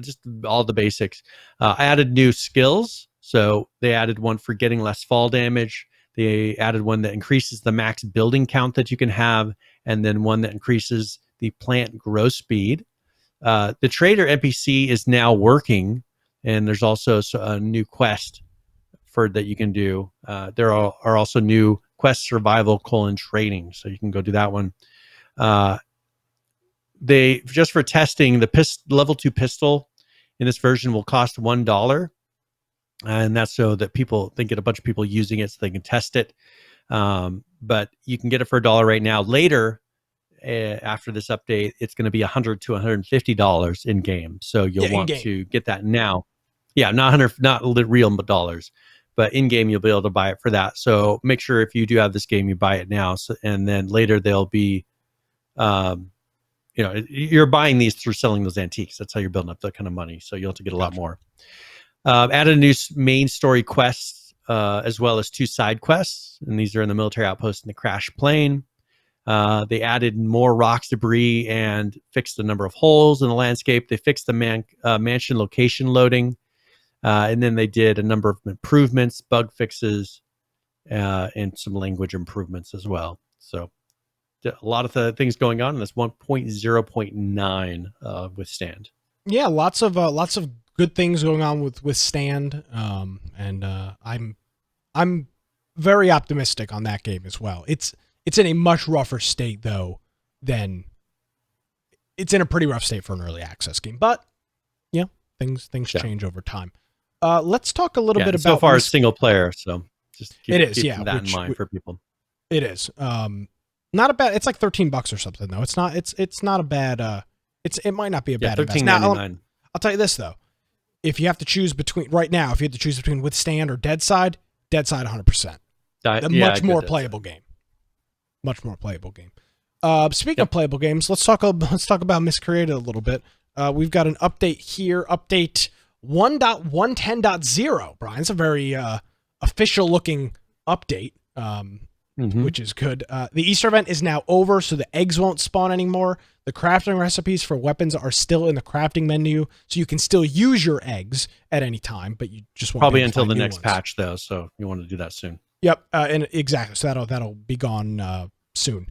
just all the basics. I added new skills. So they added one for getting less fall damage. They added one that increases the max building count that you can have, and then one that increases the plant growth speed. The trader NPC is now working, and there's also a new quest that you can do. There are also new quest survival : trading, so you can go do that one. They just for testing the level 2 pistol in this version will cost $1. And that's so that they get a bunch of people using it so they can test it. But you can get it for $1 right now. Later, after this update, it's going to be $100 to $150 in game. So you'll want to get that now. Yeah, not 100, not real dollars, but in game you'll be able to buy it for that. So make sure if you do have this game, you buy it now. So, and then later they'll be, you're buying these through selling those antiques. That's how you're building up that kind of money. So you'll have to get a lot more. Added a new main story quests, as well as 2 side quests, and these are in the military outpost and the crash plane. They added more rocks, debris, and fixed a number of holes in the landscape. They fixed the mansion location loading, and then they did a number of improvements, bug fixes, and some language improvements as well. So a lot of things going on in this 1.0.9 Withstand. Yeah, lots of good things going on with Withstand, and I'm very optimistic on that game as well. It's in a much rougher state though than it's in a pretty rough state for an early access game, but yeah, things change over time. Let's talk a little bit about. So far, it's single player, so just keep that in mind for people. It is not a bad. It's like $13 or something though. It's not a bad. It might not be a bad investment. Now, I'll tell you this though. If you have to choose between Withstand or Deadside, 100%. Much more playable game. Much more playable game. Speaking of playable games, let's talk about Miscreated a little bit. We've got an update here. Update 1.110.0. Brian, it's a very official looking update, which is good. The Easter event is now over, so the eggs won't spawn anymore. The crafting recipes for weapons are still in the crafting menu, so you can still use your eggs at any time, but you just won't probably until the next patch, though. So you want to do that soon. Yep, and exactly. So that'll be gone soon.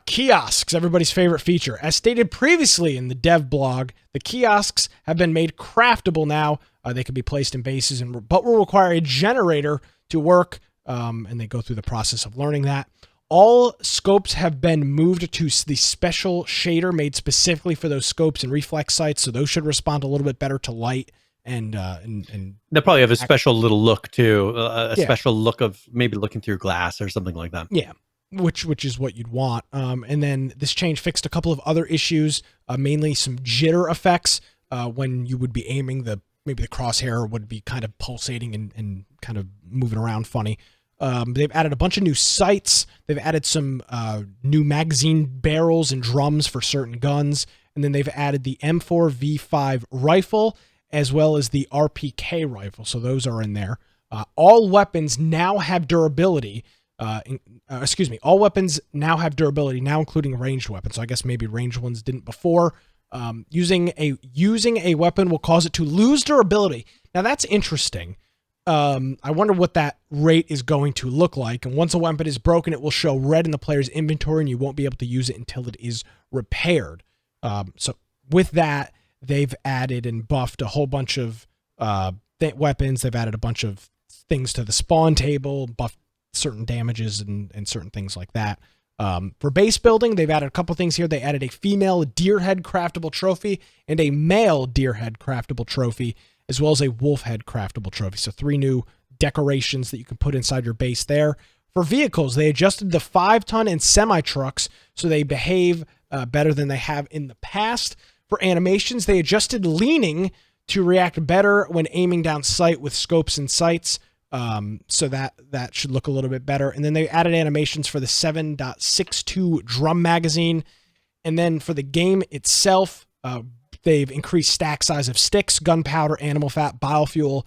Kiosks, everybody's favorite feature. As stated previously in the dev blog, the kiosks have been made craftable now. They can be placed in bases, but will require a generator to work, and they go through the process of learning that. All scopes have been moved to the special shader made specifically for those scopes and reflex sights, so those should respond a little bit better to light. And they'll probably have a special little look too, special look of maybe looking through glass or something like that. Yeah, which is what you'd want. And then this change fixed a couple of other issues, mainly some jitter effects when you would be aiming. Maybe the crosshair would be kind of pulsating and kind of moving around funny. They've added a bunch of new sights. They've added some new magazine barrels and drums for certain guns. And then they've added the M4V5 rifle as well as the RPK rifle. So those are in there. All weapons now have durability. All weapons now have durability, now including ranged weapons. So I guess maybe ranged ones didn't before. Using a weapon will cause it to lose durability. Now that's interesting. I wonder what that rate is going to look like. And once a weapon is broken, it will show red in the player's inventory and you won't be able to use it until it is repaired. So with that, they've added and buffed a whole bunch of weapons. They've added a bunch of things to the spawn table, buffed certain damages and certain things like that. For base building, they've added a couple things here. They added a female deer head craftable trophy and a male deer head craftable trophy, as well as a wolf head craftable trophy. So 3 new decorations that you can put inside your base there. For vehicles, they adjusted the 5-ton and semi-trucks so they behave better than they have in the past. For animations, they adjusted leaning to react better when aiming down sight with scopes and sights. So that should look a little bit better. And then they added animations for the 7.62 drum magazine. And then for the game itself, they've increased stack size of sticks, gunpowder, animal fat, biofuel,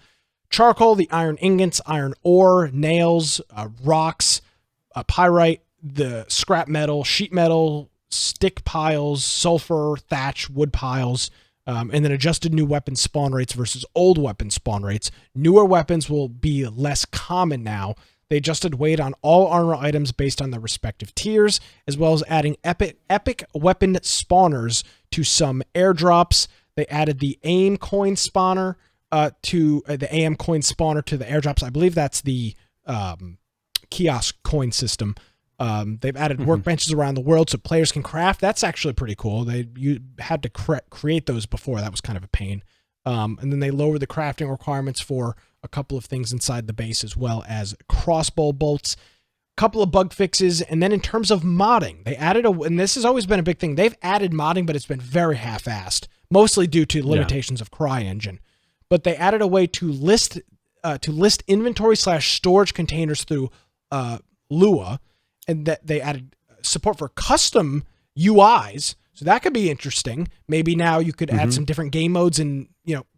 charcoal, the iron ingots, iron ore, nails, rocks, pyrite, the scrap metal, sheet metal, stick piles, sulfur, thatch, wood piles, and then adjusted new weapon spawn rates versus old weapon spawn rates. Newer weapons will be less common now. They adjusted weight on all armor items based on their respective tiers, as well as adding epic weapon spawners to some airdrops. They added the AIM coin spawner to the AM coin spawner to the airdrops. I believe that's the kiosk coin system. They've added workbenches around the world so players can craft. That's actually pretty cool. You had to create those before. That was kind of a pain. And then they lowered the crafting requirements for a couple of things inside the base, as well as crossbow bolts. couple of bug fixes, and then in terms of modding, they added and this has always been a big thing. They've added modding, but it's been very half-assed, mostly due to limitations of CryEngine. But they added a way to list inventory/storage containers through Lua, and that they added support for custom UIs. So that could be interesting. Maybe now you could add some different game modes and,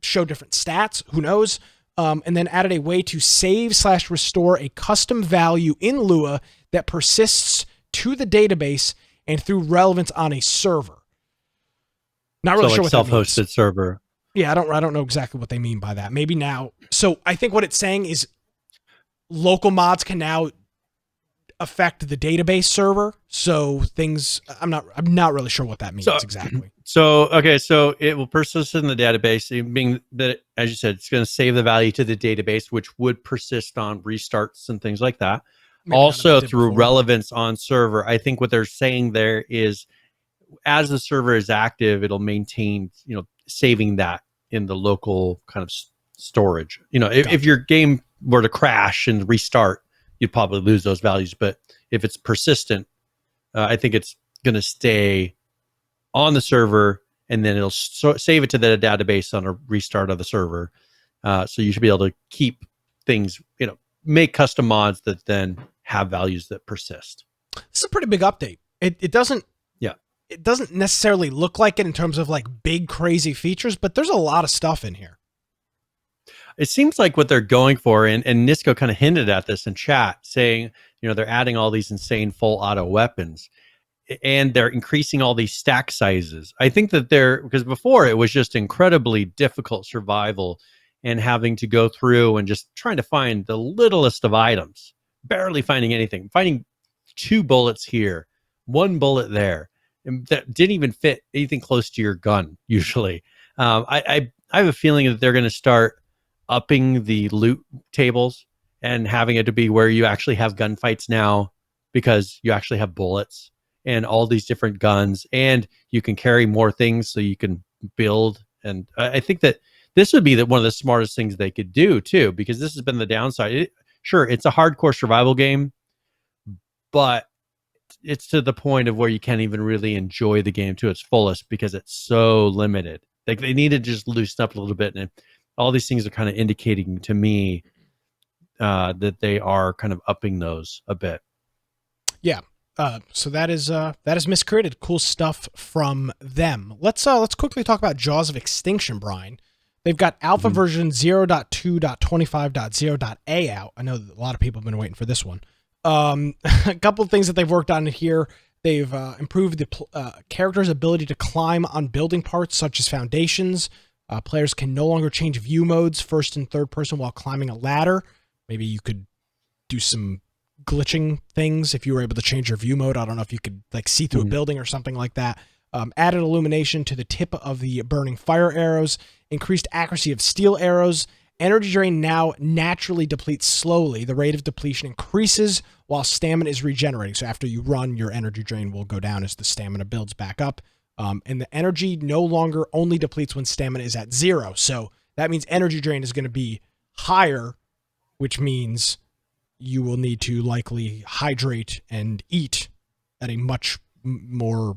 show different stats. Who knows? And then added a way to save/restore a custom value in Lua that persists to the database and through relevance on a server. Not really sure what that means. Self-hosted server. Yeah, I don't know exactly what they mean by that. Maybe now. So I think what it's saying is local mods can now affect the database server. So things, I'm not really sure what that means exactly. So it will persist in the database, being that, as you said, it's going to save the value to the database, which would persist on restarts and things like that. Maybe also through relevance on server. I think what they're saying there is, as the server is active, it'll maintain, saving that in the local kind of storage. If your game were to crash and restart, you'd probably lose those values. But if it's persistent, I think it's going to stay on the server, and then it'll save it to the database on a restart of the server. So you should be able to keep things, make custom mods that then have values that persist. This is a pretty big update. It doesn't necessarily look like it in terms of like big crazy features, but there's a lot of stuff in here. It seems like what they're going for, and Nisco kind of hinted at this in chat, saying, they're adding all these insane full auto weapons, and they're increasing all these stack sizes. I think that because before it was just incredibly difficult survival and having to go through and just trying to find the littlest of items, barely finding anything, finding 2 bullets here, 1 bullet there, and that didn't even fit anything close to your gun usually. I have a feeling that they're going to start upping the loot tables and having it to be where you actually have gunfights now, because you actually have bullets and all these different guns, and you can carry more things so you can build. And I think that this would be one of the smartest things they could do too, because this has been the downside. Sure, it's a hardcore survival game, but it's to the point of where you can't even really enjoy the game to its fullest because it's so limited. Like, they need to just loosen up a little bit, and all these things are kind of indicating to me that they are kind of upping those a bit. Yeah. So that is Miscreated. Cool stuff from them. Let's quickly talk about Jaws of Extinction, Brian. They've got alpha version 0.2.25.0.a out. I know that a lot of people have been waiting for this one. A couple of things that they've worked on here. They've improved the character's ability to climb on building parts such as foundations. Players can no longer change view modes, first and third person, while climbing a ladder. Maybe you could do some glitching things if you were able to change your view mode. I don't know if you could like see through a building or something like that. Added illumination to the tip of the burning fire arrows. Increased accuracy of steel arrows. Energy drain now naturally depletes slowly. The rate of depletion increases while stamina is regenerating. So after you run, your energy drain will go down as the stamina builds back up. And the energy no longer only depletes when stamina is at 0. So that means energy drain is going to be higher, which means you will need to likely hydrate and eat at a much more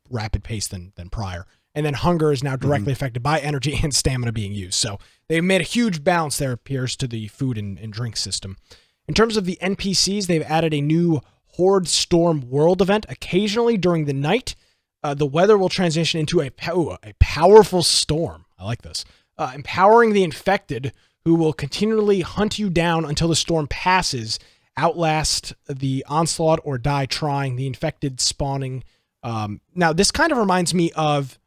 rapid pace than prior. And then hunger is now directly affected by energy and stamina being used. So they've made a huge balance there, appears, to the food and drink system. In terms of the NPCs, they've added a new Horde Storm World event. Occasionally during the night, the weather will transition into a powerful storm. I like this. Empowering the infected, who will continually hunt you down until the storm passes, outlast the onslaught, or die trying. The infected spawning. Now, this kind of reminds me of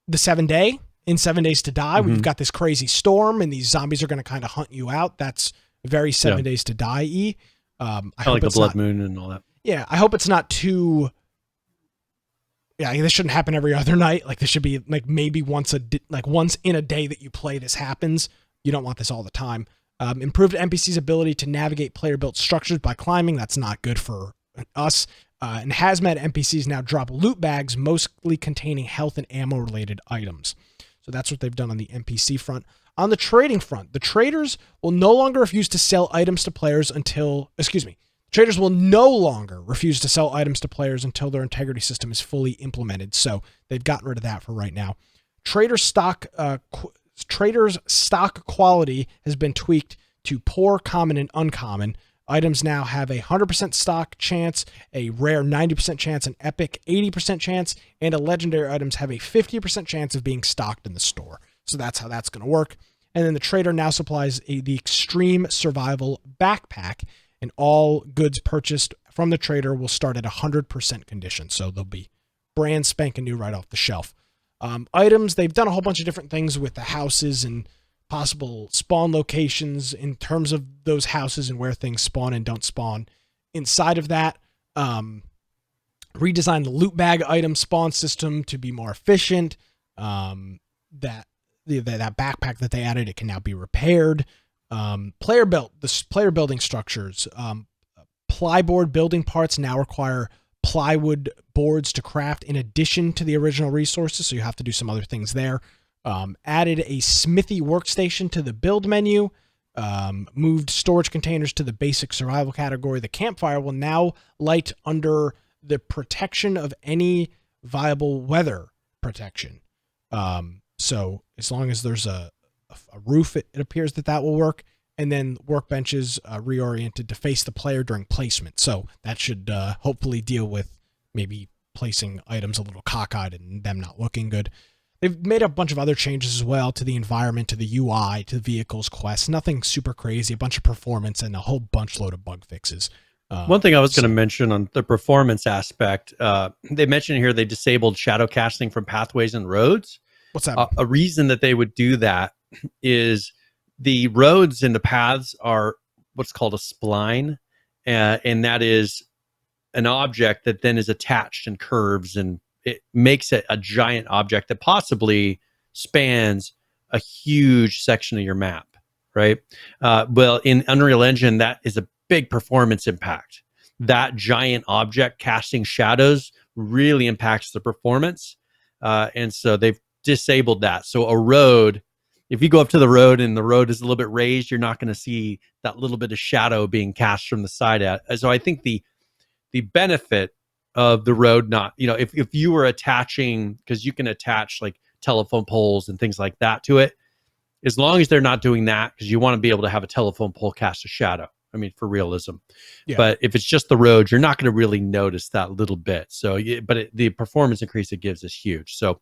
the 7 Day in 7 Days to Die. We've got this crazy storm, and these zombies are going to kind of hunt you out. That's very 7 Days to Die-y. I like the Blood Moon and all that. Yeah, I hope it's not too... Yeah, this shouldn't happen every other night. Like, this should be like maybe once in a day that you play this happens. You don't want this all the time. Improved NPC's ability to navigate player-built structures by climbing. That's not good for us. And hazmat NPCs now drop loot bags, mostly containing health and ammo-related items. So that's what they've done on the NPC front. On the trading front, the traders will no longer refuse to sell items to players until... Traders will no longer refuse to sell items to players until their integrity system is fully implemented. So they've gotten rid of that for right now. Traders stock quality has been tweaked to poor, common, and uncommon. Items now have a 100% stock chance, a rare 90% chance, an epic 80% chance, and a legendary items have a 50% chance of being stocked in the store. So that's how that's going to work. And then the trader now supplies the Extreme Survival Backpack, and all goods purchased from the trader will start at 100% condition. So they'll be brand spanking new right off the shelf. Items, they've done a whole bunch of different things with the houses and possible spawn locations in terms of those houses and where things spawn and don't spawn. Inside of that, redesigned the loot bag item spawn system to be more efficient. That backpack that they added, it can now be repaired. Player building structures. Plyboard building parts now require plywood boards to craft in addition to the original resources, so you have to do some other things there. Added a smithy workstation to the build menu. Moved storage containers to the basic survival category. The campfire will now light under the protection of any viable weather protection. So as long as there's a roof, it appears that will work. And then workbenches reoriented to face the player during placement. So that should hopefully deal with maybe placing items a little cockeyed and them not looking good. They've made a bunch of other changes as well to the environment, to the UI, to the vehicles, quests. Nothing super crazy, a bunch of performance, and a whole bunch load of bug fixes. One thing I was going to mention on the performance aspect, they mentioned here they disabled shadow casting from pathways and roads. What's that? A reason that they would do that is the roads and the paths are what's called a spline, and that is an object that then is attached and curves, and it makes it a giant object that possibly spans a huge section of your map, right? Well, in Unreal Engine, that is a big performance impact. That giant object casting shadows really impacts the performance, and so they've disabled that. So a road, if you go up to the road and the road is a little bit raised, you're not going to see that little bit of shadow being cast from the side. So I think the benefit of the road, not, if you were attaching, because you can attach like telephone poles and things like that to it, as long as they're not doing that, because you want to be able to have a telephone pole cast a shadow. I mean, for realism. Yeah. But if it's just the road, you're not going to really notice that little bit. So, the performance increase it gives is huge. So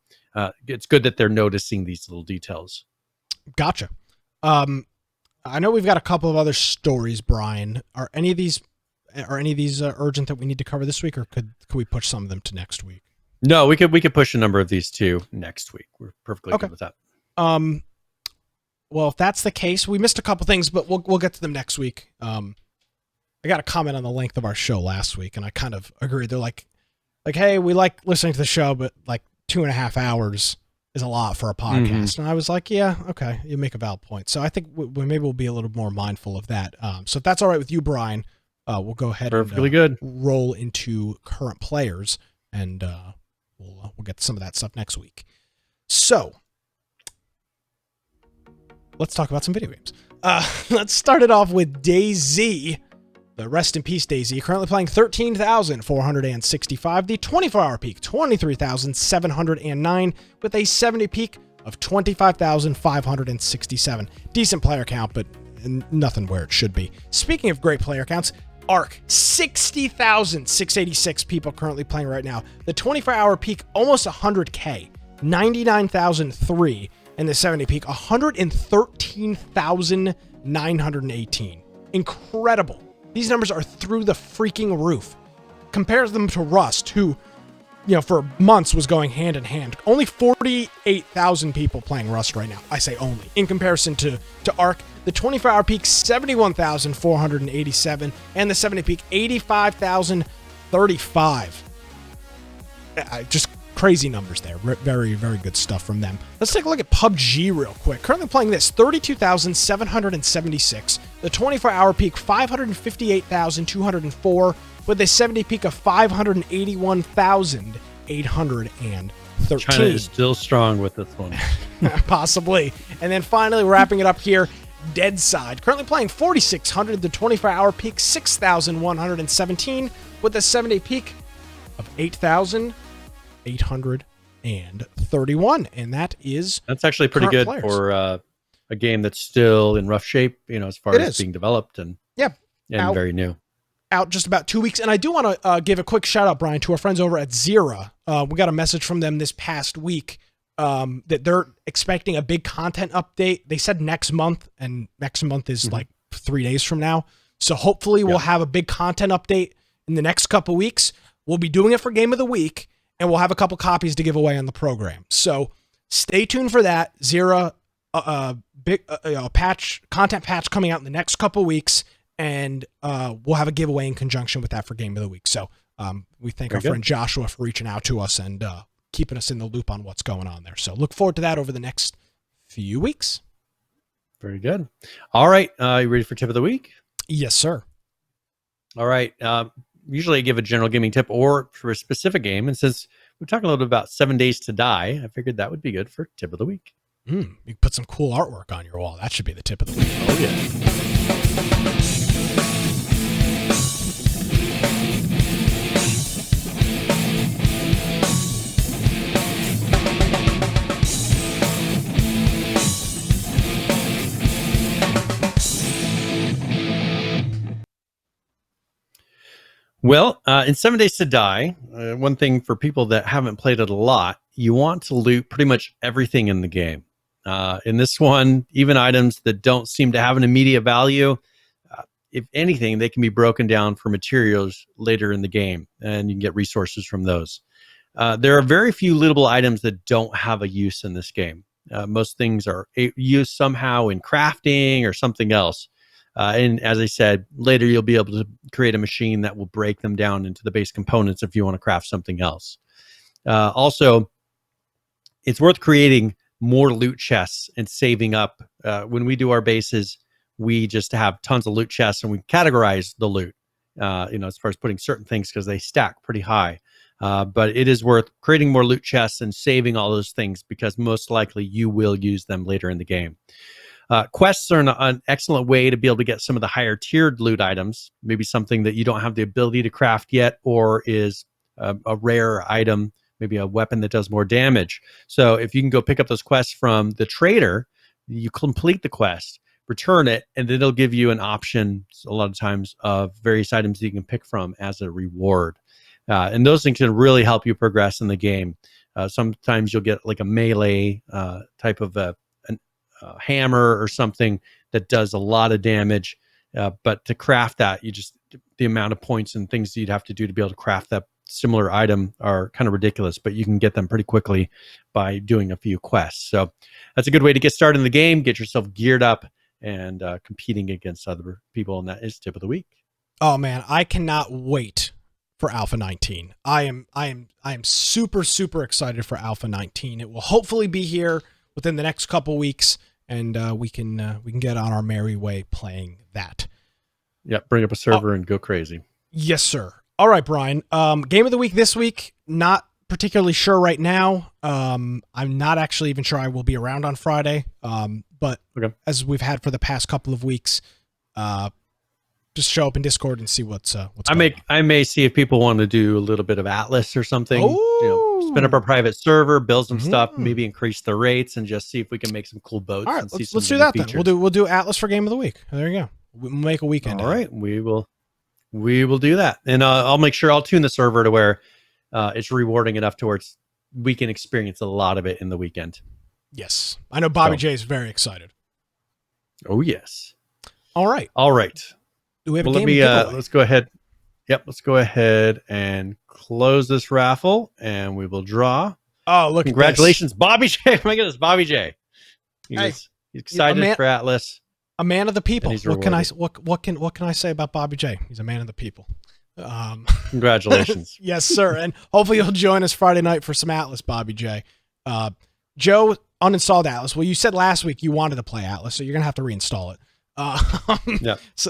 it's good that they're noticing these little details. Gotcha. I know we've got a couple of other stories, Brian. Are any of these urgent that we need to cover this week, or could we push some of them to next week? No, we could push a number of these to next week. We're perfectly good with that. Well, if that's the case, we missed a couple things, but we'll get to them next week. I got a comment on the length of our show last week, and I kind of agreed. They're like, hey, we like listening to the show, but like 2.5 hours is a lot for a podcast. Mm-hmm. And I was like, yeah, okay, you make a valid point. So I think maybe we'll be a little more mindful of that. So if that's all right with you, Brian, we'll go ahead and roll into current players, and we'll get to some of that stuff next week. So let's talk about some video games. Let's start it off with DayZ. The rest in peace DayZ. Currently playing 13,465. The 24-hour peak, 23,709, with a 70 peak of 25,567. Decent player count, but nothing where it should be. Speaking of great player counts, Ark, 60,686 people currently playing right now. The 24-hour peak, almost 100K, 99,003. And the 70 peak, 113,918. Incredible. These numbers are through the freaking roof. Compares them to Rust, who, for months was going hand in hand. Only 48,000 people playing Rust right now. I say only. In comparison to Ark, the 24-hour peak, 71,487. And the 70 peak, 85,035. Just crazy numbers there. Very, very good stuff from them. Let's take a look at PUBG real quick. Currently playing this, 32,776. The 24-hour peak, 558,204, with a 70 peak of 581,813. China is still strong with this one. Possibly. And then finally, wrapping it up here, Deadside. Currently playing 4,600. The 24-hour peak 6,117 with a 7-day peak of 8,831. And that's actually pretty current good players. for a game that's still in rough shape, as far It as is. being developed and Out- very new. Out just about 2 weeks. And I do want to give a quick shout out, Brian, to our friends over at Zera. We got a message from them this past week that they're expecting a big content update. They said next month, and next month is like 3 days from now. So hopefully we'll have a big content update in the next couple weeks. We'll be doing it for Game of the Week, and we'll have a couple copies to give away on the program. So stay tuned for that. Zera, big content patch coming out in the next couple weeks, and we'll have a giveaway in conjunction with that for Game of the Week. So we thank our friend Joshua for reaching out to us and keeping us in the loop on what's going on there. So look forward to that over the next few weeks. Very good. All right. You ready for tip of the week? Yes, sir. All right. Usually I give a general gaming tip or for a specific game. And since we're talking a little bit about 7 Days to Die, I figured that would be good for tip of the week. You can put some cool artwork on your wall. That should be the tip of the week. Oh, yeah. Well, in 7 Days to Die, one thing for people that haven't played it a lot, you want to loot pretty much everything in the game. In this one, even items that don't seem to have an immediate value, if anything, they can be broken down for materials later in the game, and you can get resources from those. There are very few lootable items that don't have a use in this game. Most things are used somehow in crafting or something else. And as I said, later you'll be able to create a machine that will break them down into the base components if you want to craft something else. Also, it's worth creating more loot chests and saving up. When we do our bases, we just have tons of loot chests and we categorize the loot, as far as putting certain things because they stack pretty high. But it is worth creating more loot chests and saving all those things because most likely you will use them later in the game. Quests are an excellent way to be able to get some of the higher tiered loot items, maybe something that you don't have the ability to craft yet or is a rare item, maybe a weapon that does more damage. So if you can go pick up those quests from the trader, you complete the quest, return it, and then it'll give you an option a lot of times of various items that you can pick from as a reward. And those things can really help you progress in the game. Sometimes you'll get like a melee type of a hammer or something that does a lot of damage, but to craft that, the amount of points and things you'd have to do to be able to craft that similar item are kind of ridiculous, but you can get them pretty quickly by doing a few quests. So that's a good way to get started in the game, get yourself geared up and competing against other people, and that is tip of the week. Oh man, I cannot wait for Alpha 19. I am super excited for Alpha 19. It will hopefully be here within the next couple weeks, and we can get on our merry way playing that. Yeah, bring up a server and go crazy. Yes, sir. All right, Brian. Game of the week this week, not particularly sure right now. I'm not actually even sure I will be around on Friday. But as we've had for the past couple of weeks, just show up in Discord and see what's going on. I may see if people want to do a little bit of Atlas or something. Spin up our private server, build some stuff, maybe increase the rates, and just see if we can make some cool boats. All right, and see let's some do that features. then. We'll do Atlas for Game of the Week. There you go. We'll make a weekend. All right, we will do that, and I'll make sure I'll tune the server to where it's rewarding enough to where we can experience a lot of it in the weekend. Yes, I know Bobby J is very excited. Oh yes. All right. Do we have a game giveaway? Let's go ahead. Yep, let's go ahead and close this raffle, and we will draw. Oh, look! Congratulations, Bobby J! Oh my goodness, Bobby J! He's excited for Atlas. A man of the people. What can I say about Bobby J? He's a man of the people. Congratulations. Yes, sir. And hopefully you'll join us Friday night for some Atlas, Bobby J. Joe uninstalled Atlas. Well, you said last week you wanted to play Atlas, so you're gonna have to reinstall it. Yeah. So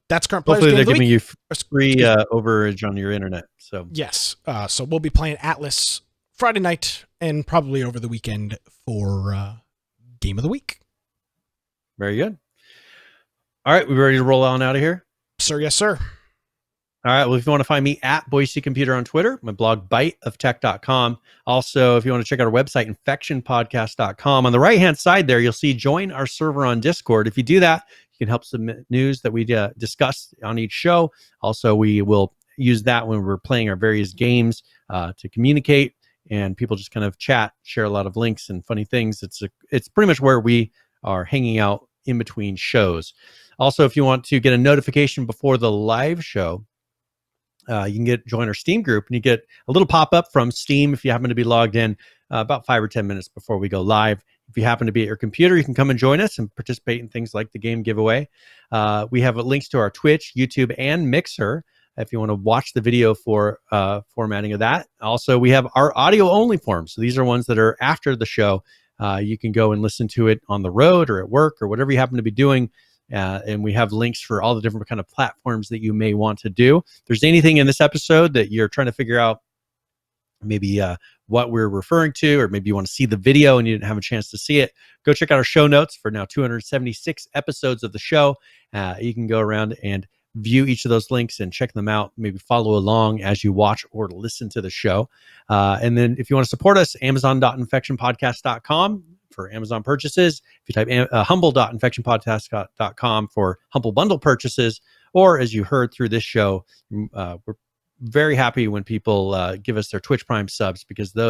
that's current. Hopefully they're giving you free overage on your internet. So yes. So we'll be playing Atlas Friday night and probably over the weekend for Game of the Week. Very good. All right, we ready to roll on out of here? Sir, yes, sir. All right. Well, if you want to find me at Boise Computer on Twitter, my blog, biteoftech.com. Also, if you want to check out our website, infectionpodcast.com. On the right-hand side there, you'll see join our server on Discord. If you do that, you can help submit news that we discuss on each show. Also, we will use that when we're playing our various games to communicate, and people just kind of chat, share a lot of links and funny things. It's pretty much where we are hanging out in between shows. Also, if you want to get a notification before the live show, you can join our Steam group, and you get a little pop-up from Steam if you happen to be logged in about 5 or 10 minutes before we go live. If you happen to be at your computer, you can come and join us and participate in things like the game giveaway. We have links to our Twitch, YouTube, and Mixer if you want to watch the video for formatting of that. Also, we have our audio-only forms. So these are ones that are after the show. You can go and listen to it on the road or at work or whatever you happen to be doing. And we have links for all the different kind of platforms that you may want to do. If there's anything in this episode that you're trying to figure out, maybe what we're referring to, or maybe you want to see the video and you didn't have a chance to see it, go check out our show notes for now 276 episodes of the show. You can go around and view each of those links and check them out. Maybe follow along as you watch or listen to the show. And then if you want to support us, amazon.infectionpodcast.com for Amazon purchases. If you type humble.infectionpodcast.com for Humble Bundle purchases, or as you heard through this show, we're very happy when people give us their Twitch Prime subs, because we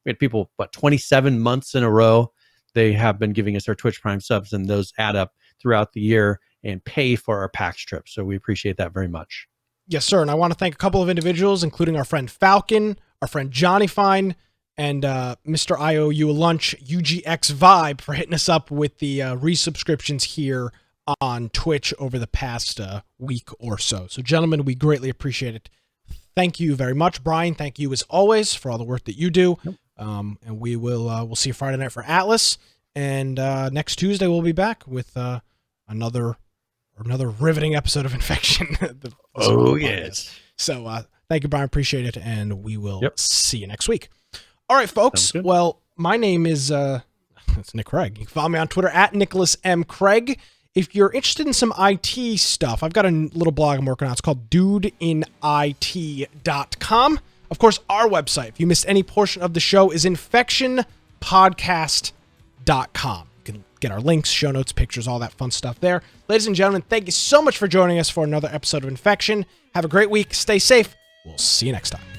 had people, 27 months in a row, they have been giving us their Twitch Prime subs, and those add up throughout the year and pay for our PAX trip. So we appreciate that very much. Yes, sir. And I want to thank a couple of individuals, including our friend Falcon, our friend Johnny Fine, and Mr. IOU Lunch, UGX Vibe, for hitting us up with the resubscriptions here on Twitch over the past week or so. So, gentlemen, we greatly appreciate it. Thank you very much. Brian, thank you as always for all the work that you do. Yep. And we'll see you Friday night for Atlas. And next Tuesday, we'll be back with another riveting episode of Infection. Yes. So thank you, Brian. Appreciate it. And we will see you next week. All right, folks. Sounds good. Well, my name is it's Nick Craig. You can follow me on Twitter at Nicholas M. Craig. If you're interested in some IT stuff, I've got a little blog I'm working on. It's called dudeinit.com. Of course, our website, if you missed any portion of the show, is infectionpodcast.com. You can get our links, show notes, pictures, all that fun stuff there. Ladies and gentlemen, thank you so much for joining us for another episode of Infection. Have a great week. Stay safe. We'll see you next time.